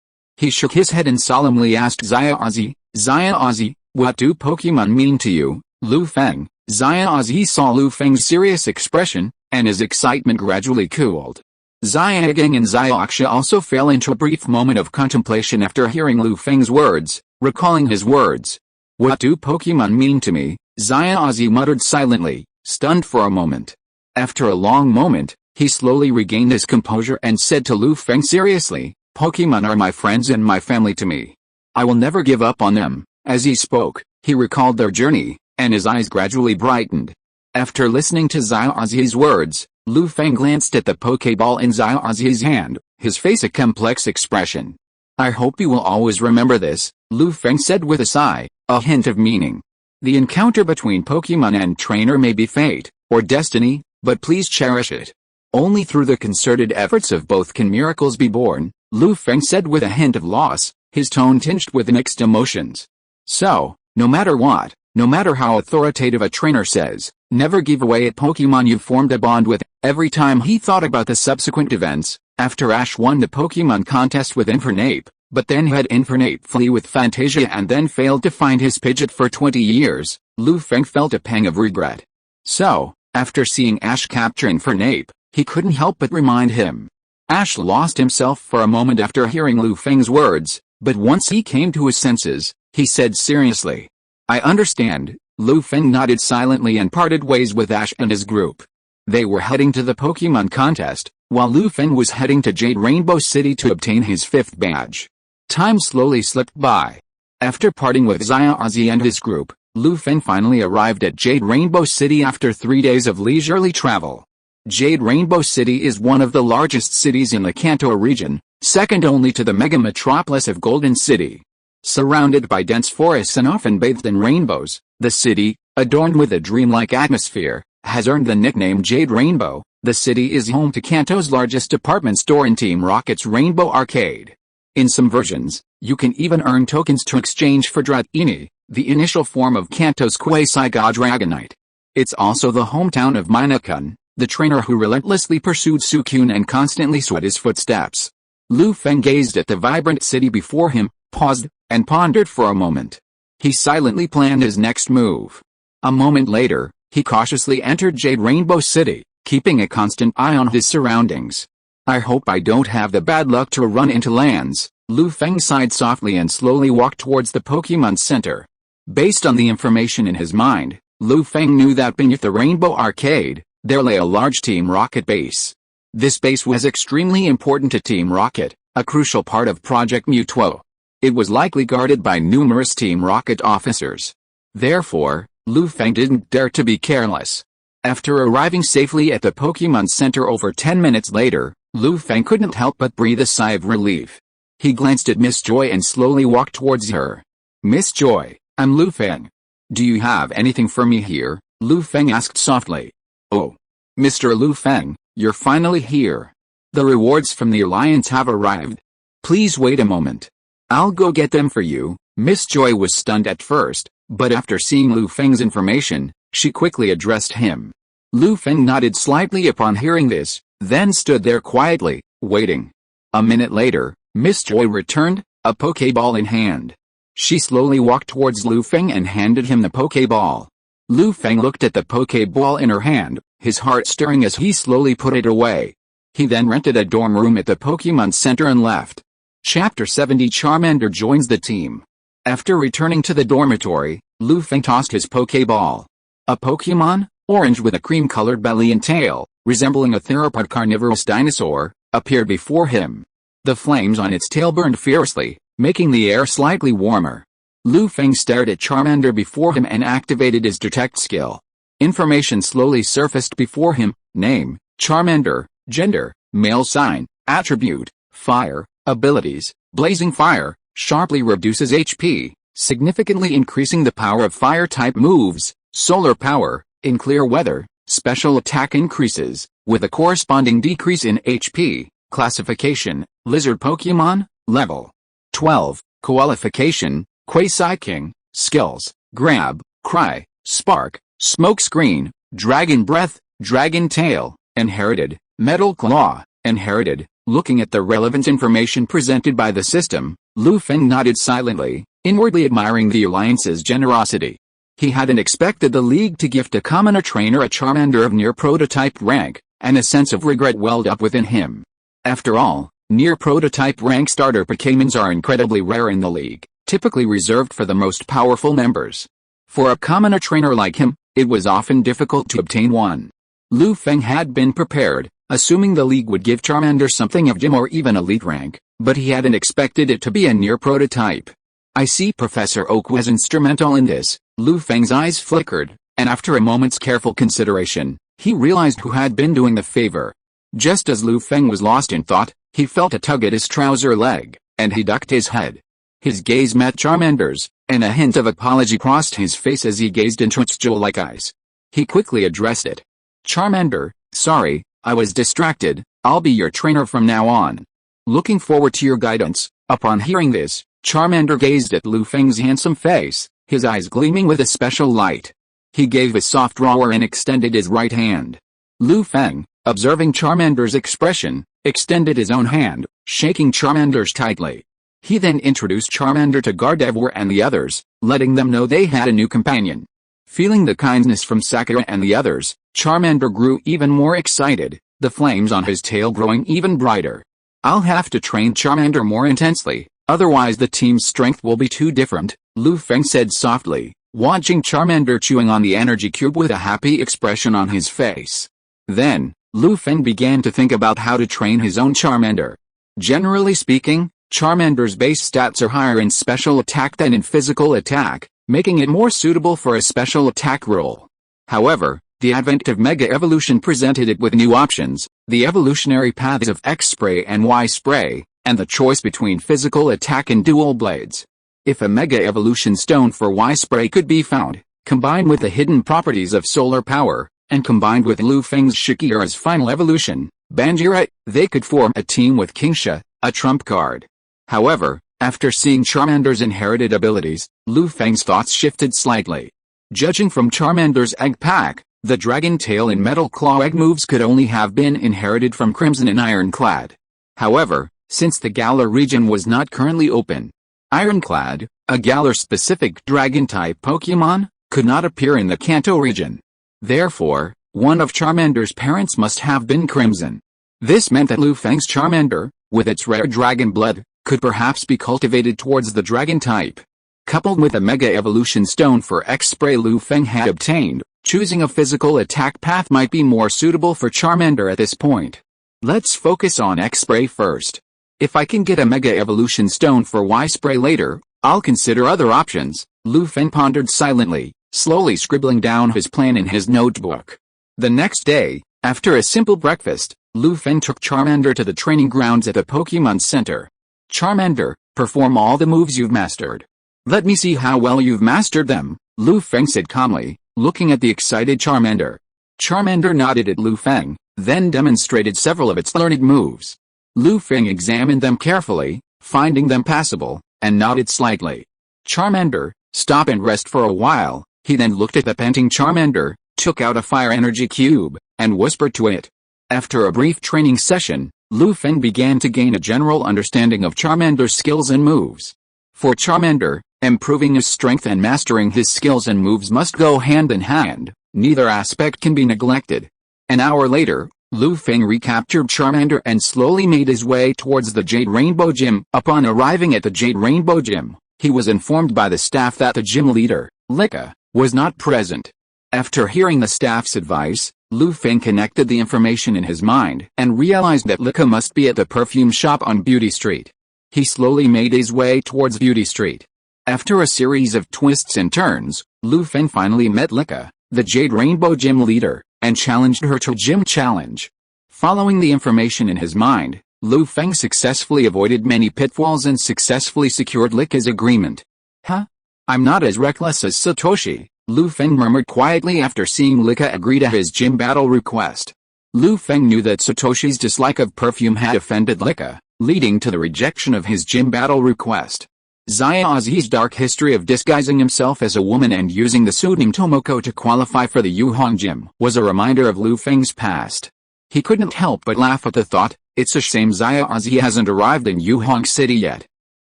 He shook his head and solemnly asked Xiaozi, what do Pokemon mean to you, Lu Feng? Xiaozi saw Lu Feng's serious expression, and his excitement gradually cooled. Xiaogang and Xiaoxia also fell into a brief moment of contemplation after hearing Lu Feng's words, recalling his words. What do Pokemon mean to me? Xiaozi muttered silently, stunned for a moment. After a long moment, he slowly regained his composure and said to Lu Feng seriously, Pokemon are my friends and my family to me. I will never give up on them. As he spoke, he recalled their journey, and his eyes gradually brightened. After listening to Xiaozi's words, Lu Feng glanced at the Pokeball in Xiaozi's hand, his face a complex expression. I hope you will always remember this, Lu Feng said with a sigh, a hint of meaning. The encounter between Pokemon and trainer may be fate, or destiny, but please cherish it. Only through the concerted efforts of both can miracles be born, Lu Feng said with a hint of loss, his tone tinged with mixed emotions. So, no matter what, no matter how authoritative a trainer says, never give away a Pokemon you've formed a bond with. Every time he thought about the subsequent events, after Ash won the Pokemon contest with Infernape, but then had Infernape flee with Fantasia and then failed to find his Pidgeot for 20 years, Lu Feng felt a pang of regret. So, after seeing Ash capture Infernape, he couldn't help but remind him. Ash lost himself for a moment after hearing Lu Feng's words, but once he came to his senses, he said seriously. I understand. Lu Feng nodded silently and parted ways with Ash and his group. They were heading to the Pokemon contest, while Lu Feng was heading to Jade Rainbow City to obtain his 5th badge. Time slowly slipped by. After parting with Xiaozi and his group, Lu Feng finally arrived at Jade Rainbow City after 3 days of leisurely travel. Jade Rainbow City is one of the largest cities in the Kanto region, second only to the mega metropolis of Golden City. Surrounded by dense forests and often bathed in rainbows, the city, adorned with a dreamlike atmosphere, has earned the nickname Jade Rainbow. The city is home to Kanto's largest department store and Team Rocket's Rainbow Arcade. In some versions, you can even earn tokens to exchange for Dratini, the initial form of Kanto's quasi-god Dragonite. It's also the hometown of Minakun, the trainer who relentlessly pursued Suicune and constantly sought his footsteps. Lu Feng gazed at the vibrant city before him, paused, and pondered for a moment. He silently planned his next move. A moment later, he cautiously entered Jade Rainbow City, keeping a constant eye on his surroundings. I hope I don't have the bad luck to run into lands. Lu Feng sighed softly and slowly walked towards the Pokémon Center. Based on the information in his mind, Lu Feng knew that beneath the Rainbow Arcade, there lay a large Team Rocket base. This base was extremely important to Team Rocket, a crucial part of Project Mutuo. It was likely guarded by numerous Team Rocket officers. Therefore, Lu Feng didn't dare to be careless. After arriving safely at the Pokémon Center over 10 minutes later, Lu Feng couldn't help but breathe a sigh of relief. He glanced at Miss Joy and slowly walked towards her. Miss Joy, I'm Lu Feng. Do you have anything for me here? Lu Feng asked softly. Oh. Mr. Lu Feng, you're finally here. The rewards from the Alliance have arrived. Please wait a moment. I'll go get them for you. Miss Joy was stunned at first, but after seeing Lu Feng's information, she quickly addressed him. Lu Feng nodded slightly upon hearing this, then stood there quietly, waiting. A minute later, Miss Joy returned, a Pokéball in hand. She slowly walked towards Lu Feng and handed him the Pokéball. Lu Feng looked at the Pokéball in her hand, his heart stirring as he slowly put it away. He then rented a dorm room at the Pokémon Center and left. Chapter 70 Charmander joins the team. After returning to the dormitory, Lu Feng tossed his Pokéball. A Pokémon, orange with a cream-colored belly and tail, resembling a theropod carnivorous dinosaur, appeared before him. The flames on its tail burned fiercely, making the air slightly warmer. Lu Feng stared at Charmander before him and activated his detect skill. Information slowly surfaced before him: name, Charmander, gender, male sign, attribute, fire, abilities, blazing fire, sharply reduces HP, significantly increasing the power of fire-type moves, solar power, in clear weather, special attack increases, with a corresponding decrease in HP, classification, lizard Pokemon, level 12, qualification, Quasi-King, skills, grab, cry, spark, smoke screen, dragon breath, dragon tail, inherited, metal claw, inherited. Looking at the relevant information presented by the system, Lu Feng nodded silently, inwardly admiring the Alliance's generosity. He hadn't expected the League to gift a commoner trainer a Charmander of near prototype rank, and a sense of regret welled up within him. After all, near prototype rank starter Pokémons are incredibly rare in the League, typically reserved for the most powerful members. For a commoner trainer like him, it was often difficult to obtain one. Lu Feng had been prepared, assuming the League would give Charmander something of gym or even elite rank, but he hadn't expected it to be a near prototype. I see Professor Oak was instrumental in this. Lu Feng's eyes flickered, and after a moment's careful consideration, he realized who had been doing the favor. Just as Lu Feng was lost in thought, he felt a tug at his trouser leg, and he ducked his head. His gaze met Charmander's, and a hint of apology crossed his face as he gazed into its jewel-like eyes. He quickly addressed it. Charmander, sorry, I was distracted. I'll be your trainer from now on. Looking forward to your guidance. Upon hearing this, Charmander gazed at Lu Feng's handsome face, his eyes gleaming with a special light. He gave a soft roar and extended his right hand. Lu Feng, observing Charmander's expression, extended his own hand, shaking Charmander's tightly. He then introduced Charmander to Gardevoir and the others, letting them know they had a new companion. Feeling the kindness from Sakura and the others, Charmander grew even more excited, the flames on his tail growing even brighter. I'll have to train Charmander more intensely, otherwise the team's strength will be too different, Lu Feng said softly, watching Charmander chewing on the energy cube with a happy expression on his face. Then, Lu Feng began to think about how to train his own Charmander. Generally speaking, Charmander's base stats are higher in special attack than in physical attack, making it more suitable for a special attack role. However, the advent of Mega Evolution presented it with new options, the evolutionary paths of X-Spray and Y-Spray, and the choice between physical attack and dual blades. If a Mega Evolution stone for Y-Spray could be found, combined with the hidden properties of solar power, and combined with Lu Feng's Shakira's final evolution, Banjira, they could form a team with Kingsha, a trump card. However, after seeing Charmander's inherited abilities, Lu Feng's thoughts shifted slightly. Judging from Charmander's egg pack, the Dragon Tail and Metal Claw egg moves could only have been inherited from Crimson and Ironclad. However, since the Galar region was not currently open, Ironclad, a Galar-specific Dragon-type Pokémon, could not appear in the Kanto region. Therefore, one of Charmander's parents must have been Crimson. This meant that Lu Feng's Charmander, with its rare dragon blood, could perhaps be cultivated towards the dragon type. Coupled with a Mega Evolution Stone for X-Spray Lu Feng had obtained, choosing a physical attack path might be more suitable for Charmander at this point. Let's focus on X-Spray first. If I can get a Mega Evolution Stone for Y-Spray later, I'll consider other options, Lu Feng pondered silently, slowly scribbling down his plan in his notebook. The next day, after a simple breakfast, Lu Feng took Charmander to the training grounds at the Pokémon Center. Charmander, perform all the moves you've mastered. Let me see how well you've mastered them, Lu Feng said calmly, looking at the excited Charmander. Charmander nodded at Lu Feng, then demonstrated several of its learned moves. Lu Feng examined them carefully, finding them passable, and nodded slightly. Charmander, stop and rest for a while. He then looked at the panting Charmander, took out a fire energy cube, and whispered to it. After a brief training session, Lu Feng began to gain a general understanding of Charmander's skills and moves. For Charmander, improving his strength and mastering his skills and moves must go hand in hand, neither aspect can be neglected. An hour later, Lu Feng recaptured Charmander and slowly made his way towards the Jade Rainbow Gym. Upon arriving at the Jade Rainbow Gym, he was informed by the staff that the gym leader, Lika, was not present. After hearing the staff's advice, Lu Feng connected the information in his mind and realized that Lika must be at the perfume shop on Beauty Street. He slowly made his way towards Beauty Street. After a series of twists and turns, Lu Feng finally met Lika, the Jade Rainbow Gym leader, and challenged her to a gym challenge. Following the information in his mind, Lu Feng successfully avoided many pitfalls and successfully secured Lika's agreement. Huh? I'm not as reckless as Satoshi, Lu Feng murmured quietly after seeing Lika agree to his gym battle request. Lu Feng knew that Satoshi's dislike of perfume had offended Lika, leading to the rejection of his gym battle request. Xiaozi's dark history of disguising himself as a woman and using the pseudonym Tomoko to qualify for the Yuhong Gym was a reminder of Lu Feng's past. He couldn't help but laugh at the thought, it's a shame Xiaozi hasn't arrived in Yuhong City yet.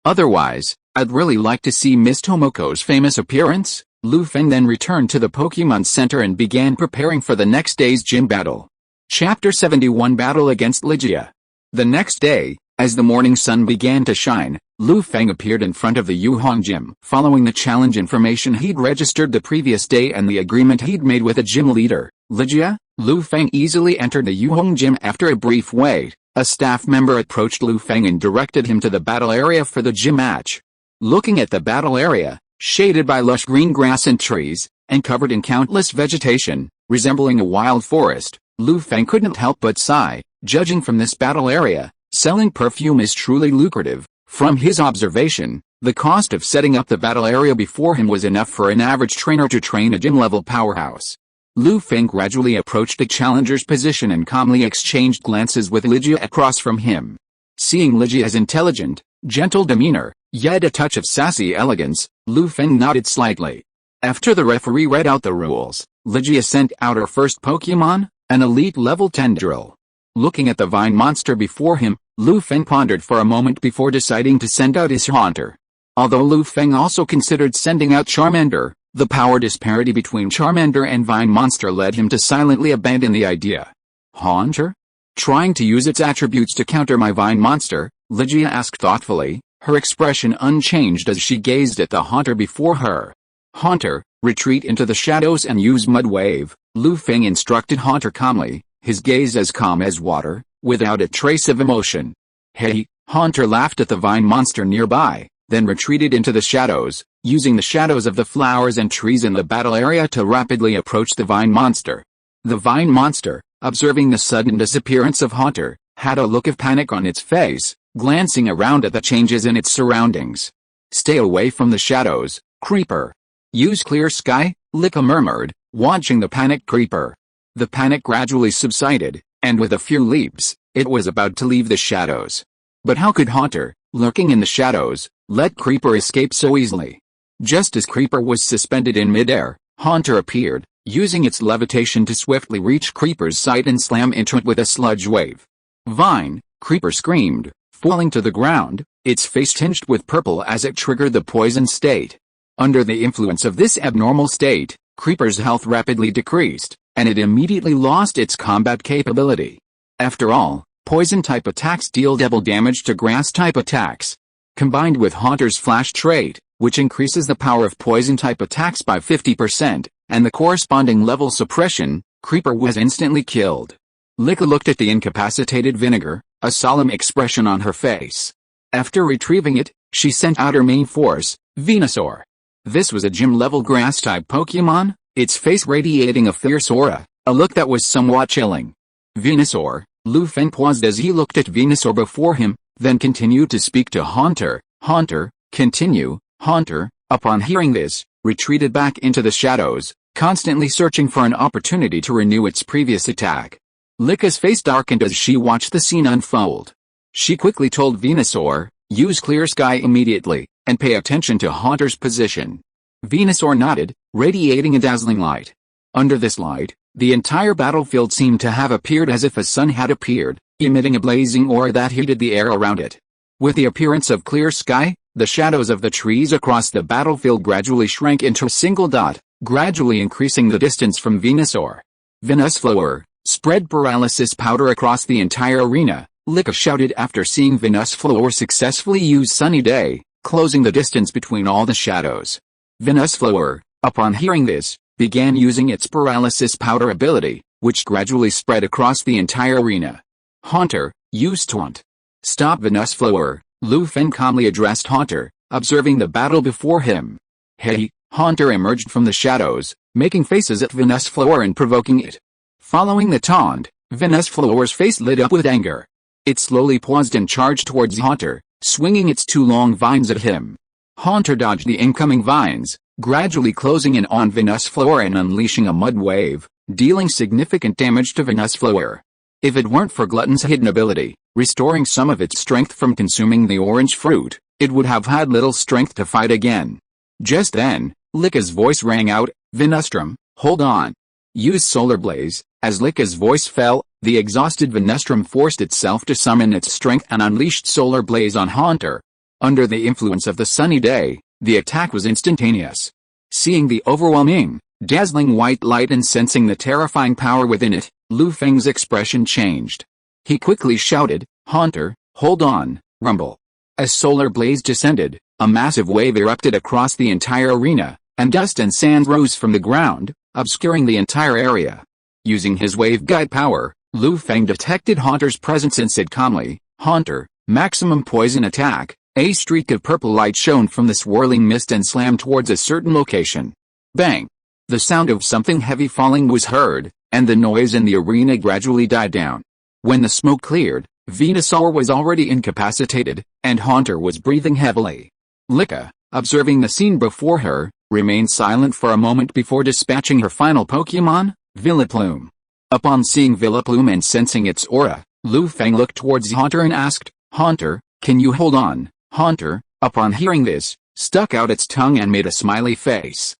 Otherwise, I'd really like to see Miss Tomoko's famous appearance. Lu Feng then returned to the Pokémon Center and began preparing for the next day's gym battle. Chapter 71 Battle against Ligia. The next day, as the morning sun began to shine, Lu Feng appeared in front of the Yuhong Gym. Following the challenge information he'd registered the previous day and the agreement he'd made with the gym leader, Ligia, Lu Feng easily entered the Yuhong Gym. After a brief wait, a staff member approached Lu Feng and directed him to the battle area for the gym match. Looking at the battle area, shaded by lush green grass and trees, and covered in countless vegetation, resembling a wild forest, Lu Feng couldn't help but sigh. Judging from this battle area, selling perfume is truly lucrative. From his observation, the cost of setting up the battle area before him was enough for an average trainer to train a gym-level powerhouse. Lu Feng gradually approached the challenger's position and calmly exchanged glances with Ligia across from him. Seeing Ligia's intelligent, gentle demeanor, yet a touch of sassy elegance, Lu Feng nodded slightly. After the referee read out the rules, Ligia sent out her first Pokémon, an elite level Tendril. Looking at the vine monster before him, Lu Feng pondered for a moment before deciding to send out his Haunter. Although Lu Feng also considered sending out Charmander, the power disparity between Charmander and Vine Monster led him to silently abandon the idea. Haunter? Trying to use its attributes to counter my Vine Monster? Ligia asked thoughtfully, her expression unchanged as she gazed at the Haunter before her. Haunter, retreat into the shadows and use Mud Wave, Lu Feng instructed Haunter calmly, his gaze as calm as water, without a trace of emotion. Hey, Haunter laughed at the Vine Monster nearby, then retreated into the shadows, using the shadows of the flowers and trees in the battle area to rapidly approach the Vine Monster. The Vine Monster, observing the sudden disappearance of Haunter, had a look of panic on its face, glancing around at the changes in its surroundings. Stay away from the shadows, Creeper. Use clear sky, Lika murmured, watching the panicked Creeper. The panic gradually subsided, and with a few leaps, it was about to leave the shadows. But how could Haunter, lurking in the shadows, let Creeper escape so easily. Just as Creeper was suspended in midair, Haunter appeared, using its levitation to swiftly reach Creeper's sight and slam into it with a sludge wave. Vine, Creeper screamed, falling to the ground, its face tinged with purple as it triggered the poison state. Under the influence of this abnormal state, Creeper's health rapidly decreased, and it immediately lost its combat capability. After all, poison-type attacks deal double damage to grass-type attacks. Combined with Haunter's flash trait, which increases the power of poison-type attacks by 50%, and the corresponding level suppression, Creeper was instantly killed. Licca looked at the incapacitated vinegar, a solemn expression on her face. After retrieving it, she sent out her main force, Venusaur. This was a gym-level grass-type Pokémon, its face radiating a fierce aura, a look that was somewhat chilling. Venusaur, Feng paused as he looked at Venusaur before him, then continued to speak to Haunter. Haunter, continue. Haunter, upon hearing this, retreated back into the shadows, constantly searching for an opportunity to renew its previous attack. Licca's face darkened as she watched the scene unfold. She quickly told Venusaur, use Clear Sky immediately, and pay attention to Haunter's position. Venusaur nodded, radiating a dazzling light. Under this light, the entire battlefield seemed to have appeared as if a sun had appeared, emitting a blazing aura that heated the air around it. With the appearance of Clear Sky, the shadows of the trees across the battlefield gradually shrank into a single dot, gradually increasing the distance from Venusaur. Venusflower, spread paralysis powder across the entire arena, Licca shouted after seeing Venusflower successfully use Sunny Day, closing the distance between all the shadows. Venusflower, upon hearing this, began using its paralysis powder ability, which gradually spread across the entire arena. Haunter, use Taunt. Stop Venusflower, Feng calmly addressed Haunter, observing the battle before him. Hey, Haunter emerged from the shadows, making faces at Venusflower and provoking it. Following the taunt, Venusflower's face lit up with anger. It slowly paused and charged towards Haunter, swinging its two long vines at him. Haunter dodged the incoming vines, gradually closing in on Venusflower and unleashing a mud wave, dealing significant damage to Venusflower. If it weren't for Glutton's hidden ability, restoring some of its strength from consuming the orange fruit, it would have had little strength to fight again. Just then, Licca's voice rang out, Venustrum, hold on. Use Solar Blaze. As Licca's voice fell, the exhausted Venustrum forced itself to summon its strength and unleashed Solar Blaze on Haunter. Under the influence of the sunny day, the attack was instantaneous. Seeing the overwhelming, dazzling white light and sensing the terrifying power within it, Feng's expression changed. He quickly shouted, Haunter, hold on, rumble. As Solar Blaze descended, a massive wave erupted across the entire arena, and dust and sand rose from the ground, obscuring the entire area. Using his wave guide power, Feng detected Haunter's presence and said calmly, Haunter, maximum poison attack. A streak of purple light shone from the swirling mist and slammed towards a certain location. Bang! The sound of something heavy falling was heard, and the noise in the arena gradually died down. When the smoke cleared, Venusaur was already incapacitated, and Haunter was breathing heavily. Licca, observing the scene before her, remained silent for a moment before dispatching her final Pokémon, Vileplume. Upon seeing Vileplume and sensing its aura, Feng looked towards Haunter and asked, Haunter, can you hold on? Haunter, upon hearing this, stuck out its tongue and made a smiley face.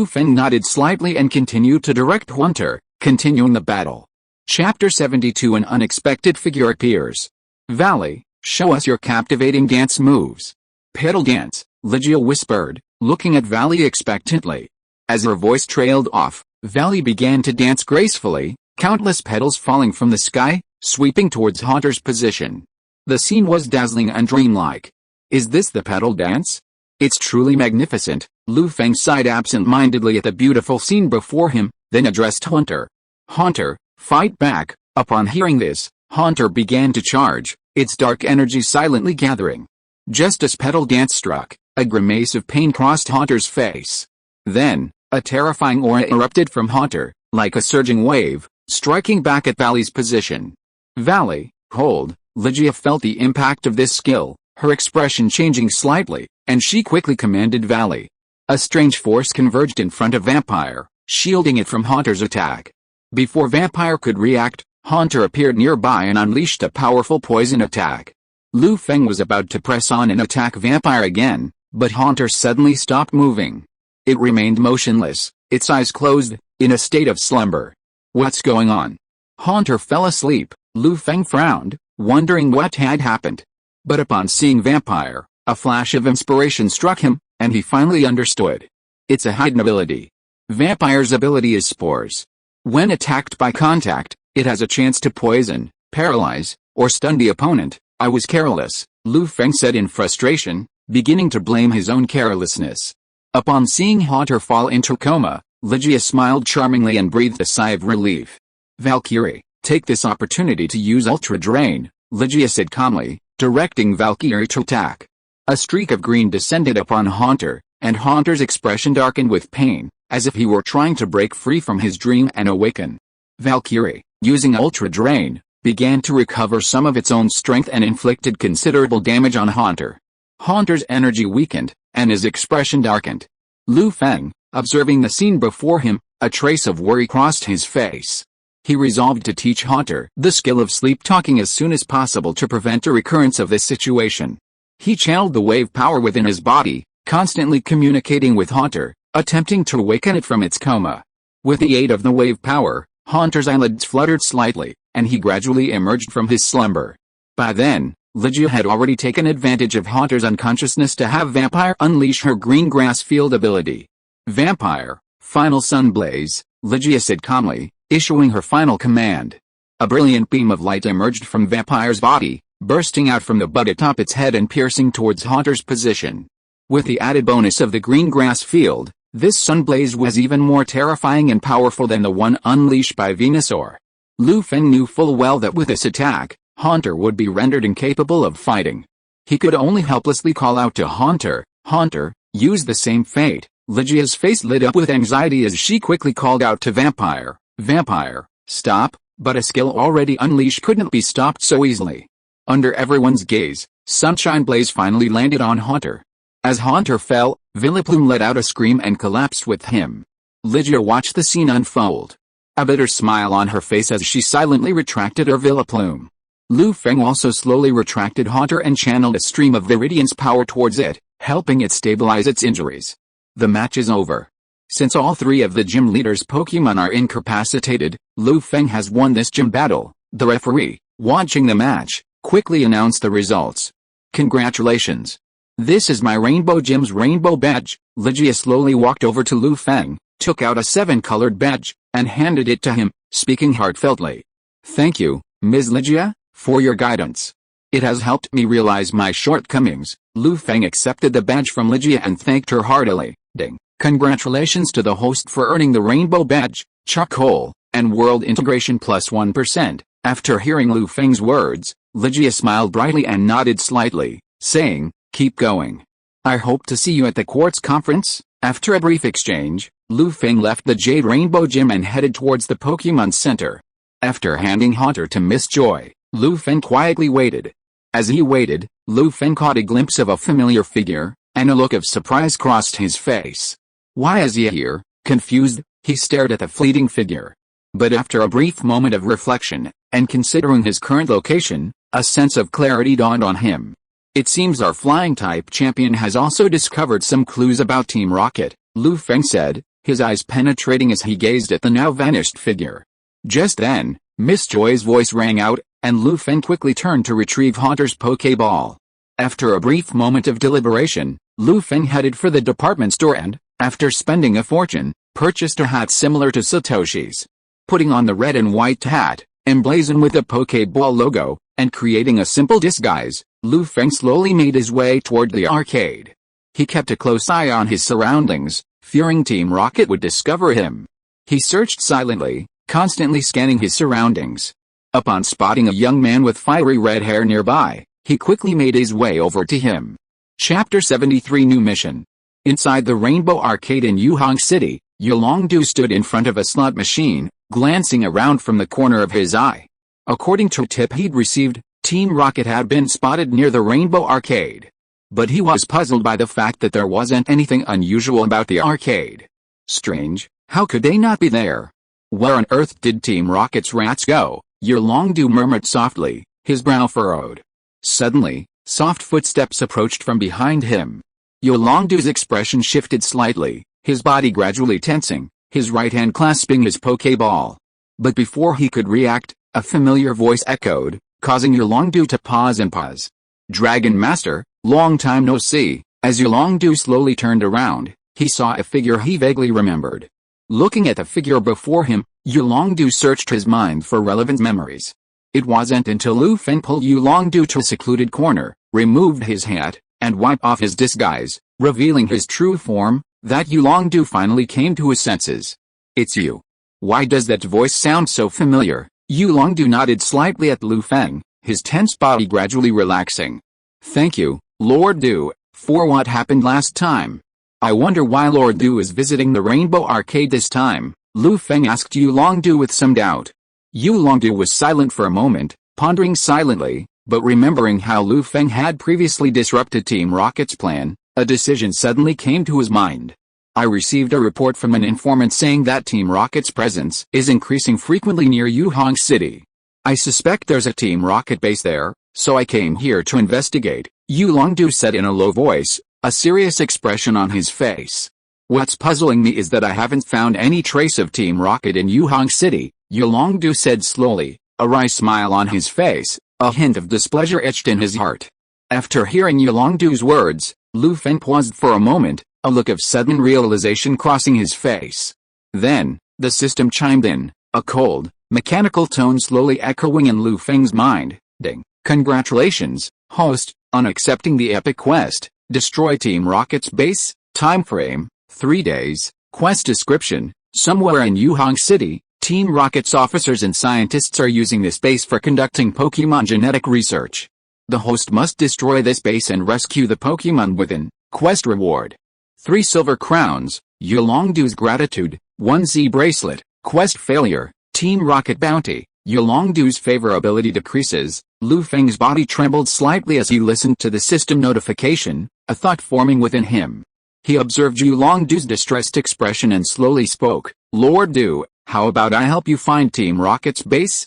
Feng nodded slightly and continued to direct Haunter, continuing the battle. Chapter 72 An unexpected figure appears. Valley, show us your captivating dance moves. Petal dance, Ligia whispered, looking at Valley expectantly. As her voice trailed off, Valley began to dance gracefully, countless petals falling from the sky, sweeping towards Haunter's position. The scene was dazzling and dreamlike. Is this the petal dance? It's truly magnificent. Feng sighed absent-mindedly at the beautiful scene before him, then addressed Haunter. Haunter, fight back. Upon hearing this, Haunter began to charge, its dark energy silently gathering. Just as petal dance struck, a grimace of pain crossed Haunter's face. Then, a terrifying aura erupted from Haunter, like a surging wave, striking back at Valley's position. Valley, hold. Ligia felt the impact of this skill, her expression changing slightly, and she quickly commanded Valley. A strange force converged in front of Vampire, shielding it from Haunter's attack. Before Vampire could react, Haunter appeared nearby and unleashed a powerful poison attack. Lu Feng was about to press on and attack Vampire again, but Haunter suddenly stopped moving. It remained motionless, its eyes closed, in a state of slumber. What's going on? Haunter fell asleep. Lu Feng frowned, wondering what had happened. But upon seeing Vampire, a flash of inspiration struck him, and he finally understood. It's a hidden ability. Vampire's ability is spores. When attacked by contact, it has a chance to poison, paralyze, or stun the opponent. I was careless, Lu Feng said in frustration, beginning to blame his own carelessness. Upon seeing Haunter fall into coma, Ligia smiled charmingly and breathed a sigh of relief. Valkyrie, take this opportunity to use Ultra Drain, Ligia said calmly, directing Valkyrie to attack. A streak of green descended upon Haunter, and Haunter's expression darkened with pain, as if he were trying to break free from his dream and awaken. Valkyrie, using Ultra Drain, began to recover some of its own strength and inflicted considerable damage on Haunter. Haunter's energy weakened, and his expression darkened. Lu Feng, observing the scene before him, a trace of worry crossed his face. He resolved to teach Haunter the skill of sleep-talking as soon as possible to prevent a recurrence of this situation. He channeled the wave power within his body, constantly communicating with Haunter, attempting to awaken it from its coma. With the aid of the wave power, Haunter's eyelids fluttered slightly, and he gradually emerged from his slumber. By then, Ligia had already taken advantage of Haunter's unconsciousness to have Vampire unleash her green grass field ability. Vampire, final sun blaze, Ligia said calmly, issuing her final command. A brilliant beam of light emerged from Vampire's body, bursting out from the bud atop its head and piercing towards Haunter's position. With the added bonus of the green grass field, this sun blaze was even more terrifying and powerful than the one unleashed by Venusaur. Lu Feng knew full well that with this attack, Haunter would be rendered incapable of fighting. He could only helplessly call out to Haunter, "Haunter, use the same fate." Ligia's face lit up with anxiety as she quickly called out to Vampire, "Vampire, stop," but a skill already unleashed couldn't be stopped so easily. Under everyone's gaze, Sunshine Blaze finally landed on Haunter. As Haunter fell, Villaplume let out a scream and collapsed with him. Ligia watched the scene unfold. A bitter smile on her face as she silently retracted her Villaplume. Lu Feng also slowly retracted Haunter and channeled a stream of Viridian's power towards it, helping it stabilize its injuries. The match is over. Since all three of the gym leaders' Pokémon are incapacitated, Lu Feng has won this gym battle. The referee, watching the match, quickly announced the results. Congratulations. This is my Rainbow Gym's rainbow badge. Ligia slowly walked over to Lu Feng, took out a 7-colored badge, and handed it to him, speaking heartfeltly. Thank you, Ms. Ligia, for your guidance. It has helped me realize my shortcomings. Lu Feng accepted the badge from Ligia and thanked her heartily. Ding. Congratulations to the host for earning the rainbow badge, charcoal, and world integration plus 1%. After hearing Lu Feng's words, Ligia smiled brightly and nodded slightly, saying, "Keep going. I hope to see you at the Quartz Conference." After a brief exchange, Lu Feng left the Jade Rainbow Gym and headed towards the Pokémon Center. After handing Haunter to Miss Joy, Lu Feng quietly waited. As he waited, Lu Feng caught a glimpse of a familiar figure, and a look of surprise crossed his face. Why is he here? Confused, he stared at the fleeting figure. But after a brief moment of reflection, and considering his current location, a sense of clarity dawned on him. It seems our flying-type champion has also discovered some clues about Team Rocket, Lu Feng said, his eyes penetrating as he gazed at the now-vanished figure. Just then, Miss Joy's voice rang out, and Lu Feng quickly turned to retrieve Haunter's Pokéball. After a brief moment of deliberation, Lu Feng headed for the department store and, after spending a fortune, purchased a hat similar to Satoshi's. Putting on the red and white hat, emblazoned with the Pokéball logo, and creating a simple disguise, Lu Feng slowly made his way toward the arcade. He kept a close eye on his surroundings, fearing Team Rocket would discover him. He searched silently, constantly scanning his surroundings. Upon spotting a young man with fiery red hair nearby, he quickly made his way over to him. Chapter 73 New Mission. Inside the Rainbow Arcade in Yuhang City, Yolongdu stood in front of a slot machine, glancing around from the corner of his eye. According to a tip he'd received, Team Rocket had been spotted near the Rainbow Arcade. But he was puzzled by the fact that there wasn't anything unusual about the arcade. Strange, how could they not be there? Where on earth did Team Rocket's rats go? Yolongdu murmured softly, his brow furrowed. Suddenly, soft footsteps approached from behind him. Yolongdu's expression shifted slightly, his body gradually tensing, his right hand clasping his Pokeball. But before he could react, a familiar voice echoed, causing Yolongdu to pause. Dragon Master, long time no see. As Yolongdu slowly turned around, he saw a figure he vaguely remembered. Looking at the figure before him, Yolongdu searched his mind for relevant memories. It wasn't until Lu Feng pulled Yolongdu to a secluded corner, removed his hat, and wiped off his disguise, revealing his true form, that Yolongdu finally came to his senses. It's you. Why does that voice sound so familiar? Yolongdu nodded slightly at Lu Feng, his tense body gradually relaxing. Thank you, Lord Du, for what happened last time. I wonder why Lord Du is visiting the Rainbow Arcade this time, Lu Feng asked Yolongdu with some doubt. Yolongdu was silent for a moment, pondering silently, but remembering how Lu Feng had previously disrupted Team Rocket's plan, a decision suddenly came to his mind. I received a report from an informant saying that Team Rocket's presence is increasing frequently near Yuhong City. I suspect there's a Team Rocket base there, so I came here to investigate, Yolongdu said in a low voice, a serious expression on his face. What's puzzling me is that I haven't found any trace of Team Rocket in Yuhong City, Yolongdu said slowly, a wry smile on his face, a hint of displeasure etched in his heart. After hearing Yolongdu's words, Lu Feng paused for a moment, a look of sudden realization crossing his face. Then, the system chimed in, a cold, mechanical tone slowly echoing in Lu Feng's mind. Ding. Congratulations, host, on accepting the epic quest. Destroy Team Rocket's base. Time frame, 3 days. Quest description, somewhere in Yuhong City, Team Rocket's officers and scientists are using this base for conducting Pokémon genetic research. The host must destroy this base and rescue the Pokémon within. Quest reward: 3 silver crowns, Yolongdu's gratitude, 1 Z bracelet. Quest failure, Team Rocket bounty, Yolongdu's favorability decreases. Lu Feng's body trembled slightly as he listened to the system notification, a thought forming within him. He observed Yolongdu's distressed expression and slowly spoke, Lord Du, how about I help you find Team Rocket's base?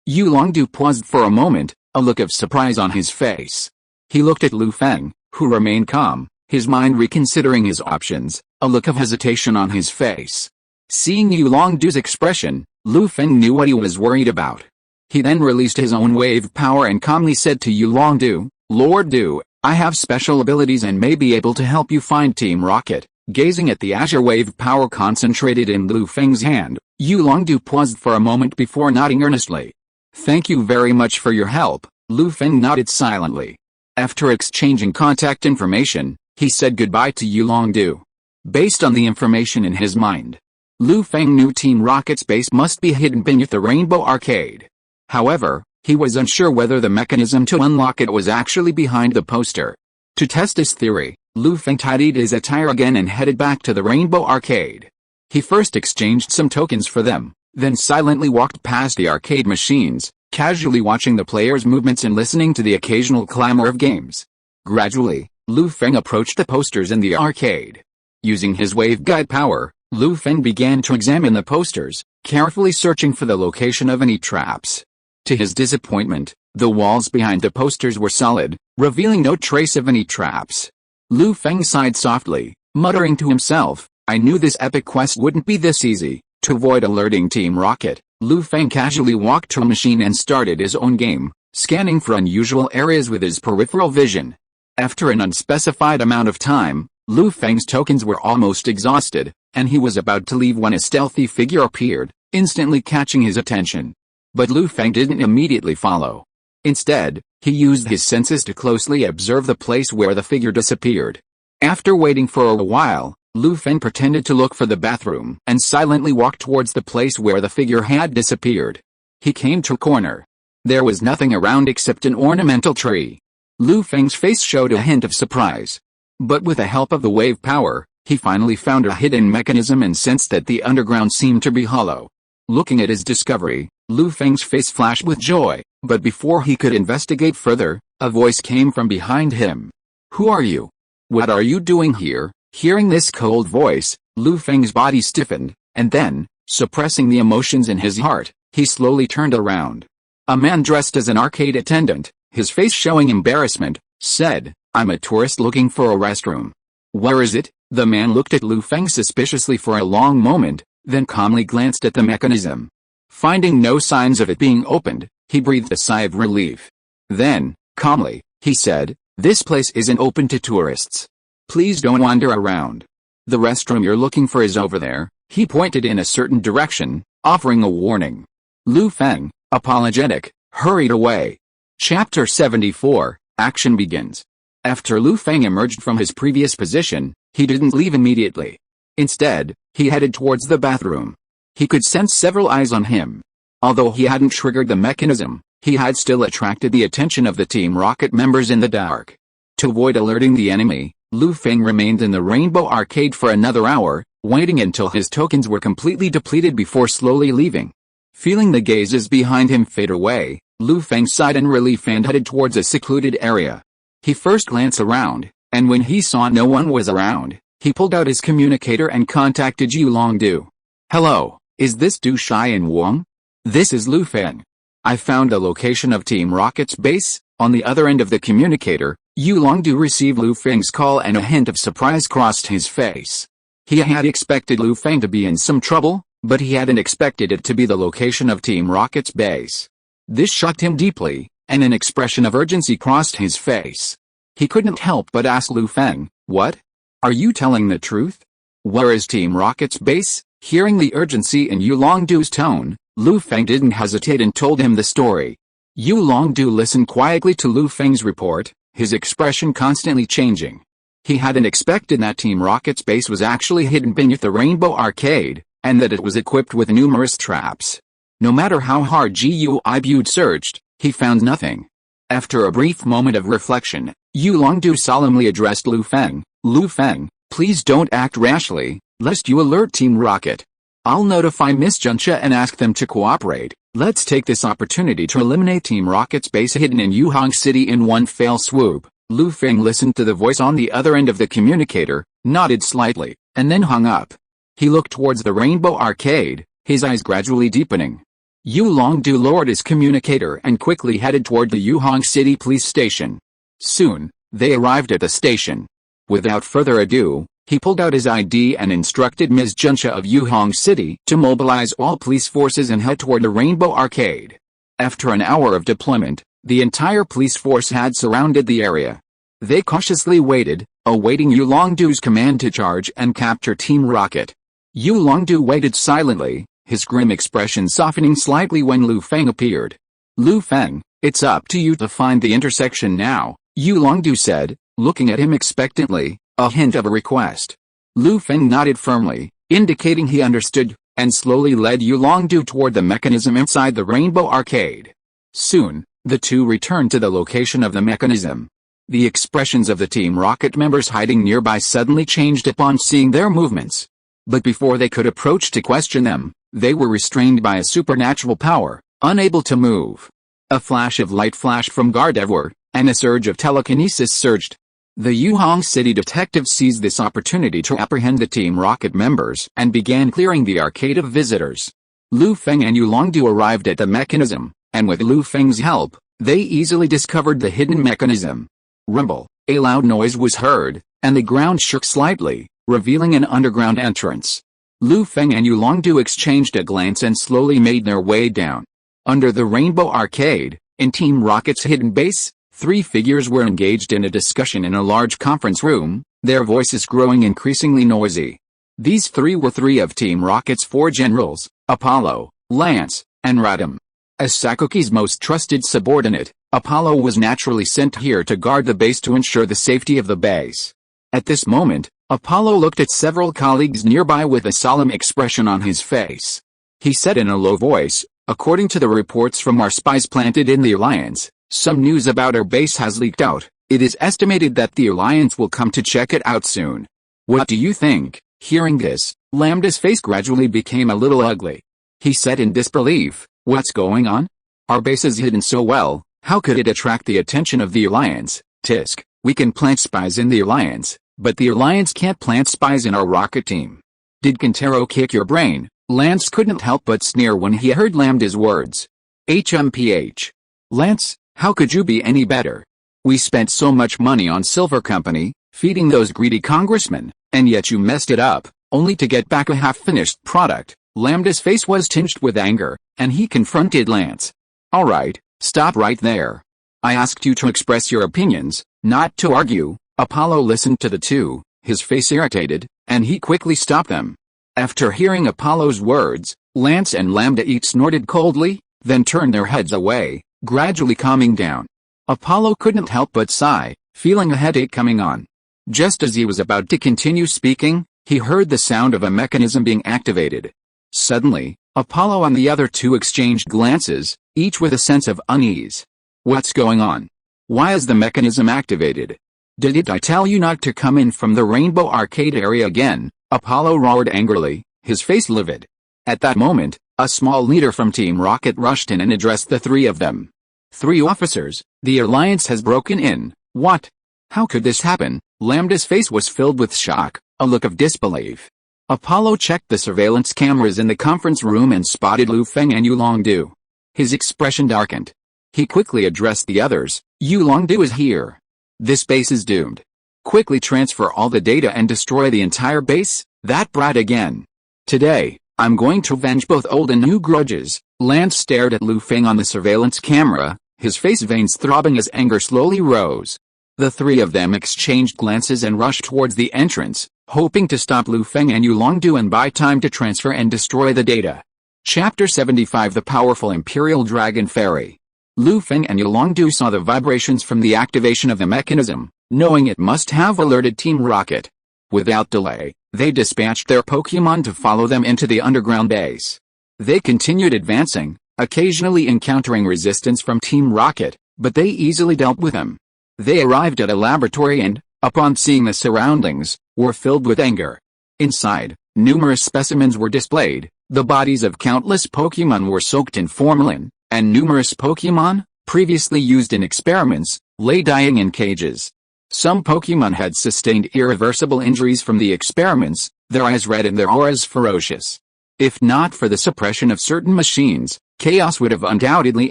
Yolongdu paused for a moment, a look of surprise on his face. He looked at Lu Feng, who remained calm, his mind reconsidering his options, a look of hesitation on his face. Seeing Yolongdu's expression, Lu Feng knew what he was worried about. He then released his own wave power and calmly said to Yolongdu, Lord Du, I have special abilities and may be able to help you find Team Rocket. Gazing at the azure wave power concentrated in Lu Feng's hand, Yolongdu paused for a moment before nodding earnestly. Thank you very much for your help, Lu Feng nodded silently. After exchanging contact information, he said goodbye to Yolongdu. Based on the information in his mind, Lu Feng knew Team Rocket's base must be hidden beneath the Rainbow Arcade. However, he was unsure whether the mechanism to unlock it was actually behind the poster. To test his theory, Lu Feng tidied his attire again and headed back to the Rainbow Arcade. He first exchanged some tokens for them, then silently walked past the arcade machines, casually watching the players' movements and listening to the occasional clamor of games. Gradually, Lu Feng approached the posters in the arcade. Using his wave guide power, Lu Feng began to examine the posters, carefully searching for the location of any traps. To his disappointment, the walls behind the posters were solid, revealing no trace of any traps. Lu Feng sighed softly, muttering to himself, I knew this epic quest wouldn't be this easy. To avoid alerting Team Rocket, Lu Feng casually walked to a machine and started his own game, scanning for unusual areas with his peripheral vision. After an unspecified amount of time, Lu Feng's tokens were almost exhausted, and he was about to leave when a stealthy figure appeared, instantly catching his attention. But Lu Feng didn't immediately follow. Instead, he used his senses to closely observe the place where the figure disappeared. After waiting for a while, Lu Feng pretended to look for the bathroom and silently walked towards the place where the figure had disappeared. He came to a corner. There was nothing around except an ornamental tree. Lu Feng's face showed a hint of surprise. But with the help of the wave power, he finally found a hidden mechanism and sensed that the underground seemed to be hollow. Looking at his discovery, Lu Feng's face flashed with joy, but before he could investigate further, a voice came from behind him. Who are you? What are you doing here? Hearing this cold voice, Lu Feng's body stiffened, and then, suppressing the emotions in his heart, he slowly turned around. A man dressed as an arcade attendant, his face showing embarrassment, said, "I'm a tourist looking for a restroom." "Where is it?" The man looked at Lu Feng suspiciously for a long moment, then calmly glanced at the mechanism. Finding no signs of it being opened, he breathed a sigh of relief. Then, calmly, he said, "This place isn't open to tourists. Please don't wander around. The restroom you're looking for is over there." He pointed in a certain direction, offering a warning. Lu Feng, apologetic, hurried away. Chapter 74, Action begins. After Lu Feng emerged from his previous position, he didn't leave immediately. Instead, he headed towards the bathroom. He could sense several eyes on him. Although he hadn't triggered the mechanism, he had still attracted the attention of the Team Rocket members in the dark. To avoid alerting the enemy, Lu Feng remained in the Rainbow Arcade for another hour, waiting until his tokens were completely depleted before slowly leaving. Feeling the gazes behind him fade away, Lu Feng sighed in relief and headed towards a secluded area. He first glanced around, and when he saw no one was around, he pulled out his communicator and contacted Yulongdu. "Hello, is this Du Shai and Wang? This is Lu Feng. I found the location of Team Rocket's base." On the other end of the communicator, Yulongdu received Lu Feng's call and a hint of surprise crossed his face. He had expected Lu Feng to be in some trouble, but he hadn't expected it to be the location of Team Rocket's base. This shocked him deeply, and an expression of urgency crossed his face. He couldn't help but ask Lu Feng, "What? Are you telling the truth? Where is Team Rocket's base?" Hearing the urgency in Yulongdu's tone, Lu Feng didn't hesitate and told him the story. Yulongdu listened quietly to Lu Feng's report, his expression constantly changing. He hadn't expected that Team Rocket's base was actually hidden beneath the Rainbow Arcade, and that it was equipped with numerous traps. No matter how hard Gui searched, he found nothing. After a brief moment of reflection, Yulongdu solemnly addressed Lu Feng. "Lu Feng, please don't act rashly, lest you alert Team Rocket. I'll notify Miss Junxia and ask them to cooperate. Let's take this opportunity to eliminate Team Rocket's base hidden in Yuhong City in one fell swoop." Lu Feng listened to the voice on the other end of the communicator, nodded slightly, and then hung up. He looked towards the Rainbow Arcade, his eyes gradually deepening. Yulongdu lowered his communicator and quickly headed toward the Yuhong City police station. Soon, they arrived at the station. Without further ado, he pulled out his ID and instructed Ms. Junxia of Yuhong City to mobilize all police forces and head toward the Rainbow Arcade. After an hour of deployment, the entire police force had surrounded the area. They cautiously waited, awaiting Yulongdu's command to charge and capture Team Rocket. Yulongdu waited silently, his grim expression softening slightly when Lu Feng appeared. "Lu Feng, it's up to you to find the intersection now," Yulongdu said, looking at him expectantly, a hint of a request. Lu Feng nodded firmly, indicating he understood, and slowly led Yulongdu toward the mechanism inside the Rainbow Arcade. Soon, the two returned to the location of the mechanism. The expressions of the Team Rocket members hiding nearby suddenly changed upon seeing their movements. But before they could approach to question them, they were restrained by a supernatural power, unable to move. A flash of light flashed from Gardevoir, and a surge of telekinesis surged. The Yuhong City detective seized this opportunity to apprehend the Team Rocket members and began clearing the arcade of visitors. Lu Feng and Yulongdu arrived at the mechanism, and with Lu Feng's help, they easily discovered the hidden mechanism. Rumble, a loud noise was heard, and the ground shook slightly, revealing an underground entrance. Lu Feng and Yulongdu exchanged a glance and slowly made their way down. Under the Rainbow Arcade, in Team Rocket's hidden base, three figures were engaged in a discussion in a large conference room, their voices growing increasingly noisy. These three were three of Team Rocket's four generals, Apollo, Lance, and Radam. As Sakuki's most trusted subordinate, Apollo was naturally sent here to guard the base to ensure the safety of the base. At this moment, Apollo looked at several colleagues nearby with a solemn expression on his face. He said in a low voice, "According to the reports from our spies planted in the Alliance, some news about our base has leaked out. It is estimated that the Alliance will come to check it out soon. What do you think?" Hearing this, Lambda's face gradually became a little ugly. He said in disbelief, "What's going on? Our base is hidden so well, how could it attract the attention of the Alliance? Tisk, we can plant spies in the Alliance, but the Alliance can't plant spies in our rocket team." Did Kintaro kick your brain? Lance couldn't help but sneer when he heard Lambda's words. HMPH. Lance, How could you be any better? We spent so much money on Silver Company, feeding those greedy congressmen, and yet you messed it up, only to get back a half-finished product. Lambda's face was tinged with anger, and he confronted Lance. Alright, stop right there. I asked you to express your opinions, not to argue. Apollo listened to the two, his face irritated, and he quickly stopped them. After hearing Apollo's words, Lance and Lambda each snorted coldly, then turned their heads away, gradually calming down. Apollo couldn't help but sigh, feeling a headache coming on. Just as he was about to continue speaking, he heard the sound of a mechanism being activated. Suddenly, Apollo and the other two exchanged glances, each with a sense of unease. What's going on? Why is the mechanism activated? Didn't I tell you not to come in from the Rainbow Arcade area again? Apollo roared angrily, his face livid. At that moment, a small leader from Team Rocket rushed in and addressed the three of them. 3 officers, the Alliance has broken in. What? How could this happen? Lambda's face was filled with shock, a look of disbelief. Apollo checked the surveillance cameras in the conference room and spotted Lu Feng and Yulongdu. His expression darkened. He quickly addressed the others. Yulongdu is here. This base is doomed. Quickly transfer all the data and destroy the entire base, that brat again. Today, I'm going to avenge both old and new grudges. Lance stared at Lu Feng on the surveillance camera, his face veins throbbing as anger slowly rose. The 3 of them exchanged glances and rushed towards the entrance, hoping to stop Lu Feng and Yulongdu and buy time to transfer and destroy the data. Chapter 75 The Powerful Imperial Dragon Fairy. Lu Feng and Yulongdu saw the vibrations from the activation of the mechanism, knowing it must have alerted Team Rocket. Without delay, they dispatched their Pokémon to follow them into the underground base. They continued advancing, occasionally encountering resistance from Team Rocket, but they easily dealt with them. They arrived at a laboratory and, upon seeing the surroundings, were filled with anger. Inside, numerous specimens were displayed, the bodies of countless Pokémon were soaked in formalin, and numerous Pokémon, previously used in experiments, lay dying in cages. Some Pokémon had sustained irreversible injuries from the experiments, their eyes red and their auras ferocious. If not for the suppression of certain machines, chaos would have undoubtedly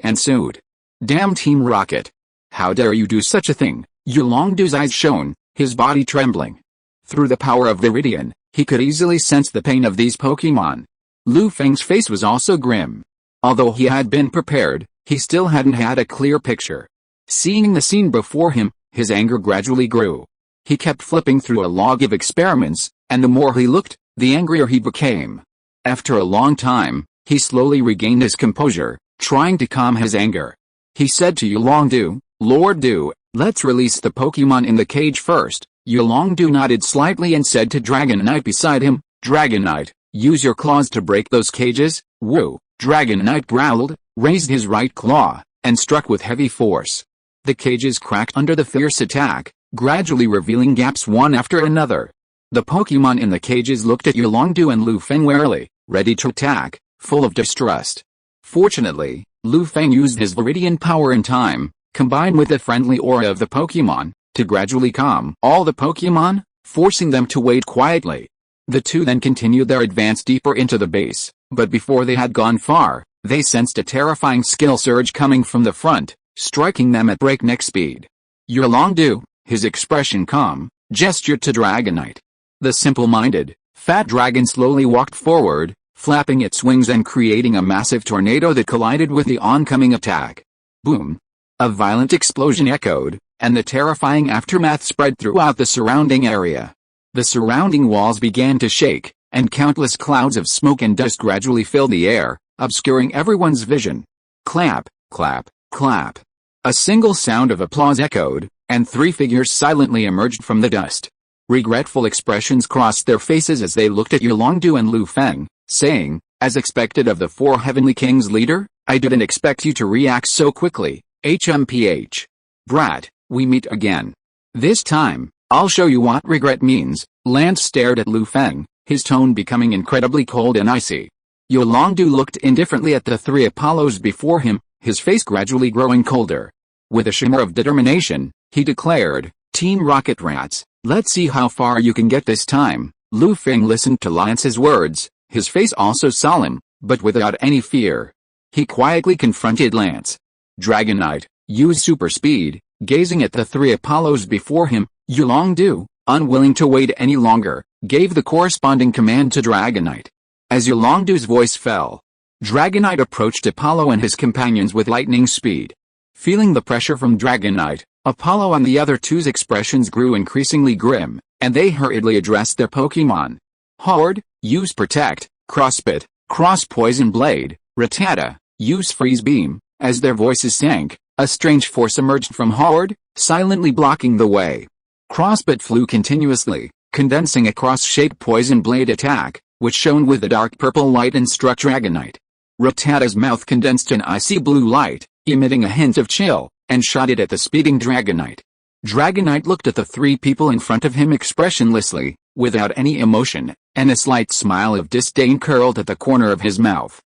ensued. Damn Team Rocket! How dare you do such a thing? Yulongdu's eyes shone, his body trembling. Through the power of Viridian, he could easily sense the pain of these Pokémon. Lu Feng's face was also grim. Although he had been prepared, he still hadn't had a clear picture. Seeing the scene before him, his anger gradually grew. He kept flipping through a log of experiments, and the more he looked, the angrier he became. After a long time, he slowly regained his composure, trying to calm his anger. He said to Yulongdu, Lord Du, let's release the Pokémon in the cage first. Yulongdu nodded slightly and said to Dragonite beside him, Dragonite, use your claws to break those cages. Woo! Dragonite growled, raised his right claw, and struck with heavy force. The cages cracked under the fierce attack, gradually revealing gaps one after another. The Pokémon in the cages looked at Yulongdu and Lu Feng warily, ready to attack, full of distrust. Fortunately, Lu Feng used his Viridian power in time, combined with the friendly aura of the Pokémon, to gradually calm all the Pokémon, forcing them to wait quietly. The two then continued their advance deeper into the base, but before they had gone far, they sensed a terrifying skill surge coming from the front, striking them at breakneck speed. Yulongdu, his expression calm, gestured to Dragonite. The simple-minded, fat dragon slowly walked forward, flapping its wings and creating a massive tornado that collided with the oncoming attack. Boom! A violent explosion echoed, and the terrifying aftermath spread throughout the surrounding area. The surrounding walls began to shake, and countless clouds of smoke and dust gradually filled the air, obscuring everyone's vision. Clap, clap, clap. A single sound of applause echoed, and 3 figures silently emerged from the dust. Regretful expressions crossed their faces as they looked at Yulongdu and Lu Feng, saying, as expected of the 4 Heavenly Kings leader, I didn't expect you to react so quickly, HMPH. Brat, we meet again. This time, I'll show you what regret means. Lance stared at Lu Feng, his tone becoming incredibly cold and icy. Yulongdu looked indifferently at the 3 Apollos before him, his face gradually growing colder. With a shimmer of determination, he declared, Team Rocket Rats, let's see how far you can get this time. Lu Feng listened to Lance's words, his face also solemn, but without any fear. He quietly confronted Lance. Dragonite, use super speed. Gazing at the three Apollos before him, Yulongdu, unwilling to wait any longer, gave the corresponding command to Dragonite. As Yulongdu's voice fell, Dragonite approached Apollo and his companions with lightning speed. Feeling the pressure from Dragonite, Apollo and the other two's expressions grew increasingly grim, and they hurriedly addressed their Pokémon. Horde, use Protect. Crosspit, cross Poison Blade. Rattata, use Freeze Beam. As their voices sank, a strange force emerged from Horde, silently blocking the way. Crosspit flew continuously, condensing a cross-shaped Poison Blade attack, which shone with a dark purple light and struck Dragonite. Rattata's mouth condensed an icy blue light, emitting a hint of chill, and shot it at the speeding Dragonite. Dragonite looked at the three people in front of him expressionlessly, without any emotion, and a slight smile of disdain curled at the corner of his mouth.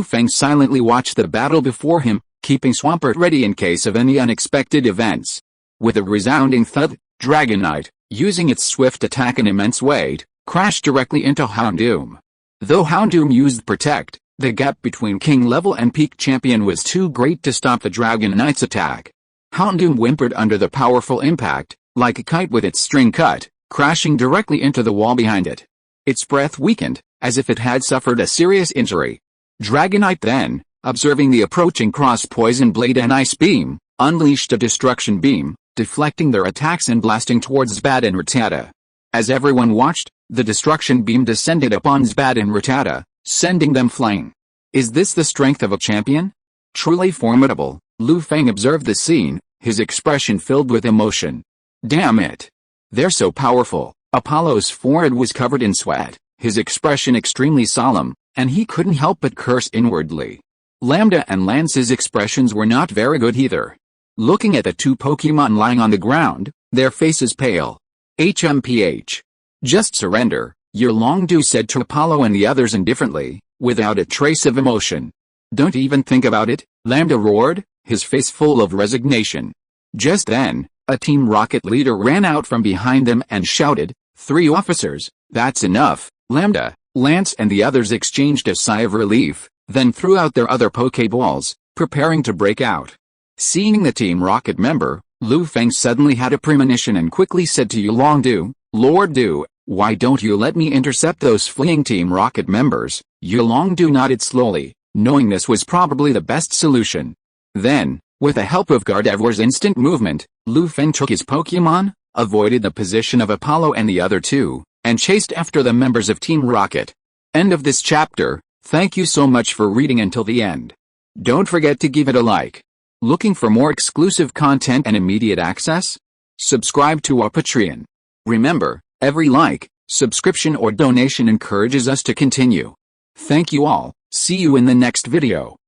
Feng silently watched the battle before him, keeping Swampert ready in case of any unexpected events. With a resounding thud, Dragonite, using its swift attack and immense weight, crashed directly into Houndoom. Though Houndoom used Protect, the gap between King Level and Peak Champion was too great to stop the Dragonite's attack. Houndoom whimpered under the powerful impact, like a kite with its string cut, crashing directly into the wall behind it. Its breath weakened, as if it had suffered a serious injury. Dragonite then, observing the approaching cross-poison blade and ice beam, unleashed a destruction beam, deflecting their attacks and blasting towards Zbat and Rattata. As everyone watched, the destruction beam descended upon Zbat and Rattata, sending them flying. Is this the strength of a champion? Truly formidable, Feng observed the scene, his expression filled with emotion. Damn it! They're so powerful. Apollo's forehead was covered in sweat, his expression extremely solemn, and he couldn't help but curse inwardly. Lambda and Lance's expressions were not very good either. Looking at the two Pokémon lying on the ground, their faces pale. HMPH. Just surrender, Yulongdu said to Apollo and the others indifferently, without a trace of emotion. Don't even think about it, Lambda roared, his face full of resignation. Just then, a Team Rocket leader ran out from behind them and shouted, 3 officers, that's enough. Lambda, Lance and the others exchanged a sigh of relief, then threw out their other Pokeballs, preparing to break out. Seeing the Team Rocket member, Feng suddenly had a premonition and quickly said to Yulongdu, Lord Du, why don't you let me intercept those fleeing Team Rocket members? Yulongdu nodded slowly, knowing this was probably the best solution. Then, with the help of Gardevoir's instant movement, Feng took his Pokémon, avoided the position of Apollo and the other two, and chased after the members of Team Rocket. End of this chapter. Thank you so much for reading until the end. Don't forget to give it a like. Looking for more exclusive content and immediate access? Subscribe to our Patreon. Remember, every like, subscription or donation encourages us to continue. Thank you all. See you in the next video.